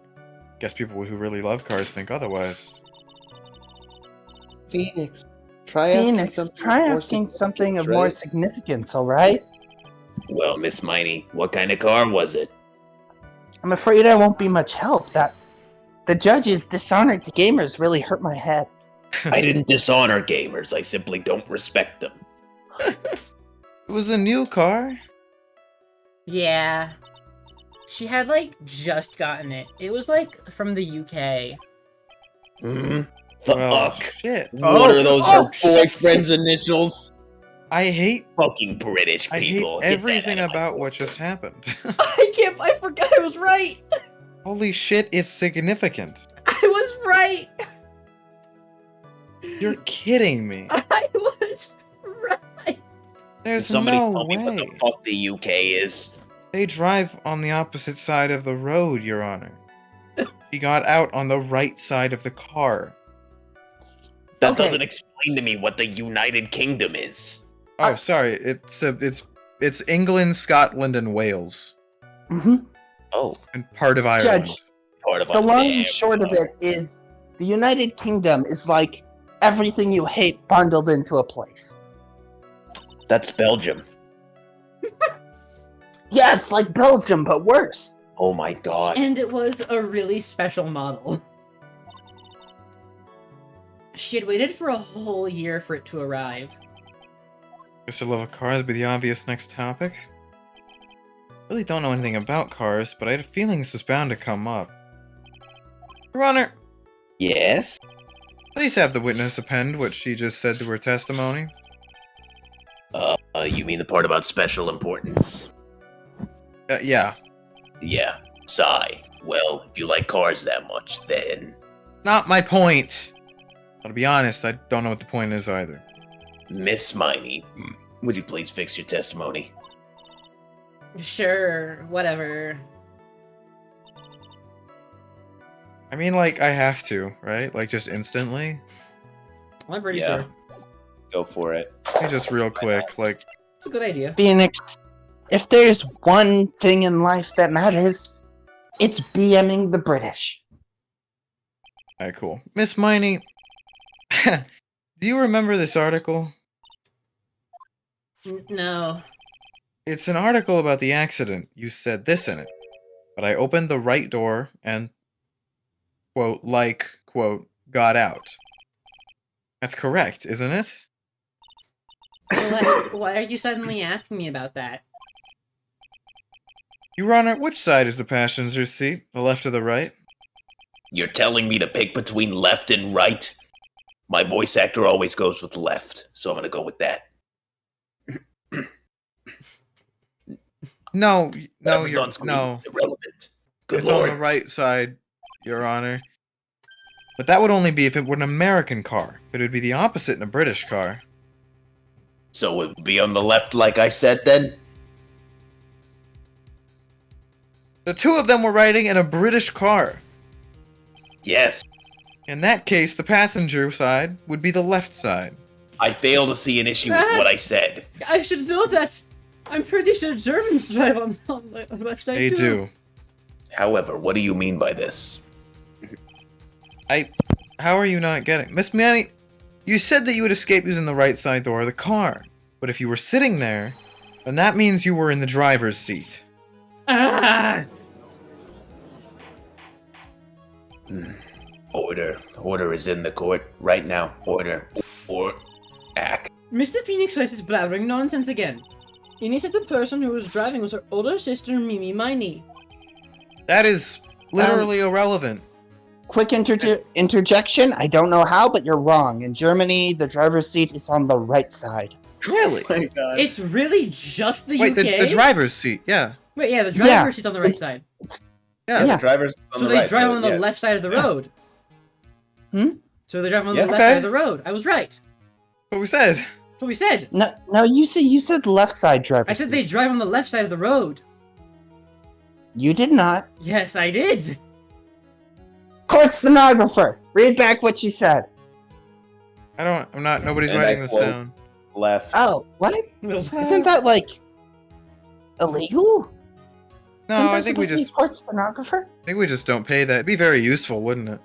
guess people who really love cars think otherwise. Phoenix, try asking Phoenix, something try more asking significant, something of right? more significance, alright? Well, Miss Miney, what kind of car was it? I'm afraid I won't be much help. That the judge's dishonor to gamers really hurt my head. I didn't dishonor gamers. I simply don't respect them. It was a new car? Yeah. She had, like, just gotten it. It was, like, from the UK. The Well, fuck? shit. What are those Oh, her boyfriend's initials? I hate Fucking British people. Get that everything out of my about what courtroom. just happened. I forgot I was right! Holy shit, it's significant. I was right! You're kidding me. I was right! There's Somebody no tell me what the way. fuck the UK is. They drive on the opposite side of the road, Your Honor. He got out on the right side of the car. That Okay. doesn't explain to me what the United Kingdom is. Oh, sorry. It's England, Scotland, and Wales, hmm Oh, and part of Ireland. Judge, part of the long Damn. and short of it is the United Kingdom is like everything you hate bundled into a place. That's Belgium. Yeah, it's like Belgium, but worse. Oh my god. And it was a really special model. She had waited for a whole year for it to arrive. Guess your love of cars be the obvious next topic. Really don't know anything about cars, but I had a feeling this was bound to come up. Your Honor, Yes? please have the witness append what she just said to her testimony. You mean the part about special importance? Yeah. Yeah. Sigh. Well, if you like cars that much, then... Not my point. But to be honest, I don't know what the point is either. Miss Miney, would you please fix your testimony? Sure, whatever. I mean, like, I have to, right? Like, just instantly? I'm pretty Yeah. sure. Go for it. Hey, just real quick, like, It's a good idea. Phoenix, if there's one thing in life that matters, it's BMing the British. alright, cool. Miss Miney, do you remember this article? No. It's an article about the accident. You said this in it. But I opened the right door and, quote, got out. That's correct, isn't it? Why are you suddenly asking me about that? Your Honor, which side is the passenger seat? The left or the right? You're telling me to pick between left and right? My voice actor always goes with left, so I'm gonna go with that. No, Whatever's on screen is irrelevant. Good it's lord. on the right side, Your Honor. But that would only be if it were an American car. But it would be the opposite in a British car. So it would be on the left like I said then? The two of them were riding in a British car. Yes. In that case, the passenger side would be the left side. I fail to see an issue with what I said. I should know that. I'm pretty sure Germans drive on the left side They too. do. However, what do you mean by this? How are you not getting? Miss Manny, you said that you would escape using the right side door of the car. But if you were sitting there, then that means you were in the driver's seat. Ah! Order. Order is in the court right now. Order. Or act. Mr. Phoenix Wright is blabbering nonsense again. He said the person who was driving was her older sister, Mimi Miney. That is literally irrelevant. Quick interjection. I don't know how, but you're wrong. In Germany, the driver's seat is on the right side. Really? My God. It's really just the Wait, UK? the driver's seat, yeah. Wait, yeah, the driver's seat's on the right side. Yeah. Yeah. The driver's on So the they right, drive on the yeah. left side of the road. Hmm? So they drive on Yeah. the left Okay. side of the road. I was right. What we said. That's what we said. No, you said left side driver's I said seat. they drive on the left side of the road. You did not. Yes, I did. Court stenographer, read back what you said. Nobody's And I writing this quote- down. Left. Oh, what? Isn't that like illegal? No, Isn't I there think we supposed to be just, court stenographer. I think we just don't pay that. It'd be very useful, wouldn't it?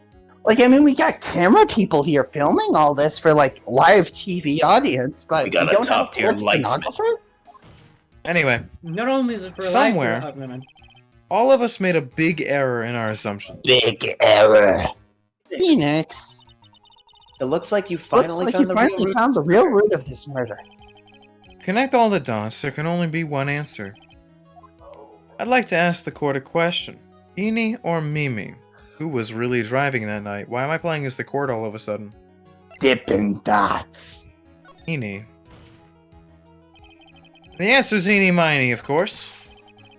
Like, I mean, we got camera people here filming all this for like live TV audience, but We got a don't have a top-tier court lightsman. stenographer. Anyway, Not only is it for Somewhere. life, never mind. all of us made a big error in our assumptions. Big error. Phoenix. It looks like you Looks finally like found you the finally real found the real root of this murder. Connect all the dots. There can only be one answer. I'd like to ask the court a question. Eenie or Mimi? Who was really driving that night? Why am I playing as the court all of a sudden? Dippin' Dots. Eenie. The answer's Eenie Miney, of course.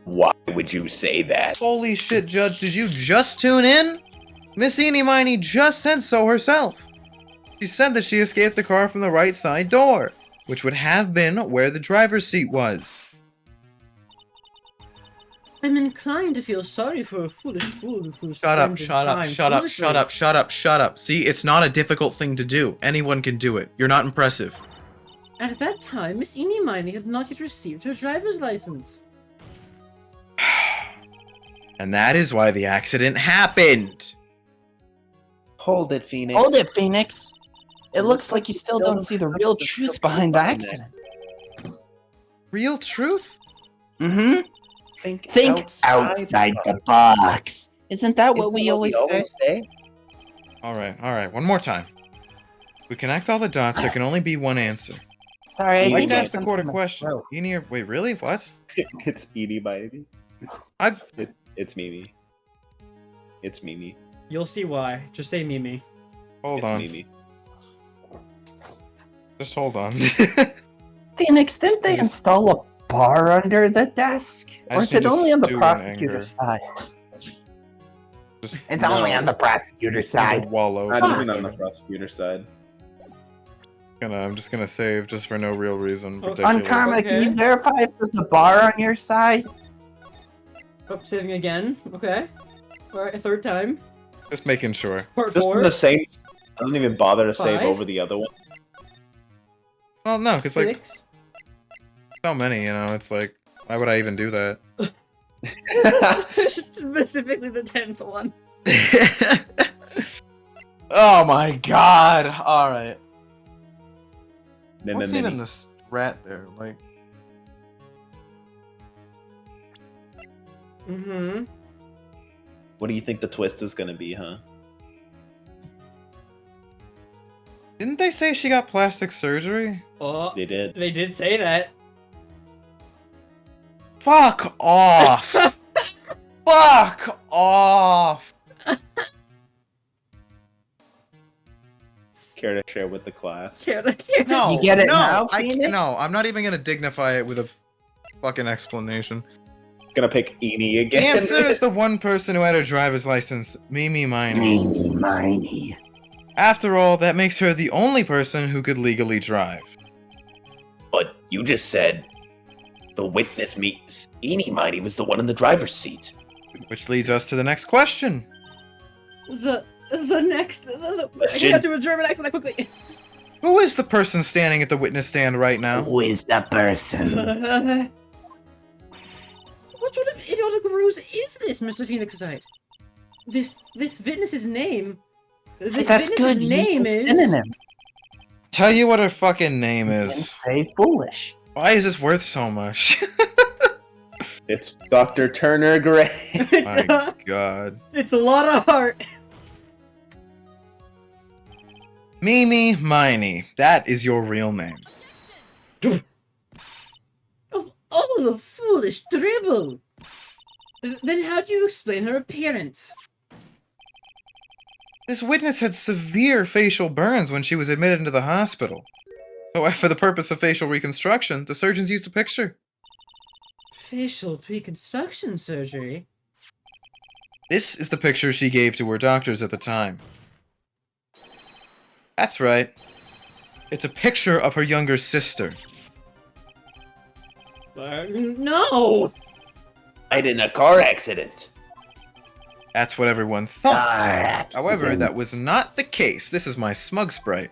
Why would you say that? Holy shit, Judge, did you just tune in? Miss Eenie Miney just said so herself. She said that she escaped the car from the right side door, which would have been where the driver's seat was. I'm inclined to feel sorry for a foolish fool who Shut up, spends his shut up, time shut up, foolishly. shut up, shut up, shut up. See, it's not a difficult thing to do. Anyone can do it. You're not impressive. At that time, Miss Eenie Miney had not yet received her driver's license. And that is why the accident happened. Hold it, Phoenix. Hold it, Phoenix. It looks like you still don't see the real truth behind the accident. Real truth? Mm-hmm. Think outside the box. Isn't that what we always say? Alright, one more time. We connect all the dots, there can only be one answer. Sorry, I'd I like think to I ask the court a question. throat. Eenie or... Wait, really? What? It's Edie Miney. It's Mimi. It's Mimi. You'll see why. Just say Mimi. Hold It's on. Mimi. Just hold on. Phoenix, didn't they install a bar under the desk? I Or just is it need to only on the stew in prosecutor's anger. side? Just It's No. only on the prosecutor's side. wallow. Not for a even on the second. prosecutor side. I'm just gonna save just for no real reason. Okay. On Particular. Karma, can Okay. you verify if there's a bar on your side? Oh, saving again. Okay. Alright, a third time. Just making sure. Part Just 4. the same. Doesn't even bother to save 5. over the other one. Well, no, because like 6. so many, you know, it's like, why would I even do that? Specifically the 10th one. Oh my god! Alright. Mimi, What's Mimi. even this rat there? Like, Mm-hmm. What do you think the twist is gonna be, huh? didn't they say she got plastic surgery? Oh, They did. they did say that. Fuck off! Fuck off! Care to share with the class? No, You get it no, now, I Phoenix? no, I'm not even gonna dignify it with a fucking explanation. Gonna pick Eenie The again. answer is the one person who had her driver's license, Mimi Miney. Meeny miny. After all, that makes her the only person who could legally drive. But you just said the witness meets Eenie Miney was the one in the driver's seat. Which leads us to the next question. The next. I Question. got to a German accent that quickly. Who is the person standing at the witness stand right now? Who is the person? What sort of idiotic ruse is this, Mr. Phoenix Wright? This witness's name. This That's witness's good. Use name the is. synonym. Tell you what her fucking name And is. say foolish. Why is this worth so much? It's Dr. Turner Gray. My god. It's a lot of heart. Mimi Miney. That is your real name. Of all the foolish dribble. Then how do you explain her appearance? This witness had severe facial burns when she was admitted into the hospital. So for the purpose of facial reconstruction, the surgeons used a picture. Facial reconstruction surgery? This is the picture she gave to her doctors at the time. That's right. It's a picture of her younger sister. No! Died in a car accident. That's what everyone thought. However, that was not the case. This is my smug sprite.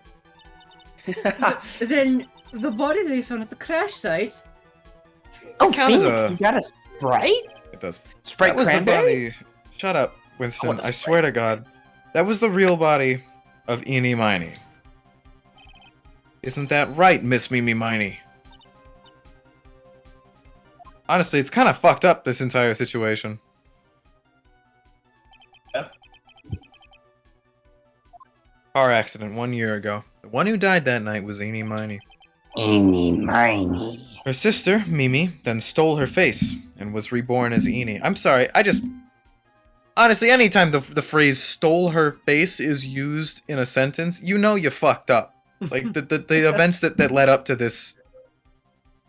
Then the body they found at the crash site. Oh, count as Phoenix, a- you got a Sprite? It does. Sprite That was the cranberry? body. Shut up, Winston. want a I swear to God. That was the real body of Eenie Miney. Isn't that right, Miss Mimi Miney? Honestly, it's kind of fucked up, this entire situation. Yeah. Car accident 1 year ago. The one who died that night was Eenie Miney. Eeny miny. Her sister, Mimi, then stole her face and was reborn as Eni. I'm sorry, honestly, anytime the phrase "stole her face" is used in a sentence, you know you fucked up. Like, the events that led up to this,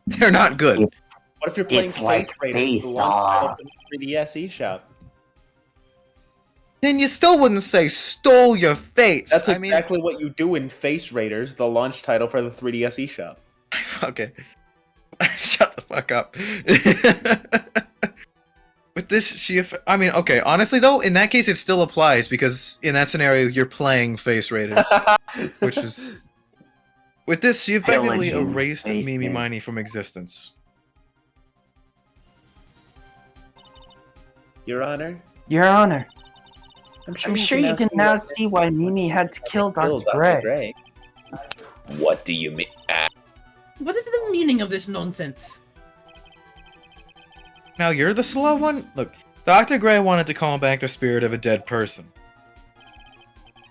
they're not good. What if you're playing It's like Face Raiders, the Face launch title Off. for the 3DS eShop? Then you still wouldn't say "stole your face." That's I mean, exactly what you do in Face Raiders, the launch title for the 3DS eShop. okay. Shut the fuck up. With this, I mean, okay, honestly though, in that case it still applies because in that scenario you're playing Face Raiders, which is... With this, she effectively Pillaging erased faces. Mimi Miney from existence. Your Honor, Your Honor, I'm I'm sure you can now see why Mimi had to kill Dr. Gray. What do you mean? What is the meaning of this nonsense? Now you're the slow one? Look, Dr. Gray wanted to call back the spirit of a dead person.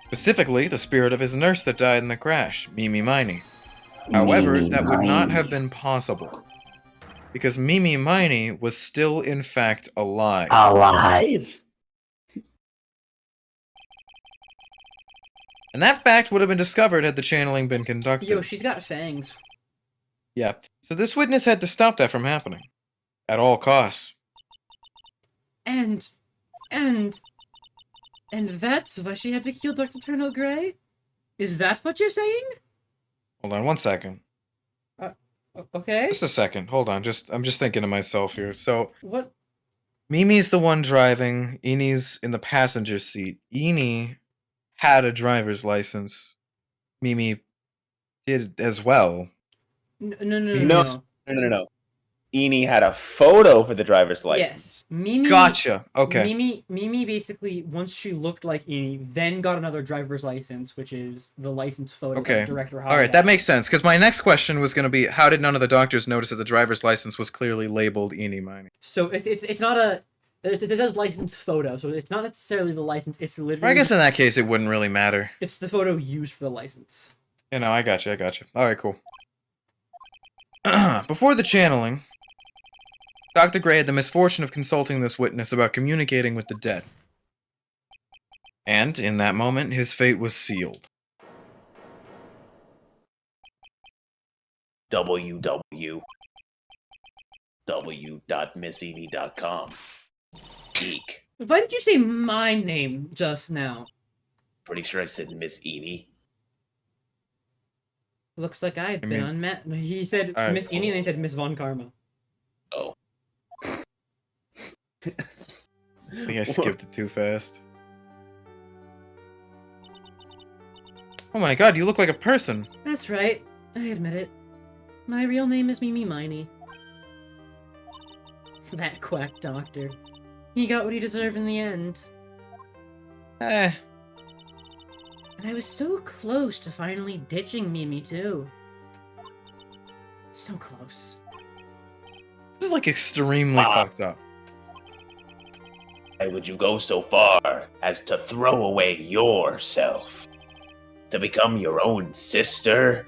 Specifically, the spirit of his nurse that died in the crash, Mimi Miney. However, Mimi that would not Miney. have been possible. Because Mimi Miney was still, in fact, alive. Alive. And that fact would have been discovered had the channeling been conducted. Yo, she's got fangs. Yeah. So this witness had to stop that from happening. At all costs. And that's why she had to kill Dr. Eternal Grey? Is that what you're saying? Hold on one second. Okay. Just a second. Hold on. I'm just thinking to myself here. So What? Mimi's the one driving. Eni's in the passenger seat. Eni had a driver's license. Mimi did as well. No. No. Eni had a photo for the driver's license. Yes. Mimi. Gotcha. Okay. Mimi basically, once she looked like Eni, then got another driver's license, which is the license photo Okay. that Director All right, that makes sense. Because my next question was going to be, how did none of the doctors notice that the driver's license was clearly labeled Eni Miney? So it's not a. It says license photo, so it's not necessarily the license. It's literally. I guess in that case, it wouldn't really matter. It's the photo used for the license. You know, I got you. All right, cool. Before the channeling, Dr. Gray had the misfortune of consulting this witness about communicating with the dead. And, in that moment, his fate was sealed. www.misseni.com. Geek. Why did you say my name just now? Pretty sure I said Miss Eni. Looks like I've I been mean- on Matt. He said Alright, Miss Eni, and then he said Miss Von Karma. Oh. I think I skipped it too fast. Oh my god, you look like a person. That's right. I admit it. My real name is Mimi Miney. That quack doctor. He got what he deserved in the end. Eh. And I was so close to finally ditching Mimi, too. So close. This is like extremely fucked up. Why would you go so far as to throw away yourself? To become your own sister?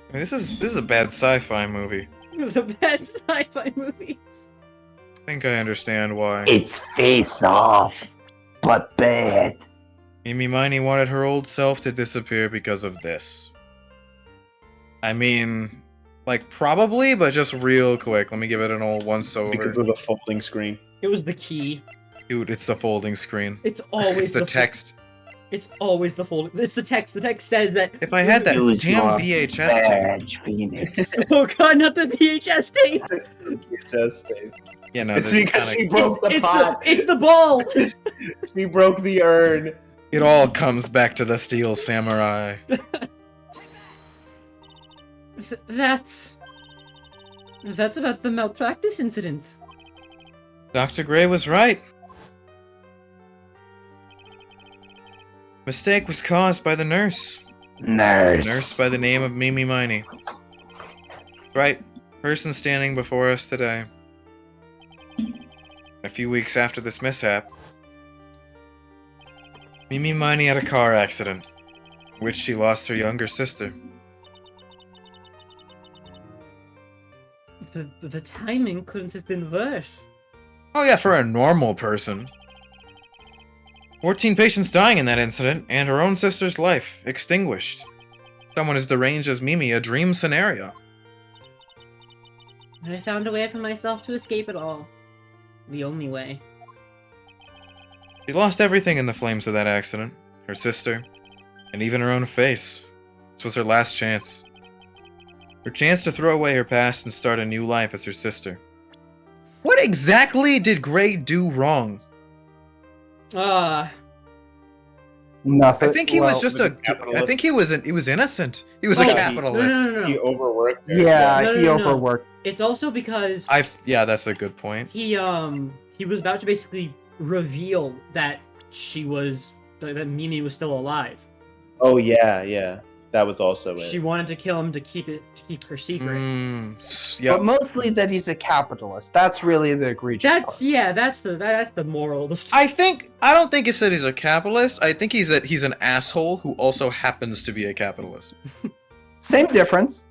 I mean, this is a bad sci-fi movie. It was a bad sci-fi movie. I think I understand why. It's Face Off, but bad. Mimi Miney wanted her old self to disappear because of this. I mean, like, probably, but just real quick. Let me give it an old once-over. Because of the folding screen. It was the key. Dude, it's the folding screen. It's always It's the text. It's always the fold. It's the text. The text says that. If I had that Use damn your VHS tape. badge, Phoenix. Oh god, not the VHS tape. Just You know, it's the because kinda- she broke the pot. It's the ball. She broke the urn. It all comes back to the Steel Samurai. That's about the malpractice incident. Dr. Gray was right. Mistake was caused by the nurse. Nurse by the name of Mimi Miney. Right. Person standing before us today. A few weeks after this mishap, Mimi Miney had a car accident, in which she lost her younger sister. the timing couldn't have been worse. Oh yeah, for a normal person. 14 patients dying in that incident, and her own sister's life extinguished. Someone as deranged as Mimi, a dream scenario. And I found a way for myself to escape it all. The only way. She lost everything in the flames of that accident. Her sister, and even her own face. This was her last chance. Her chance to throw away her past and start a new life as her sister. What exactly did Gray do wrong? Nothing. I think he was just was a I capitalist. think he was innocent. He was Oh, a no, capitalist. No. He overworked. her. Yeah, No, no, he no, no. overworked. It's also because Yeah, that's a good point. he was about to basically reveal that that Mimi was still alive. Oh yeah. That was also it. She wanted to kill him to keep her secret. But mostly that he's a capitalist. That's really the egregious part. That's the moral of the story. I don't think he said he's a capitalist. I think he's an asshole who also happens to be a capitalist. Same difference.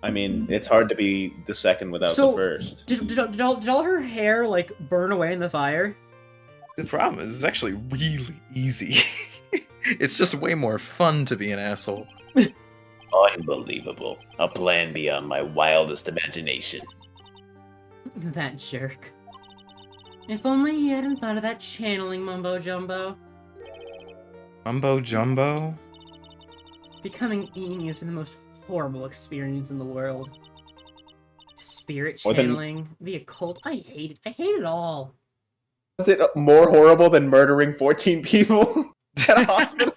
I mean, it's hard to be the second without So, the first. Did all her hair like burn away in the fire? The problem is it's actually really easy. It's just way more fun to be an asshole. Unbelievable. A plan beyond my wildest imagination. That jerk. If only he hadn't thought of that channeling mumbo jumbo. Mumbo jumbo? Becoming Eni has been the most horrible experience in the world. Spirit More than- channeling, the occult, I hate it all. Was it more horrible than murdering 14 people at a hospital?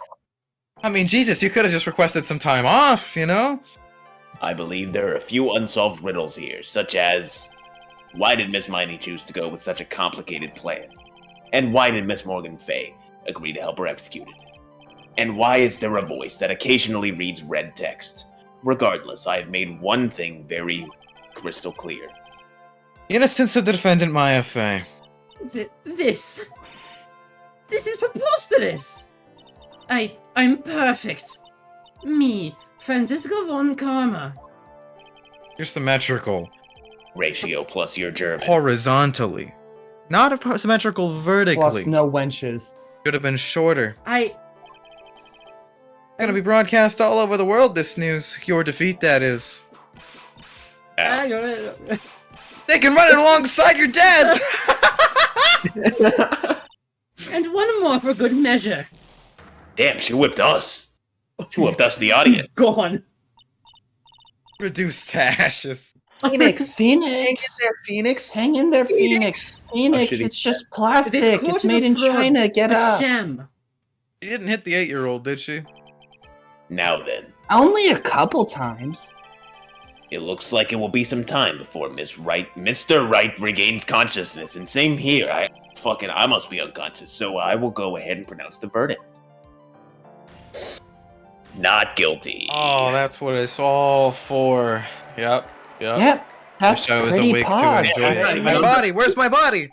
I mean, Jesus, you could have just requested some time off, you know? I believe there are a few unsolved riddles here, such as why did Miss Miney choose to go with such a complicated plan? And why did Miss Morgan Fay agree to help her execute it? And why is there a voice that occasionally reads red text? Regardless, I have made one thing very crystal clear. Innocence of the defendant Maya Fey. This is preposterous! I'm perfect. Me, Franziska von Karma. You're symmetrical. Ratio plus your German. Horizontally. Not symmetrical vertically. Plus no wenches. Should have been shorter. I Gonna be broadcast all over the world, this news. Your defeat, that is. Ow. They can run it alongside your dad's! And one more for good measure. Damn, she whipped us. She whipped us, the audience. Gone. Reduced to ashes. Phoenix. Hang in Phoenix. there, Phoenix. Hang in there, Phoenix. Phoenix, shitty. it's just This plastic. court It's is made a in fraud, China. Get a up. sham. She didn't hit the 8-year-old, did she? Now then, Only a couple times. it looks like it will be some time before Mr. Wright regains consciousness, and same here. I must be unconscious, so I will go ahead and pronounce the verdict. Not guilty. Oh, that's what it's all for. Yep. Yep. That's Wish I was pretty awake to posh. enjoy it. I- My body, where's my body?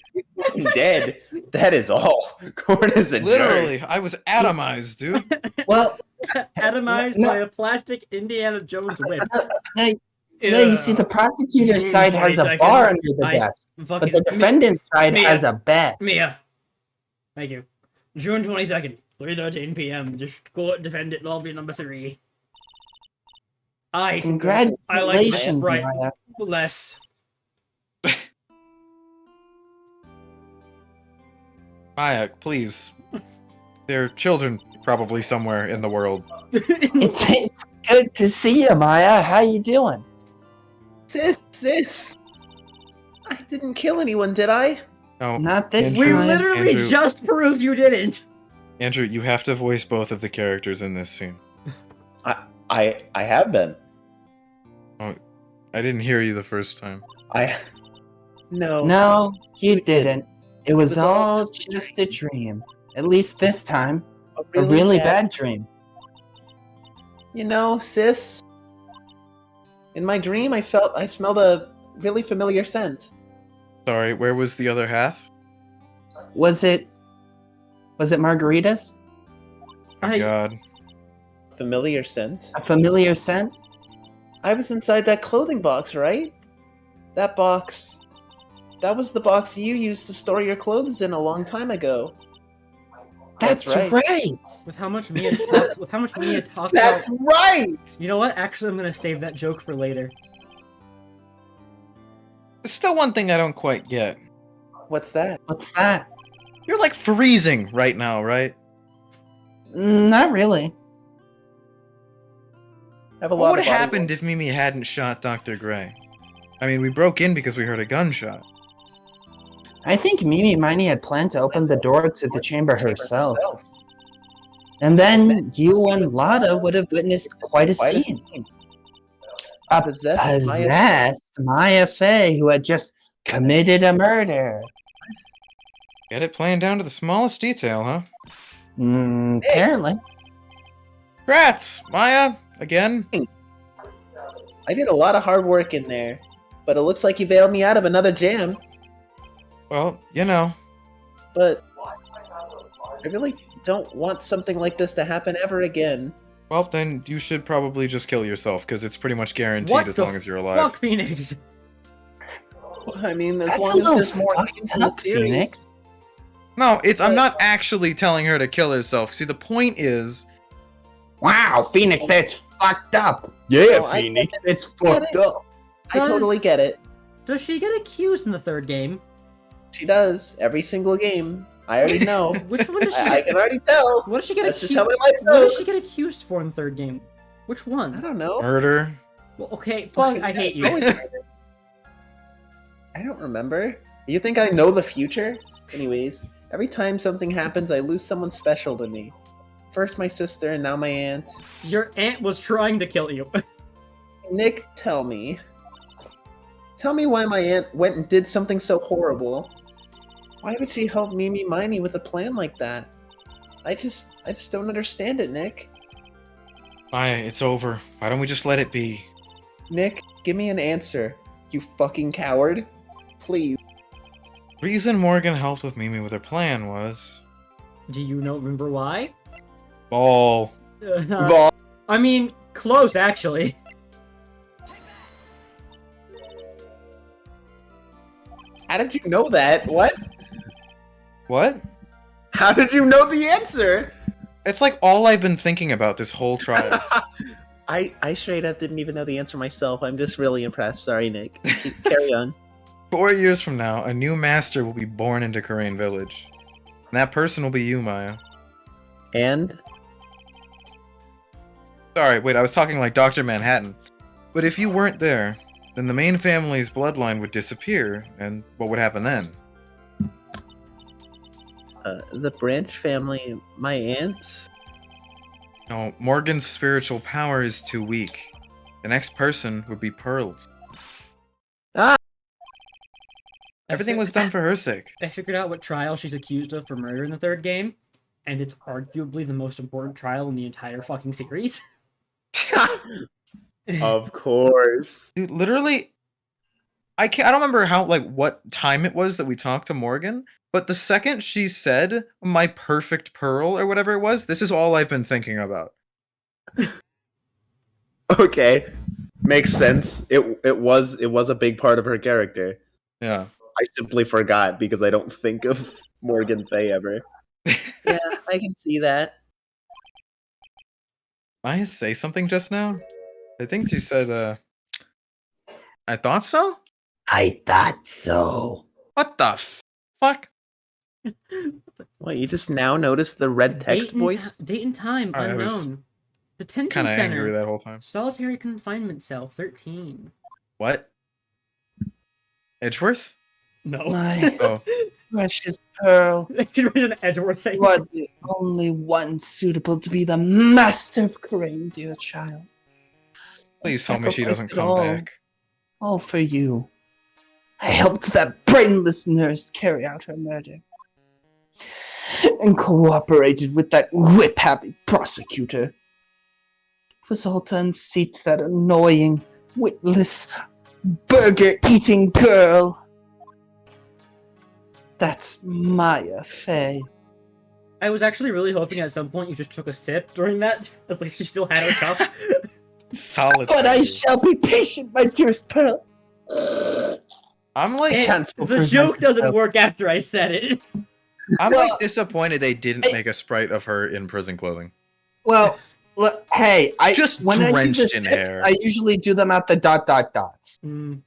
Dead. That is all. Court is adjourned. Literally, I was atomized, dude. Well, Atomized No. by a plastic Indiana Jones whip. no, you see, the prosecutor's side has a 22nd. bar under the I desk, but fucking the defendant's side Mia. has a bed. Mia. Thank you. June 22nd, 3:13 p.m. Court defendant lobby number 3. I like this Congratulations, right Maya. less. Maya, please. There are children probably somewhere in the world. It's good to see you, Maya. How you doing? Sis. I didn't kill anyone, did I? No, Not this We Andrew, time. literally Andrew. just proved you didn't. Andrew, you have to voice both of the characters in this scene. I have been. I didn't hear you the first time. No. No, you didn't. It was all just a dream. At least this time. A really bad dream. You know, sis. In my dream, I smelled a really familiar scent. Sorry, where was the other half? Was it margaritas? Oh my god. Familiar scent. A familiar scent? I was inside that clothing box, right? That box. That was the box you used to store your clothes in a long time ago. That's right. With how much Mia talks, That's about... right! You know what? Actually, I'm gonna save that joke for later. There's still one thing I don't quite get. What's that? What's that? You're like freezing right now, right? Not really. I have a What lot would of have body happened if Mimi hadn't shot Dr. Gray? I mean, we broke in because we heard a gunshot. I think Mimi Miney had planned to open the door to the chamber herself. And then you and Lada would have witnessed quite a scene. A possessed Maya Fey who had just committed a murder. Get it planned down to the smallest detail, huh? Apparently. Congrats, Maya, again. I did a lot of hard work in there, but it looks like you bailed me out of another jam. Well, you know. But I really don't want something like this to happen ever again. Well, then you should probably just kill yourself, because it's pretty much guaranteed as long as you're alive. Fuck, Phoenix! I mean, as That's long as a there's more little things in the fucked up, series. Phoenix. No, I'm not actually telling her to kill herself. See, the point is... Wow, Phoenix, that's fucked up. Yeah, No, Phoenix, it's get fucked it. up. I totally get it. Does she get accused in the third game? She does. Every single game. I already know. Which one does she I can already tell. What does she get That's accused? just how my life What goes. does she get accused for in the third game? Which I one? don't know. Murder. Well, okay, fuck, I hate you. I don't remember. You think I know the future? Anyways, every time something happens, I lose someone special to me. First my sister, and now my aunt. Your aunt was trying to kill you. Nick, tell me. Tell me why my aunt went and did something so horrible. Why would she help Mimi Miney with a plan like that? I just don't understand it, Nick. Maya, it's over. Why don't we just let it be? Nick, give me an answer. You fucking coward. Please. Reason Morgan helped with Mimi with her plan was... Do you remember why? Ball. I mean, close, actually. How did you know that? What? What? How did you know the answer? It's like all I've been thinking about this whole trial. I straight up didn't even know the answer myself. I'm just really impressed. Sorry, Nick. Carry on. 4 years from now, a new master will be born into Karain Village. And that person will be you, Maya. And? Sorry, wait, I was talking like Dr. Manhattan. But if you weren't there, then the main family's bloodline would disappear, and what would happen then? The Branch family, my aunt? No, Morgan's spiritual power is too weak. The next person would be Pearl's. Ah! Everything was done for her sake. I figured out what trial she's accused of for murder in the third game, and it's arguably the most important trial in the entire fucking series. Of course. Dude, literally, I don't remember what time it was that we talked to Morgan, but the second she said my perfect pearl or whatever it was, this is all I've been thinking about. Okay. Makes sense. It was a big part of her character. Yeah. I simply forgot because I don't think of Morgan Fay ever. Yeah, I can see that. I say something just now? I think she said, I thought so? I thought so. What the fuck? What, you just now noticed the red text voice? Date and time I was unknown. Detention Kind of center. angry that whole time. Solitary confinement cell 13. What? Edgeworth? No. My Oh. precious Pearl. I can imagine Edgeworth saying You are the only one suitable to be the master of Karain, dear child. Please tell me she doesn't Sacrificed it come all. back. All for you. I helped that brainless nurse carry out her murder. And cooperated with that whip-happy prosecutor. It was all to unseat that annoying, witless, burger-eating girl. That's Maya Fey. I was actually really hoping at some point you just took a sip during that. As like she still had her cup. Solid. But I shall be patient, my dearest Pearl. I'm like, Chance will The present joke doesn't itself. work after I said it. I'm Well, like disappointed they didn't make a sprite of her in prison clothing. Well, look, hey, Just when I do the drenched in sips, hair. I usually do them at the ... dots. Mm.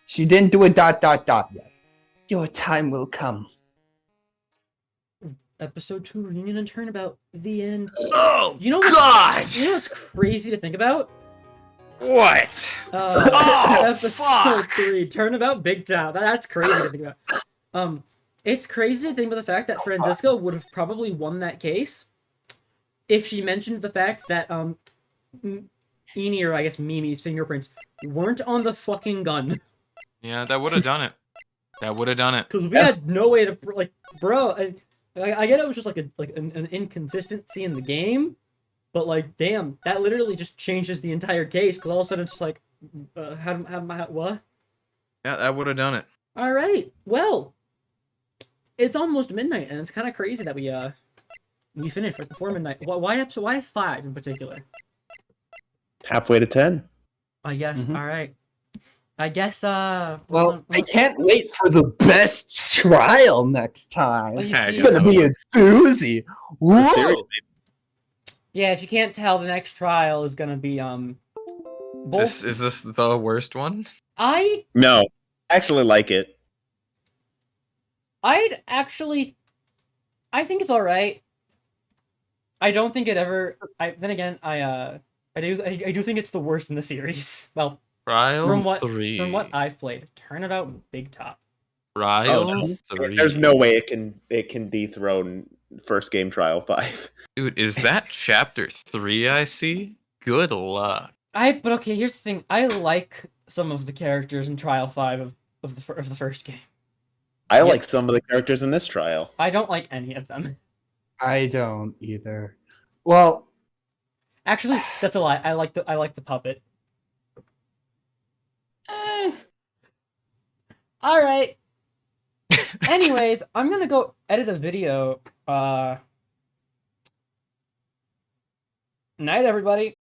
She didn't do a ... yet. Your time will come. Episode 2 reunion and turnabout. The end. Oh, You know what? God! You know what's crazy to think about? What? Oh, episode fuck! 3 turnabout big time. That's crazy to think about. It's crazy to think about the fact that Franziska would have probably won that case if she mentioned the fact that Eni, or I guess Mimi's fingerprints weren't on the fucking gun. Yeah, that would have done it. That would have done it. Because we had no way to, like, bro, I get it was just like an inconsistency in the game, but like, damn, that literally just changes the entire case. Because all of a sudden it's just like, what? Yeah, that would have done it. All right, well, it's almost midnight, and it's kind of crazy that we finished right before midnight. Why episode? Why 5 in particular? Halfway to 10. I guess. Mhm. All right. I guess. Well, I can't wait for the best trial next time. Well, you Yeah, see- It's gonna be a doozy. Whoa! Yeah, if you can't tell, the next trial is gonna be Is this the worst one? No, I actually like it. I think it's all right. I don't think it ever. Then again, I do think it's the worst in the series. Well, Trial from what 3. I've played, Turnabout Big Top. Trial Oh, no. 3. There's no way it can dethrone first game trial 5. Dude, is that chapter 3 I see? Good luck. But okay, here's the thing. I like some of the characters in Trial 5 of the first game. I like some of the characters in this trial. I don't like any of them. I don't either. Well, Actually, that's a lie. I like the puppet. All right. Anyways, I'm gonna go edit a video. Night, everybody.